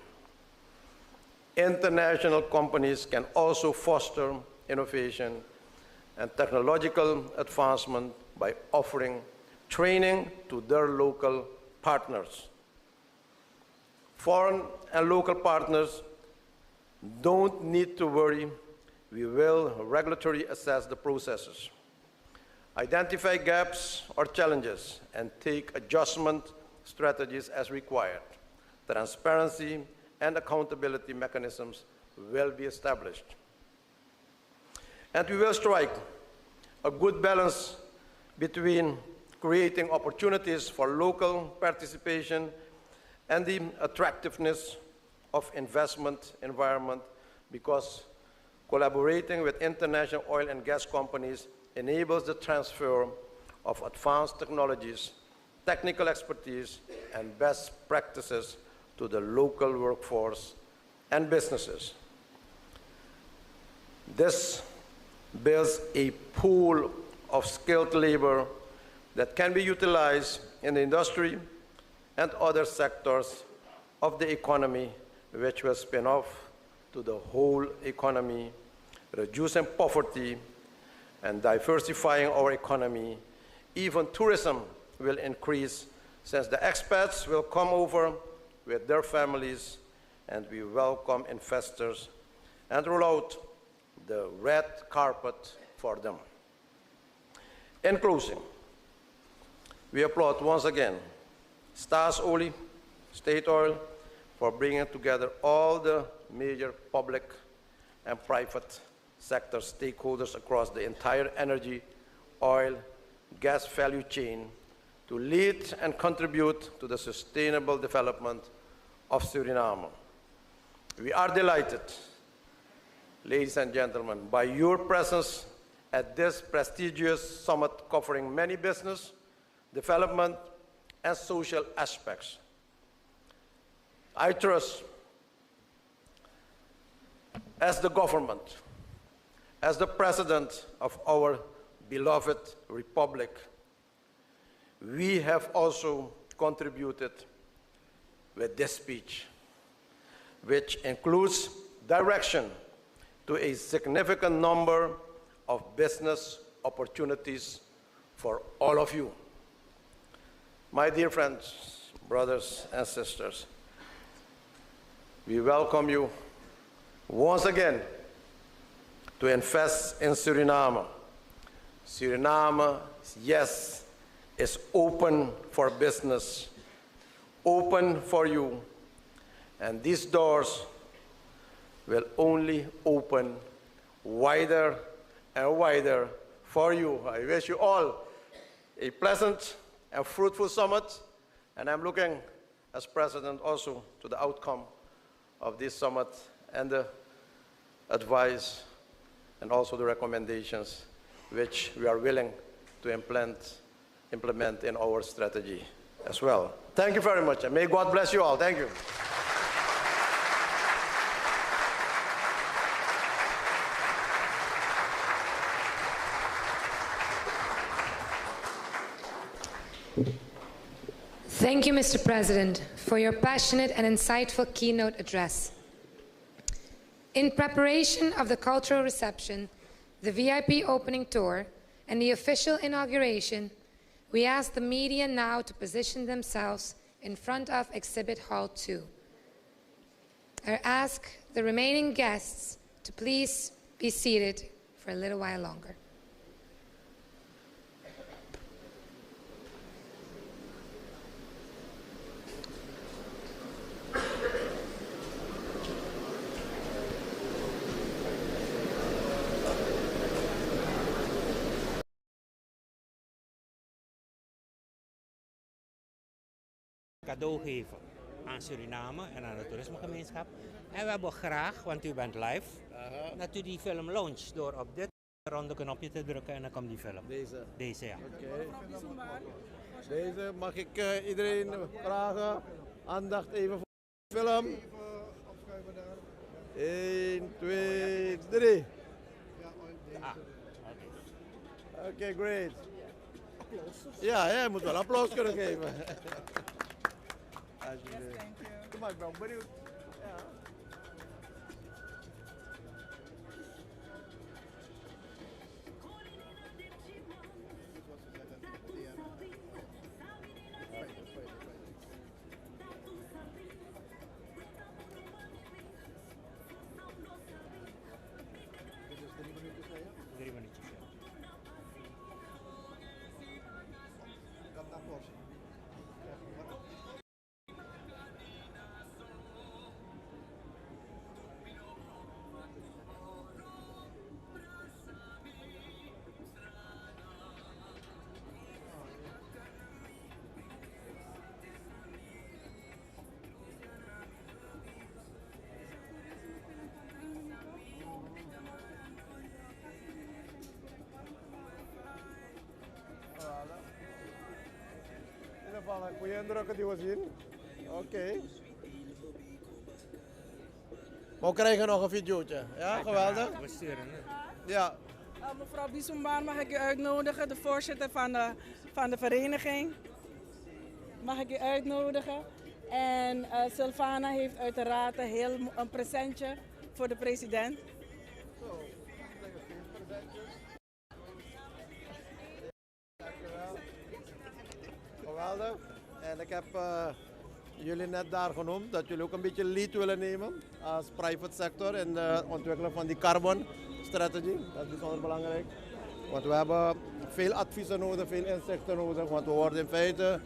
International companies can also foster innovation and technological advancement by offering training to their local partners. Foreign and local partners don't need to worry. We will regularly assess the processes, identify gaps or challenges, and take adjustment strategies as required. Transparency and accountability mechanisms will be established. And we will strike a good balance between creating opportunities for local participation and the attractiveness of investment environment, because collaborating with international oil and gas companies enables the transfer of advanced technologies, technical expertise, and best practices to the local workforce and businesses. This builds a pool of skilled labor that can be utilized in the industry and other sectors of the economy, which will spin off to the whole economy, reducing poverty and diversifying our economy. Even tourism will increase since the expats will come over with their families, and we welcome investors and roll out the red carpet for them. In closing, we applaud once again Stars Olie, State Oil, for bringing together all the major public and private sector stakeholders across the entire energy, oil, gas value chain to lead and contribute to the sustainable development of Suriname. We are delighted, ladies and gentlemen, by your presence at this prestigious summit covering many business, development, and social aspects. I trust, as the government, as the president of our beloved republic, we have also contributed with this speech, which includes direction to a significant number of business opportunities for all of you. My dear friends, brothers and sisters, we welcome you once again to invest in Suriname. Suriname, yes, is open for business, open for you, and these doors will only open wider and wider for you. I wish you all a pleasant and fruitful summit, and I'm looking as president also to the outcome of this summit and the advice and also the recommendations which we are willing to implement in our strategy as well. Thank you very much, and may God bless you all. Thank you. Thank you, Mr. President, for your passionate and insightful keynote address. In preparation of the cultural reception, the VIP opening tour, and the official inauguration, we ask the media now to position themselves in front of Exhibit Hall 2. I ask the remaining guests to please be seated for a little while longer. Cadeau geven aan Suriname en aan de toerismegemeenschap. En we hebben graag, want u bent live, dat u die film launcht door op dit ronde knopje te drukken en dan komt die film. Deze, ja. Oké. Deze mag ik iedereen vragen. Aandacht even voor de film. 1, 2, 3. Oké, great. Ja, je moet wel applaus kunnen geven. Kom maar, ik ben benieuwd. Ja. Een goede indrukken die we zien. Oké. We krijgen nog een videootje. Ja, geweldig. We sturen het. Ja, Mevrouw Bissombaan, mag ik u uitnodigen, de voorzitter van de vereniging. Mag ik u uitnodigen. En Sylvana heeft uiteraard een presentje voor de president. Geweldig. En ik heb jullie net daar genoemd dat jullie ook een beetje lead willen nemen als private sector in de ontwikkeling van die carbon strategy. Dat is bijzonder belangrijk. Want we hebben veel adviezen nodig, veel inzichten nodig. Want we worden in feite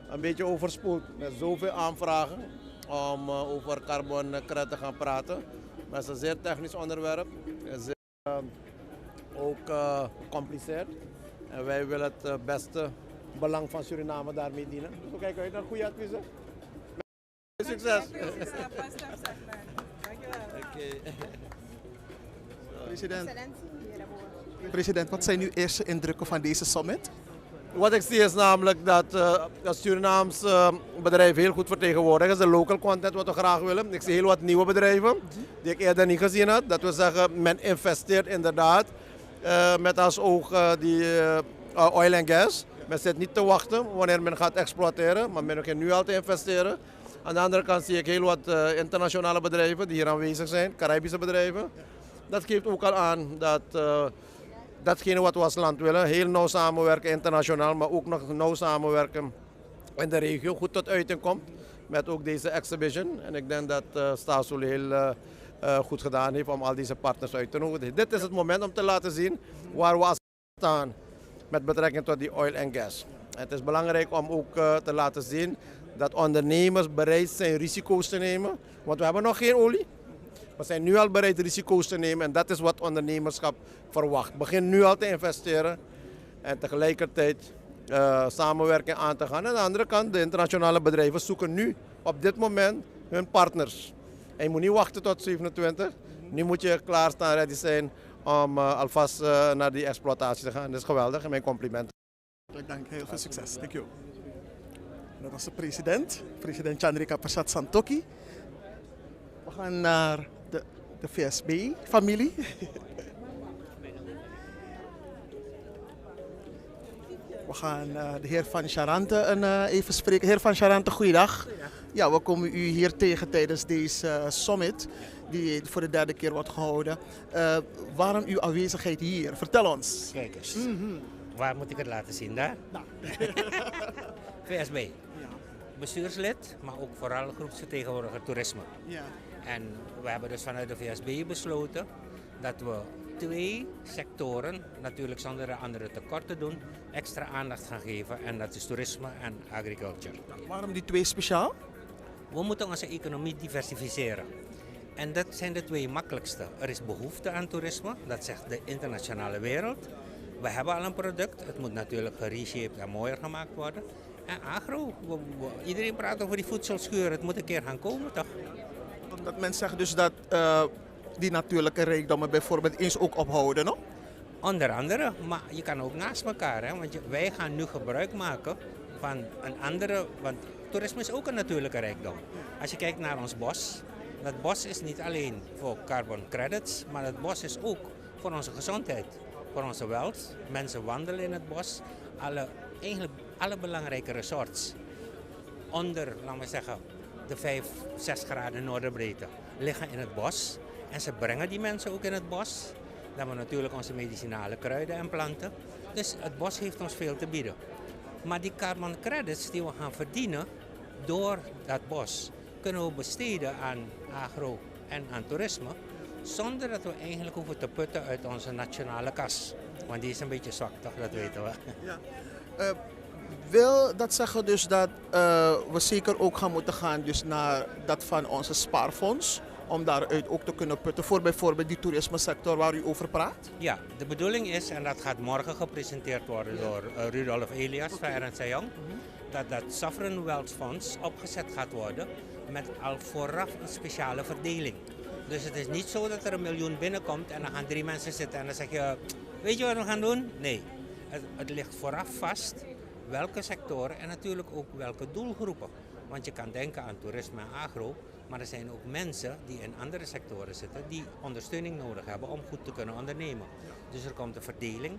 een beetje overspoeld met zoveel aanvragen om over carbon credit te gaan praten. Maar het is een zeer technisch onderwerp. Het is ook gecompliceerd. En wij willen het beste belang van Suriname daarmee dienen. Dus we kijken uit naar goede adviezen. Succes! President, wat zijn uw eerste indrukken van deze summit? Wat ik zie is namelijk dat het Surinaams bedrijf heel goed vertegenwoordigd is. De local content wat we graag willen. Ik zie heel wat nieuwe bedrijven die ik eerder niet gezien had. Dat we zeggen, men investeert inderdaad met als oog die oil en gas. Men zit niet te wachten wanneer men gaat exploiteren, maar men begint nu al te investeren. Aan de andere kant zie ik heel wat internationale bedrijven die hier aanwezig zijn, Caribische bedrijven. Dat geeft ook al aan dat datgene wat we als land willen, heel nauw samenwerken internationaal, maar ook nog nauw samenwerken in de regio, goed tot uiting komt met ook deze exhibition. En ik denk dat Staatsoel heel goed gedaan heeft om al deze partners uit te nodigen. Dit is het moment om te laten zien waar we als staan met betrekking tot die oil en gas. Het is belangrijk om ook te laten zien dat ondernemers bereid zijn risico's te nemen, want we hebben nog geen olie. We zijn nu al bereid risico's te nemen en dat is wat ondernemerschap verwacht. Begin nu al te investeren en tegelijkertijd samenwerking aan te gaan. Aan de andere kant, de internationale bedrijven zoeken nu op dit moment hun partners. En je moet niet wachten tot 27. Nu moet je klaarstaan, ready zijn om alvast naar die exploitatie te gaan. Dat is geweldig en mijn complimenten. Dank, heel veel succes. Dank je. Dat was de president Chandrika Persat Santokhi. We gaan naar de VSB-familie. We gaan de heer Van Charante even spreken. Heer Van Charante, goeiedag. Ja, we komen u hier tegen tijdens deze summit die voor de 3e keer wordt gehouden. Waarom uw aanwezigheid hier? Vertel ons. Kijk eens. Waar moet ik het laten zien? Daar? Nou. VSB. Ja. Bestuurslid, maar ook vooral groepsvertegenwoordiger toerisme. Ja. En we hebben dus vanuit de VSB besloten dat we 2 sectoren, natuurlijk zonder de andere tekort te doen, extra aandacht gaan geven. En dat is toerisme en agriculture. Waarom die 2 speciaal? We moeten onze economie diversificeren. En dat zijn de 2 makkelijkste. Er is behoefte aan toerisme, dat zegt de internationale wereld. We hebben al een product, het moet natuurlijk gereshaped en mooier gemaakt worden. En agro, iedereen praat over die voedselschuur, het moet een keer gaan komen toch? Omdat men zegt dus dat die natuurlijke rijkdommen bijvoorbeeld eens ook ophouden, no? Onder andere, maar je kan ook naast elkaar, hè? Want wij gaan nu gebruik maken van een andere, want toerisme is ook een natuurlijke rijkdom. Als je kijkt naar ons bos, dat bos is niet alleen voor carbon credits, maar het bos is ook voor onze gezondheid, voor onze wealth. Mensen wandelen in het bos, eigenlijk alle belangrijke resorts onder, laten we zeggen, de 5, 6 graden noorderbreedte liggen in het bos. En ze brengen die mensen ook in het bos. Dan hebben we natuurlijk onze medicinale kruiden en planten. Dus het bos heeft ons veel te bieden. Maar die carbon credits die we gaan verdienen door dat bos, kunnen we besteden aan agro en aan toerisme, zonder dat we eigenlijk hoeven te putten uit onze nationale kas. Want die is een beetje zwak, toch? Dat weten we. Ja. Wil dat zeggen dus dat we zeker ook gaan moeten gaan dus naar dat van onze spaarfonds, om daaruit ook te kunnen putten voor bijvoorbeeld die toerismesector waar u over praat? Ja, de bedoeling is, en dat gaat morgen gepresenteerd worden door Rudolf Elias van Ernst & Young, dat Sovereign Wealth Fonds opgezet gaat worden met al vooraf een speciale verdeling. Dus het is niet zo dat er 1 miljoen binnenkomt en dan gaan 3 mensen zitten en dan zeg je, weet je wat we gaan doen? Nee, het ligt vooraf vast welke sectoren en natuurlijk ook welke doelgroepen. Want je kan denken aan toerisme en agro, Maar er zijn ook mensen die in andere sectoren zitten die ondersteuning nodig hebben om goed te kunnen ondernemen. Dus er komt een verdeling.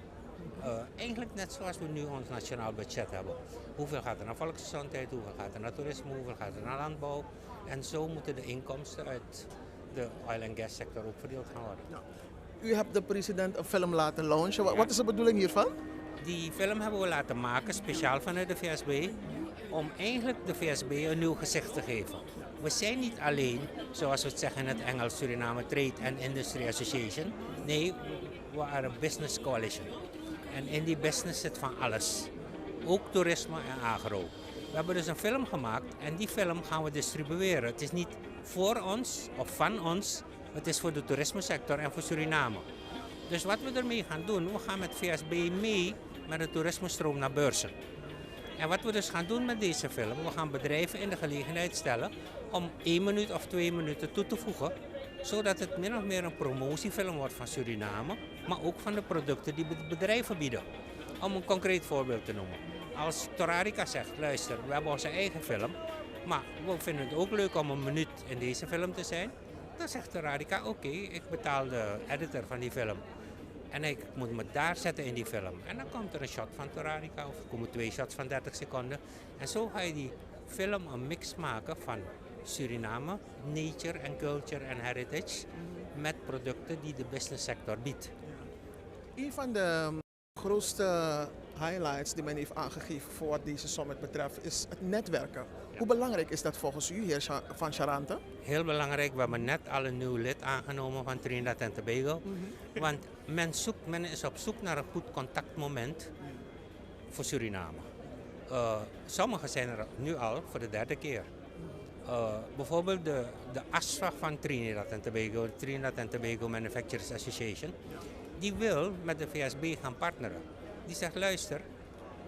Eigenlijk net zoals we nu ons nationaal budget hebben. Hoeveel gaat er naar volksgezondheid, hoeveel gaat er naar toerisme, hoeveel gaat er naar landbouw. En zo moeten de inkomsten uit de oil- en gassector ook verdeeld gaan worden. Ja. U hebt de president een film laten launchen. Wat is de bedoeling hiervan? Die film hebben we laten maken, speciaal vanuit de VSB, om eigenlijk de VSB een nieuw gezicht te geven. We zijn niet alleen, zoals we het zeggen in het Engels, Suriname Trade and Industry Association. Nee, we are a business coalition. En in die business zit van alles. Ook toerisme en agro. We hebben dus een film gemaakt en die film gaan we distribueren. Het is niet voor ons of van ons, het is voor de toerismesector en voor Suriname. Dus wat we ermee gaan doen, we gaan met VSB mee met de toerismestroom naar beurzen. En wat we dus gaan doen met deze film, we gaan bedrijven in de gelegenheid stellen om 1 minuut of 2 minuten toe te voegen, zodat het min of meer een promotiefilm wordt van Suriname, maar ook van de producten die bedrijven bieden. Om een concreet voorbeeld te noemen. Als Torarica zegt, luister, we hebben onze eigen film, maar we vinden het ook leuk om 1 minuut in deze film te zijn, dan zegt Torarica, oké, ik betaal de editor van die film. En ik moet me daar zetten in die film. En dan komt er een shot van Torarica of er komen 2 shots van 30 seconden. En zo ga je die film een mix maken van Suriname, nature en culture en heritage met producten die de business sector biedt. Een van de grootste highlights die men heeft aangegeven voor wat deze summit betreft is het netwerken. Ja. Hoe belangrijk is dat volgens u, heer Van Charante? Heel belangrijk. We hebben net al een nieuw lid aangenomen van Trinidad en Tobago. Want men is op zoek naar een goed contactmoment voor Suriname. Sommigen zijn er nu al voor de 3e keer. Bijvoorbeeld de ASFA van Trinidad en Tobago, de Trinidad and Tobago Manufacturers Association, die wil met de VSB gaan partneren. Die zegt, luister,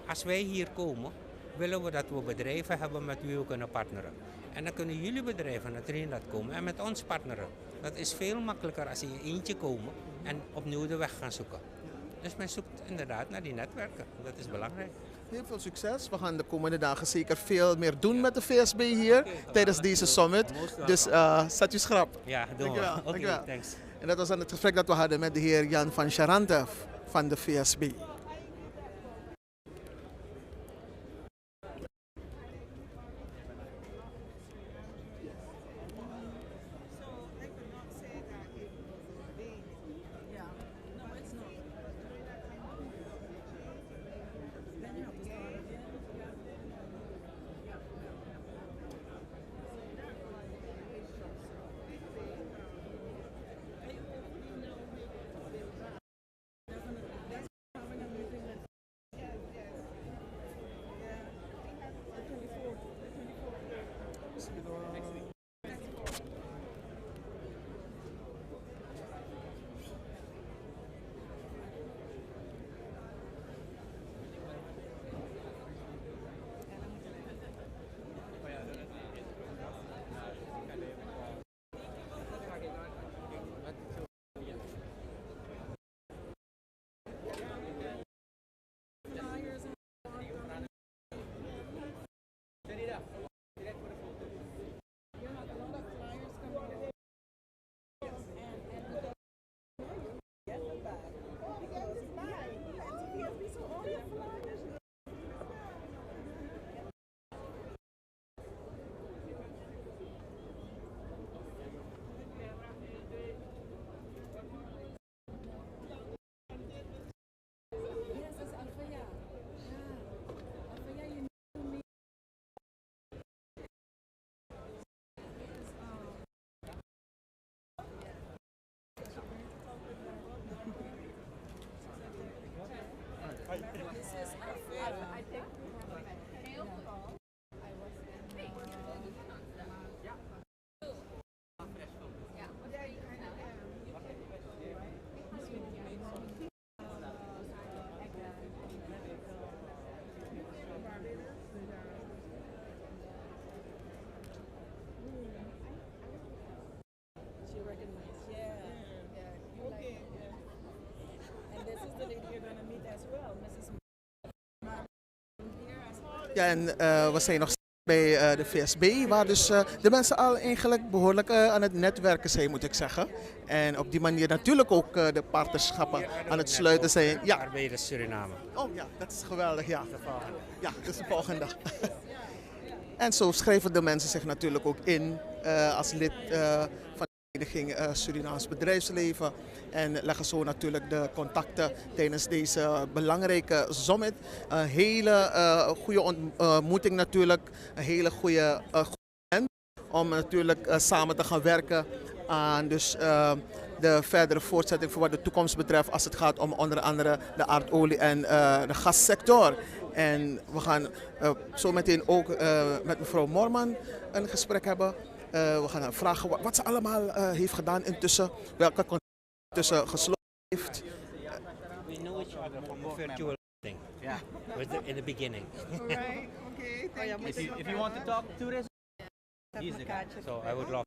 als wij hier komen, willen we dat we bedrijven hebben met wie we kunnen partneren. En dan kunnen jullie bedrijven naar Trinidad komen en met ons partneren. Dat is veel makkelijker als ze in je eentje komen en opnieuw de weg gaan zoeken. Dus men zoekt inderdaad naar die netwerken. Dat is belangrijk. Heel veel succes. We gaan de komende dagen zeker veel meer doen met de VSB hier tijdens deze summit. Dus zet u schrap. Ja, doen we. Oké, thanks. En dat was dan het gesprek dat we hadden met de heer Jan van Charante van de VSB. Ja, en we zijn nog bij de VSB, waar dus de mensen al eigenlijk behoorlijk aan het netwerken zijn, moet ik zeggen. En op die manier natuurlijk ook de partnerschappen aan het sluiten zijn. Ja. Arbeiders Suriname. Oh ja, dat is geweldig, ja. Ja, dat is de volgende. En zo schrijven de mensen zich natuurlijk ook in als lid van de Vereniging Surinaams Bedrijfsleven. En leggen zo natuurlijk de contacten tijdens deze belangrijke summit. Een hele goede ontmoeting natuurlijk. Een hele goede moment om natuurlijk samen te gaan werken aan dus, de verdere voortzetting voor wat de toekomst betreft als het gaat om onder andere de aardolie en de gassector. En we gaan zo meteen ook met mevrouw Moorman een gesprek hebben. We gaan haar vragen wat ze allemaal heeft gedaan intussen, welke contacten tussen gesloten heeft. We know each other from a virtual thing. Yeah. In the beginning. Alright, okay, thank you. If you want to talk tourism, he's the guy. So I would love.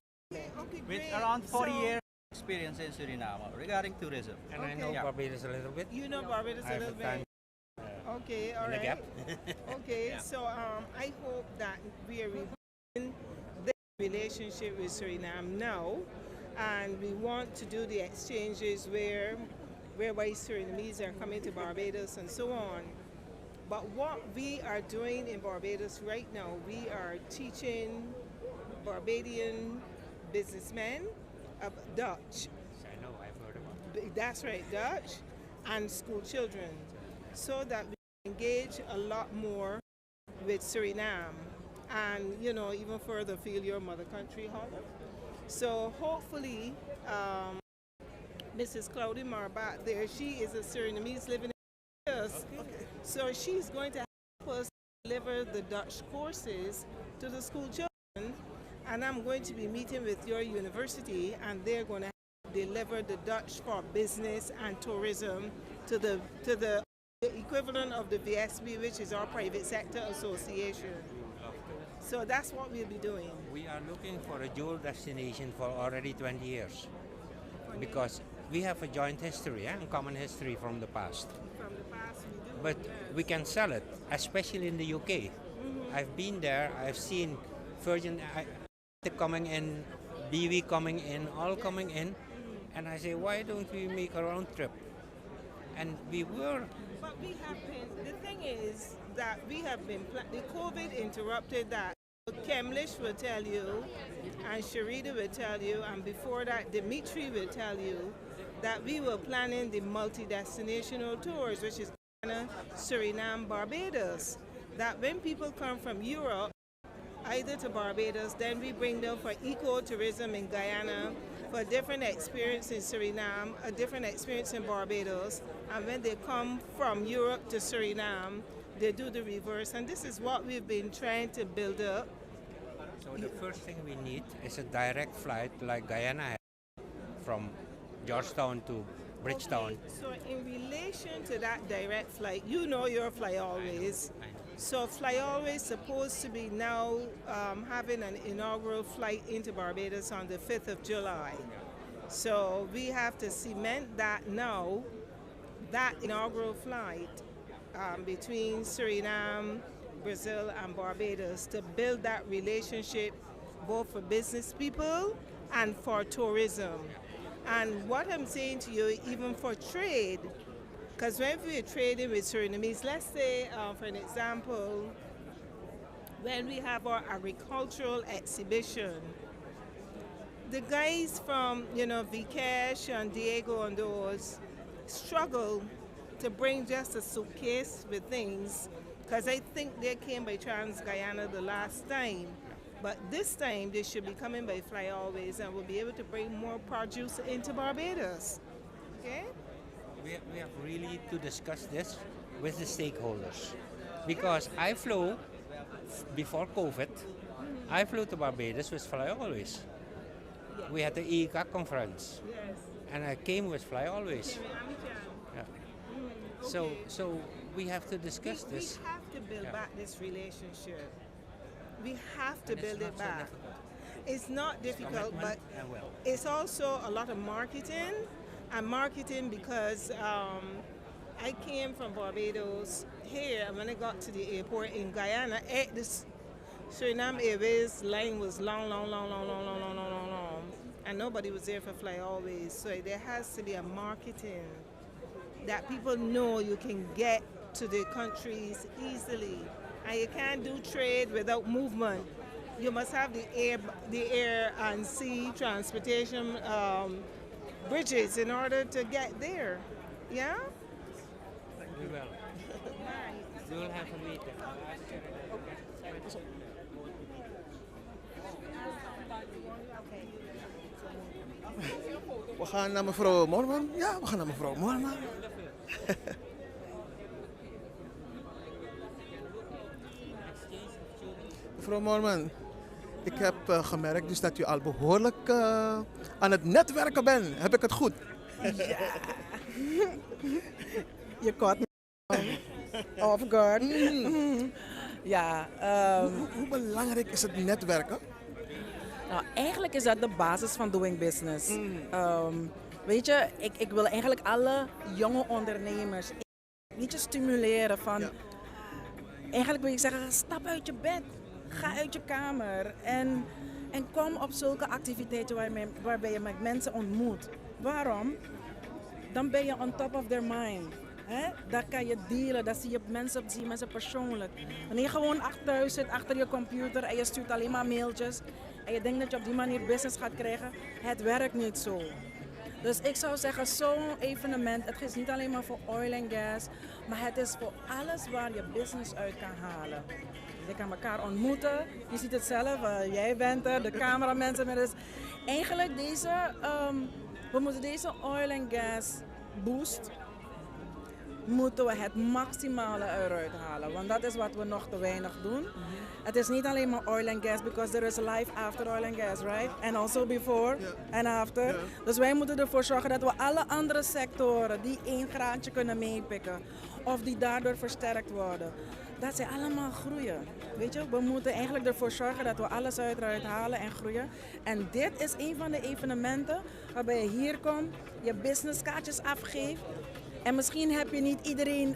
With around 40 years experience in Suriname regarding tourism. And I know Barbados a little bit. You know Barbados a little bit. Okay, all right. Gap. Okay, so I hope that we are rebuilding the relationship with Suriname now, and we want to do the exchanges whereby Surinamese are coming to Barbados and so on. But what we are doing in Barbados right now, we are teaching Barbadian businessmen Dutch. I know, I've heard about it. That's right, Dutch, and school children, so that we engage a lot more with Suriname and, you know, even further feel your mother country holler. So hopefully, Mrs. Claudia Marbat there, she is a Surinamese living in us. So she's going to help us deliver the Dutch courses to the school children, and I'm going to be meeting with your university, and they're going to deliver the Dutch for business and tourism to the equivalent of the VSB, which is our private sector association. So that's what we'll be doing. We are looking for a dual destination for already 20 years because we have a joint history and common history from the past. From the past we do. But we can sell it, especially in the UK. I've been there, I've seen Virgin coming in, BV coming in, all coming in, and I say, why don't we make a round trip? And we were. But we have been, the thing is that we have been, the COVID interrupted that. Kemlish will tell you, and Sharida will tell you, and before that, Dimitri will tell you that we were planning the multi-destinational tours, which is Ghana, Suriname, Barbados. That when people come from Europe, either to Barbados, then we bring them for eco-tourism in Guyana, for a different experience in Suriname, a different experience in Barbados, and when they come from Europe to Suriname, they do the reverse, and this is what we've been trying to build up. So the first thing we need is a direct flight like Guyana has from Georgetown to Bridgetown. Okay, so in relation to that direct flight, you know your Fly Always. I know. So Fly Always supposed to be now having an inaugural flight into Barbados on the 5th of July. So we have to cement that now, that inaugural flight between Suriname, Brazil and Barbados to build that relationship both for business people and for tourism. And what I'm saying to you, even for trade, because when we're trading with Surinamese, let's say, for an example, when we have our agricultural exhibition, the guys from, you know, Vikesh and Diego and those struggle to bring just a suitcase with things, because I think they came by Trans-Guyana the last time. But this time they should be coming by Fly Always and will be able to bring more produce into Barbados. Okay? We have really to discuss this with the stakeholders. Because I flew, before COVID, I flew to Barbados with Fly Always. Yes. We had the EICA conference. Yes. And I came with Fly Always. Yeah. Okay. So we have to discuss this. We have to build back this relationship. We have to build it back. It's not difficult, but it's also a lot of marketing. And marketing because I came from Barbados here, and when I got to the airport in Guyana, Suriname Airways line was long, and nobody was there for Fly Always. So there has to be a marketing that people know you can get to the countries easily, and you can't do trade without movement. You must have the air and sea transportation bridges in order to get there. Yeah. We will. We will have a meeting. We gaan naar mevrouw Morman. Ja, we gaan naar mevrouw Morman. Mevrouw Morman, ik heb gemerkt dus dat u al behoorlijk aan het netwerken bent. Heb ik het goed? Ja. Je caught me off guard. Ja. Hoe belangrijk is het netwerken? Nou, eigenlijk is dat de basis van doing business. Weet je, ik wil eigenlijk alle jonge ondernemers een beetje stimuleren van... Ja. Eigenlijk wil ik zeggen, stap uit je bed. Ga uit je kamer. En kom op zulke activiteiten waarbij je met mensen ontmoet. Waarom? Dan ben je on top of their mind. Daar kan je dealen, daar zie je mensen persoonlijk. Wanneer je gewoon thuis zit achter je computer en je stuurt alleen maar mailtjes en je denkt dat je op die manier business gaat krijgen, het werkt niet zo. Dus ik zou zeggen, zo'n evenement, het is niet alleen maar voor oil en gas, maar het is voor alles waar je business uit kan halen. Je kan elkaar ontmoeten, je ziet het zelf, jij bent er, de cameramensen. Dus eigenlijk we moeten deze oil en gas boost, moeten we het maximale eruit halen. Want dat is wat we nog te weinig doen. Het is niet alleen maar oil and gas, because there is life after oil and gas, right? And also before and after. Dus wij moeten ervoor zorgen dat we alle andere sectoren die 1 graadje kunnen meepikken, of die daardoor versterkt worden, dat zij allemaal groeien. Weet je, we moeten eigenlijk ervoor zorgen dat we alles eruit halen en groeien. En dit is een van de evenementen waarbij je hier komt, je businesskaartjes afgeeft. En misschien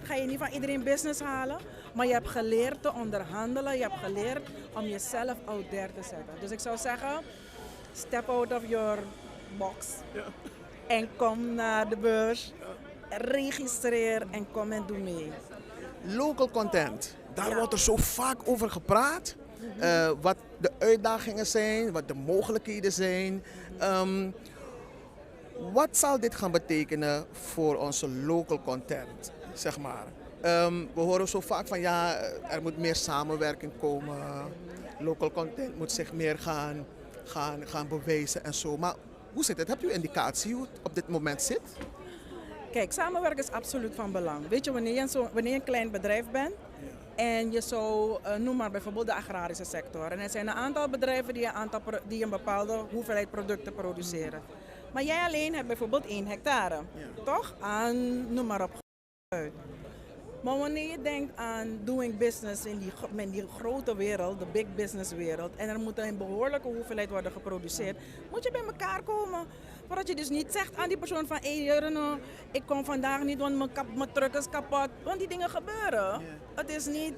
ga je niet van iedereen business halen, maar je hebt geleerd te onderhandelen, je hebt geleerd om jezelf out there te zetten. Dus ik zou zeggen, step out of your box en kom naar de beurs, registreer en kom en doe mee. Local content, daar wordt er zo vaak over gepraat. Wat de uitdagingen zijn, wat de mogelijkheden zijn. Wat zal dit gaan betekenen voor onze local content, zeg maar? We horen zo vaak van ja, er moet meer samenwerking komen. Local content moet zich meer gaan bewijzen en zo. Maar hoe zit het? Hebt u indicatie hoe het op dit moment zit? Kijk, samenwerken is absoluut van belang. Weet je, wanneer je een klein bedrijf bent en je zou, noem maar bijvoorbeeld de agrarische sector. En er zijn een aantal bedrijven die een bepaalde hoeveelheid producten produceren. Maar jij alleen hebt bijvoorbeeld 1 hectare, toch? Noem maar op. Maar wanneer je denkt aan doing business in die grote wereld, de big business wereld, en er moet een behoorlijke hoeveelheid worden geproduceerd, moet je bij elkaar komen. Voordat je dus niet zegt aan die persoon van, ik kom vandaag niet, want mijn truck is kapot. Want die dingen gebeuren. Het is niet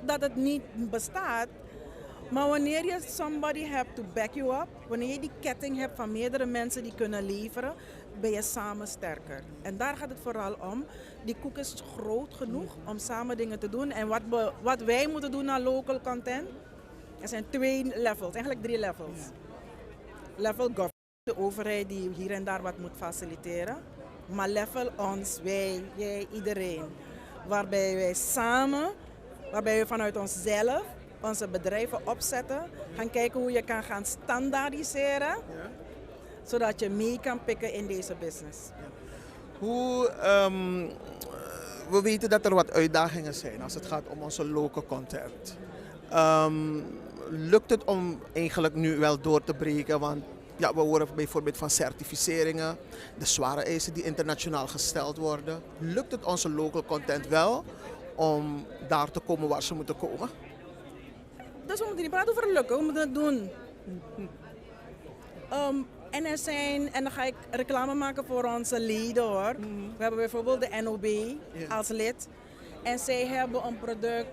dat het niet bestaat. Maar wanneer je somebody hebt to back you up, wanneer je die ketting hebt van meerdere mensen die kunnen leveren, ben je samen sterker. En daar gaat het vooral om. Die koek is groot genoeg om samen dingen te doen. En wat wij moeten doen naar local content, er zijn 2 levels, eigenlijk 3 levels. Level government, de overheid die hier en daar wat moet faciliteren. Maar level ons, wij, jij, iedereen. Waarbij wij samen, waarbij we vanuit onszelf onze bedrijven opzetten, gaan kijken hoe je kan gaan standaardiseren, zodat je mee kan pikken in deze business. We weten dat er wat uitdagingen zijn als het gaat om onze local content. Lukt het om eigenlijk nu wel door te breken? Want ja, we horen bijvoorbeeld van certificeringen, de zware eisen die internationaal gesteld worden. Lukt het onze local content wel om daar te komen waar ze moeten komen? Dus we moeten niet praten over lukken, we moeten het doen. En dan ga ik reclame maken voor onze leden hoor. We hebben bijvoorbeeld de NOB als lid. En zij hebben een product,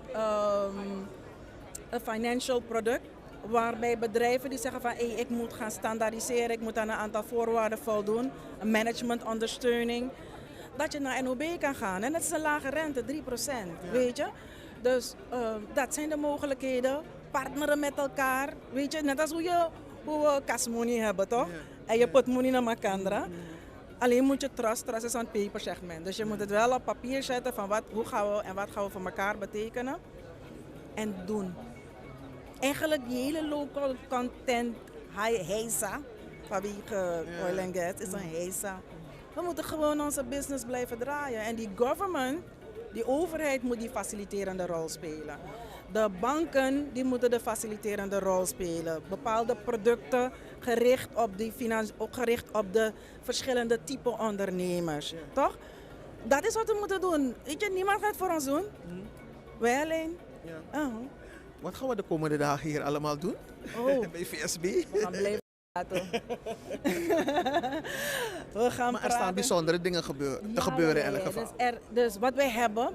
een financial product. Waarbij bedrijven die zeggen van ik moet gaan standaardiseren, ik moet aan een aantal voorwaarden voldoen, een managementondersteuning, dat je naar NOB kan gaan. En dat is een lage rente, 3%, weet je. Dus dat zijn de mogelijkheden. Partneren met elkaar, weet je, net als hoe we kasmoney hebben, toch? En je put money naar elkaar. Alleen moet je trust is een paper segment. Dus je moet het wel op papier zetten van hoe gaan we en wat gaan we voor elkaar betekenen. En doen. Eigenlijk die hele local content, heisa, vanwege oil and gas, is een heisa. We moeten gewoon onze business blijven draaien. En die government, die overheid moet die faciliterende rol spelen. De banken die moeten de faciliterende rol spelen. Bepaalde producten gericht op de verschillende type ondernemers. Toch? Dat is wat we moeten doen. Weet je, niemand gaat het voor ons doen. Wij alleen. Wat gaan we de komende dagen hier allemaal doen? Bij VSB? We gaan blijven praten. We gaan maar er staan bijzondere dingen te gebeuren in elk geval. Dus wat wij hebben...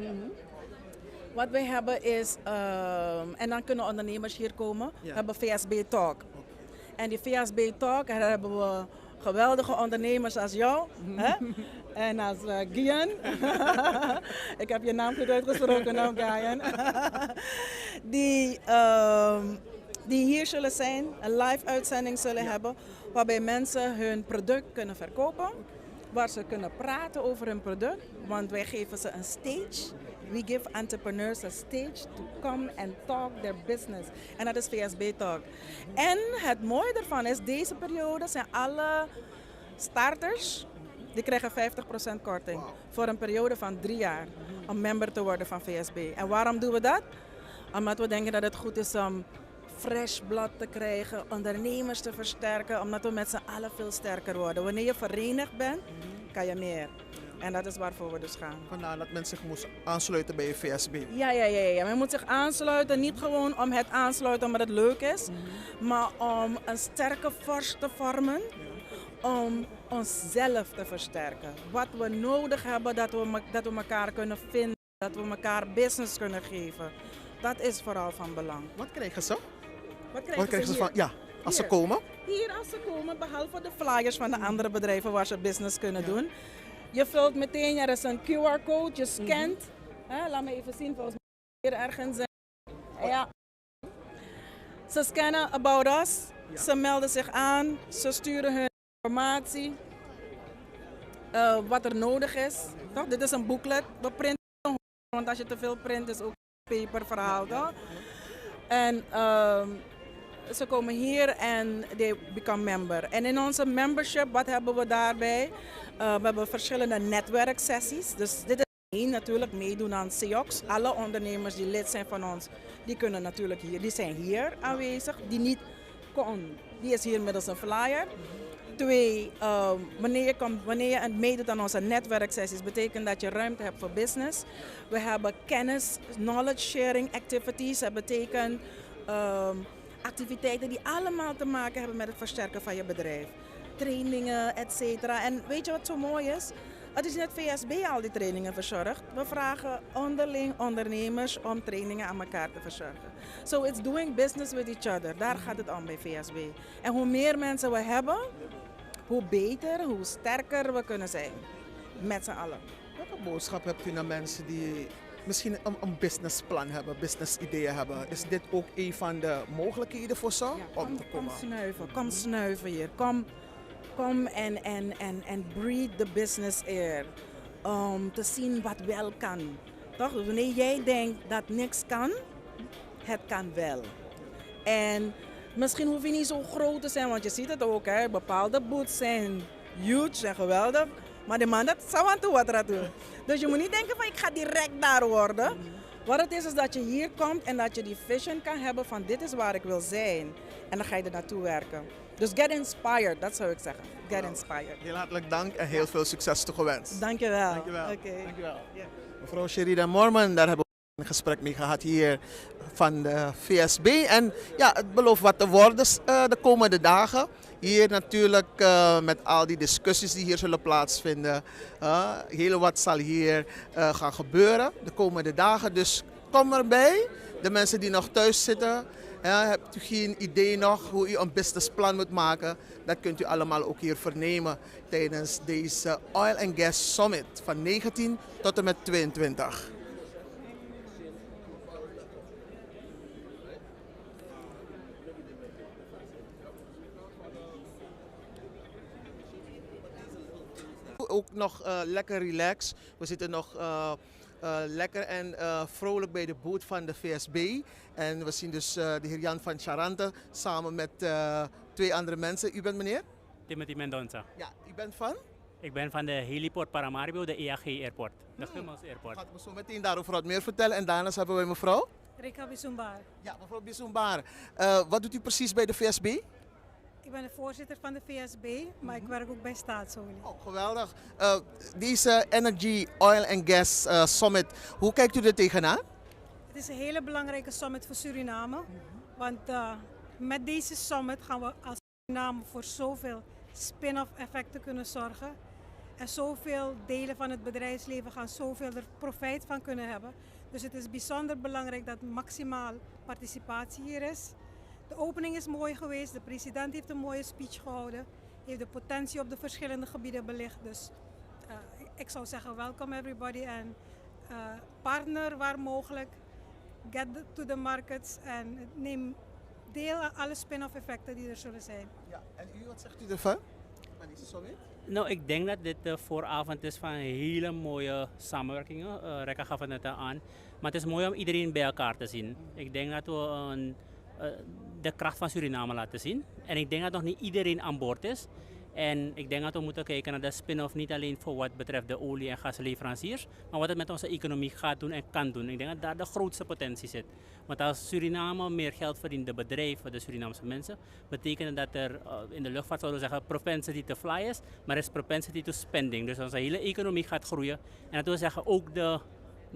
Wat wij hebben is, en dan kunnen ondernemers hier komen, we hebben VSB Talk. En die VSB Talk, daar hebben we geweldige ondernemers als jou hè? En als Gian. Ik heb je naam goed uitgesproken, nou Gian. Die hier zullen zijn, een live uitzending zullen hebben, waarbij mensen hun product kunnen verkopen. Waar ze kunnen praten over hun product, want wij geven ze een stage. We give entrepreneurs a stage to come and talk their business. En dat is VSB Talk. En het mooie ervan is, deze periode zijn alle starters, die krijgen 50% korting. Voor een periode van 3 jaar om member te worden van VSB. En waarom doen we dat? Omdat we denken dat het goed is om fresh blood te krijgen, ondernemers te versterken, omdat we met z'n allen veel sterker worden. Wanneer je verenigd bent, kan je meer. En dat is waarvoor we dus gaan. Vandaar dat men zich moest aansluiten bij je VSB. Ja. Men moet zich aansluiten, niet gewoon om het aansluiten omdat het leuk is, maar om een sterke force te vormen, om onszelf te versterken. Wat we nodig hebben, dat we elkaar kunnen vinden, dat we elkaar business kunnen geven. Dat is vooral van belang. Wat krijgen ze? Wat krijgen ze van? Ja, als ze komen? Hier als ze komen, behalve de flyers van de andere bedrijven waar ze business kunnen doen. Je vult meteen, er is een QR-code, je scant. Laat me even zien, volgens mij hier ergens. Ja. Ze scannen About Us, ze melden zich aan, ze sturen hun informatie, wat er nodig is. Toch? Dit is een booklet, we printen, want als je te veel print is ook een paperverhaal. Toch? En ze komen hier en they become member. En in onze membership, wat hebben we daarbij? We hebben verschillende netwerksessies. Dus dit is één natuurlijk meedoen aan SEOGS. Alle ondernemers die lid zijn van ons, die kunnen natuurlijk die zijn hier aanwezig. Die niet kon, die is hier middels een flyer. 2, wanneer je meedoet aan onze netwerksessies, betekent dat je ruimte hebt voor business. We hebben kennis, knowledge sharing activities. Dat betekent activiteiten die allemaal te maken hebben met het versterken van je bedrijf. Trainingen, etc. En weet je wat zo mooi is? Het is net VSB al die trainingen verzorgt. We vragen onderling ondernemers om trainingen aan elkaar te verzorgen. So it's doing business with each other. Daar gaat het om bij VSB. En hoe meer mensen we hebben, hoe beter, hoe sterker we kunnen zijn. Met z'n allen. Welke boodschap hebt u naar mensen die misschien een businessplan hebben, business ideeën hebben? Is dit ook een van de mogelijkheden voor ze om te komen? Kom snuiven hier. Kom en breathe the business air. Om te zien wat wel kan. Toch? Wanneer jij denkt dat niks kan, het kan wel. En misschien hoef je niet zo groot te zijn, want je ziet het ook. Hè? Bepaalde booths zijn huge en geweldig. Maar de man, dat zou aan toe wat er doen. Dus je moet niet denken van ik ga direct daar worden. Wat het is dat je hier komt en dat je die vision kan hebben van dit is waar ik wil zijn. En dan ga je er naartoe werken. Dus get inspired, dat zou ik zeggen. Get inspired. Heel hartelijk dank en heel veel succes toegewenst. Dankjewel. Dankjewel. Okay. Dankjewel. Mevrouw Sherida Morman, daar hebben we een gesprek mee gehad hier van de VSB. En ja, het belooft wat te worden de komende dagen. Hier natuurlijk met al die discussies die hier zullen plaatsvinden. Heel wat zal hier gaan gebeuren de komende dagen. Dus kom erbij. De mensen die nog thuis zitten, hebt u geen idee nog hoe u een businessplan moet maken? Dat kunt u allemaal ook hier vernemen tijdens deze Oil and Gas Summit van 19 tot en met 22. Ook nog lekker relaxed. We zitten nog lekker en vrolijk bij de boot van de VSB. En we zien dus de heer Jan van Charante samen met 2 andere mensen. U bent meneer? Timothy Mendonça. Ja, u bent van? Ik ben van de heliport Paramaribo, de EAG Airport. De Gummels Airport. Gaat me zo meteen daarover wat meer vertellen. En daarnaast hebben we mevrouw? Rika Bisumbar. Ja, mevrouw Bisumbar. Wat doet u precies bij de VSB? Ik ben de voorzitter van de VSB, maar ik werk ook bij Staatsolie. Oh, geweldig. Deze Energy, Oil and Gas Summit, hoe kijkt u er tegenaan? Het is een hele belangrijke summit voor Suriname. Want met deze summit gaan we als Suriname voor zoveel spin-off effecten kunnen zorgen. En zoveel delen van het bedrijfsleven gaan zoveel er profijt van kunnen hebben. Dus het is bijzonder belangrijk dat maximaal participatie hier is. De opening is mooi geweest, de president heeft een mooie speech gehouden, heeft de potentie op de verschillende gebieden belicht. Dus ik zou zeggen, welcome everybody en partner waar mogelijk, get to the markets en neem deel aan alle spin-off effecten die er zullen zijn. Ja, en u, wat zegt u ervan? Van deze summit? Nou, ik denk dat dit de vooravond is van hele mooie samenwerkingen. Rekka gaf het net aan. Maar het is mooi om iedereen bij elkaar te zien. Ik denk dat we de kracht van Suriname laten zien. En ik denk dat nog niet iedereen aan boord is. En ik denk dat we moeten kijken naar de spin-off niet alleen voor wat betreft de olie- en gasleveranciers, maar wat het met onze economie gaat doen en kan doen. Ik denk dat daar de grootste potentie zit. Want als Suriname meer geld verdient, de bedrijven, de Surinaamse mensen, betekent dat er in de luchtvaart zouden we zeggen propensity to fly is, maar er is propensity to spending. Dus onze hele economie gaat groeien. En dat wil zeggen ook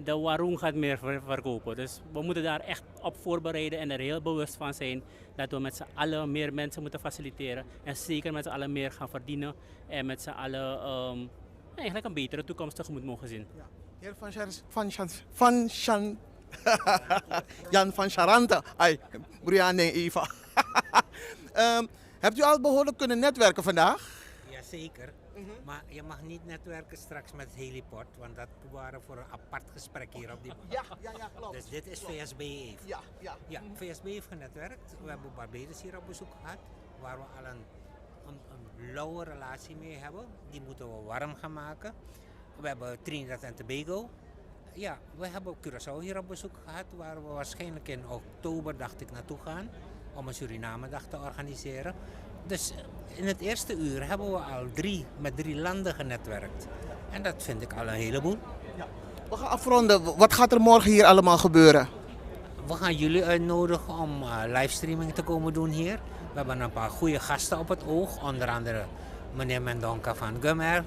de warung gaat meer verkopen. Dus we moeten daar echt op voorbereiden en er heel bewust van zijn dat we met z'n allen meer mensen moeten faciliteren. En zeker met z'n allen meer gaan verdienen en met z'n allen eigenlijk een betere toekomst tegemoet mogen zien. Ja. Heer Jan van Charante. Ai, Brian en Eva. Hebt u al behoorlijk kunnen netwerken vandaag? Jazeker. Maar je mag niet netwerken straks met het heliport, want dat waren voor een apart gesprek hier op die bank. Ja, klopt. Dus dit is VSB even. Ja, VSB heeft genetwerkt. We hebben Barbados hier op bezoek gehad, waar we al een lauwe relatie mee hebben. Die moeten we warm gaan maken. We hebben Trinidad en Tobago. Ja, we hebben Curaçao hier op bezoek gehad, waar we waarschijnlijk in oktober, dacht ik, naartoe gaan om een Suriname-dag te organiseren. Dus in het eerste uur hebben we al met drie landen genetwerkt. En dat vind ik al een heleboel. Ja. We gaan afronden. Wat gaat er morgen hier allemaal gebeuren? We gaan jullie uitnodigen om livestreaming te komen doen hier. We hebben een paar goede gasten op het oog. Onder andere meneer Mendonça van Gummer.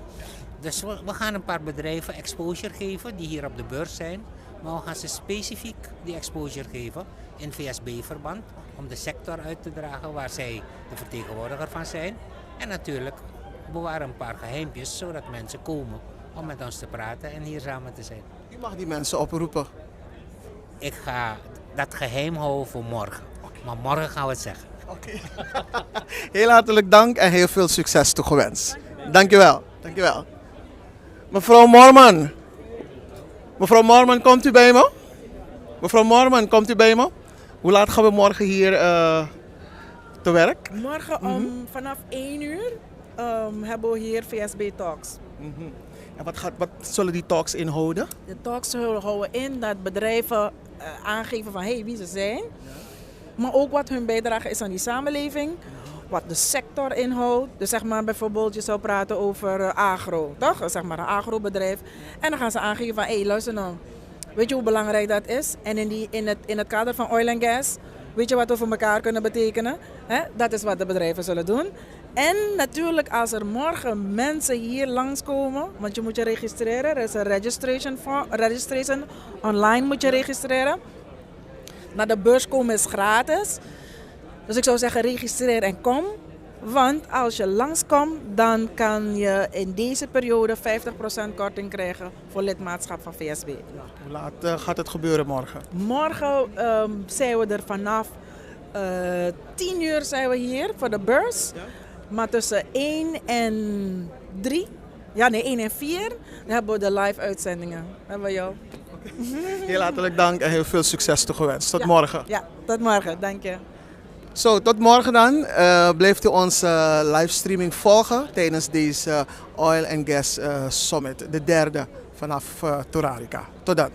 Dus we gaan een paar bedrijven exposure geven die hier op de beurs zijn. Maar we gaan ze specifiek die exposure geven in VSB-verband. Om de sector uit te dragen waar zij de vertegenwoordiger van zijn. En natuurlijk bewaren een paar geheimpjes zodat mensen komen om met ons te praten en hier samen te zijn. U mag die mensen oproepen. Ik ga dat geheim houden voor morgen. Maar morgen gaan we het zeggen. Oké. Heel hartelijk dank en heel veel succes toegewenst. Dankjewel. Dankjewel. Mevrouw Moorman. Mevrouw Moorman, komt u bij me? Mevrouw Moorman, komt u bij me? Hoe laat gaan we morgen hier te werk? Morgen vanaf 1 uur hebben we hier VSB Talks. En wat zullen die talks inhouden? De talks houden in dat bedrijven aangeven van wie ze zijn. Maar ook wat hun bijdrage is aan die samenleving. Wat de sector inhoudt. Dus zeg maar bijvoorbeeld je zou praten over agro, toch? Zeg maar een agrobedrijf. En dan gaan ze aangeven van luister nou. Weet je hoe belangrijk dat is? En in het kader van oil and gas, weet je wat we voor elkaar kunnen betekenen? Dat is wat de bedrijven zullen doen. En natuurlijk als er morgen mensen hier langskomen, want je moet je registreren. Er is een registration online moet je registreren. Naar de beurs komen is gratis. Dus ik zou zeggen registreer en kom. Want als je langskomt, dan kan je in deze periode 50% korting krijgen voor lidmaatschap van VSB. Hoe laat gaat het gebeuren morgen? Morgen zijn we er vanaf 10 uur zijn we hier voor de beurs. Ja. Maar tussen 1 en 3, 1 en 4, dan hebben we de live uitzendingen. Hebben we jou. Heel hartelijk dank en heel veel succes toegewenst. Tot morgen. Ja, tot morgen. Dank je. Zo, tot morgen dan. Blijft u onze livestreaming volgen tijdens deze Oil and Gas Summit. De derde vanaf Torarica. Tot dan.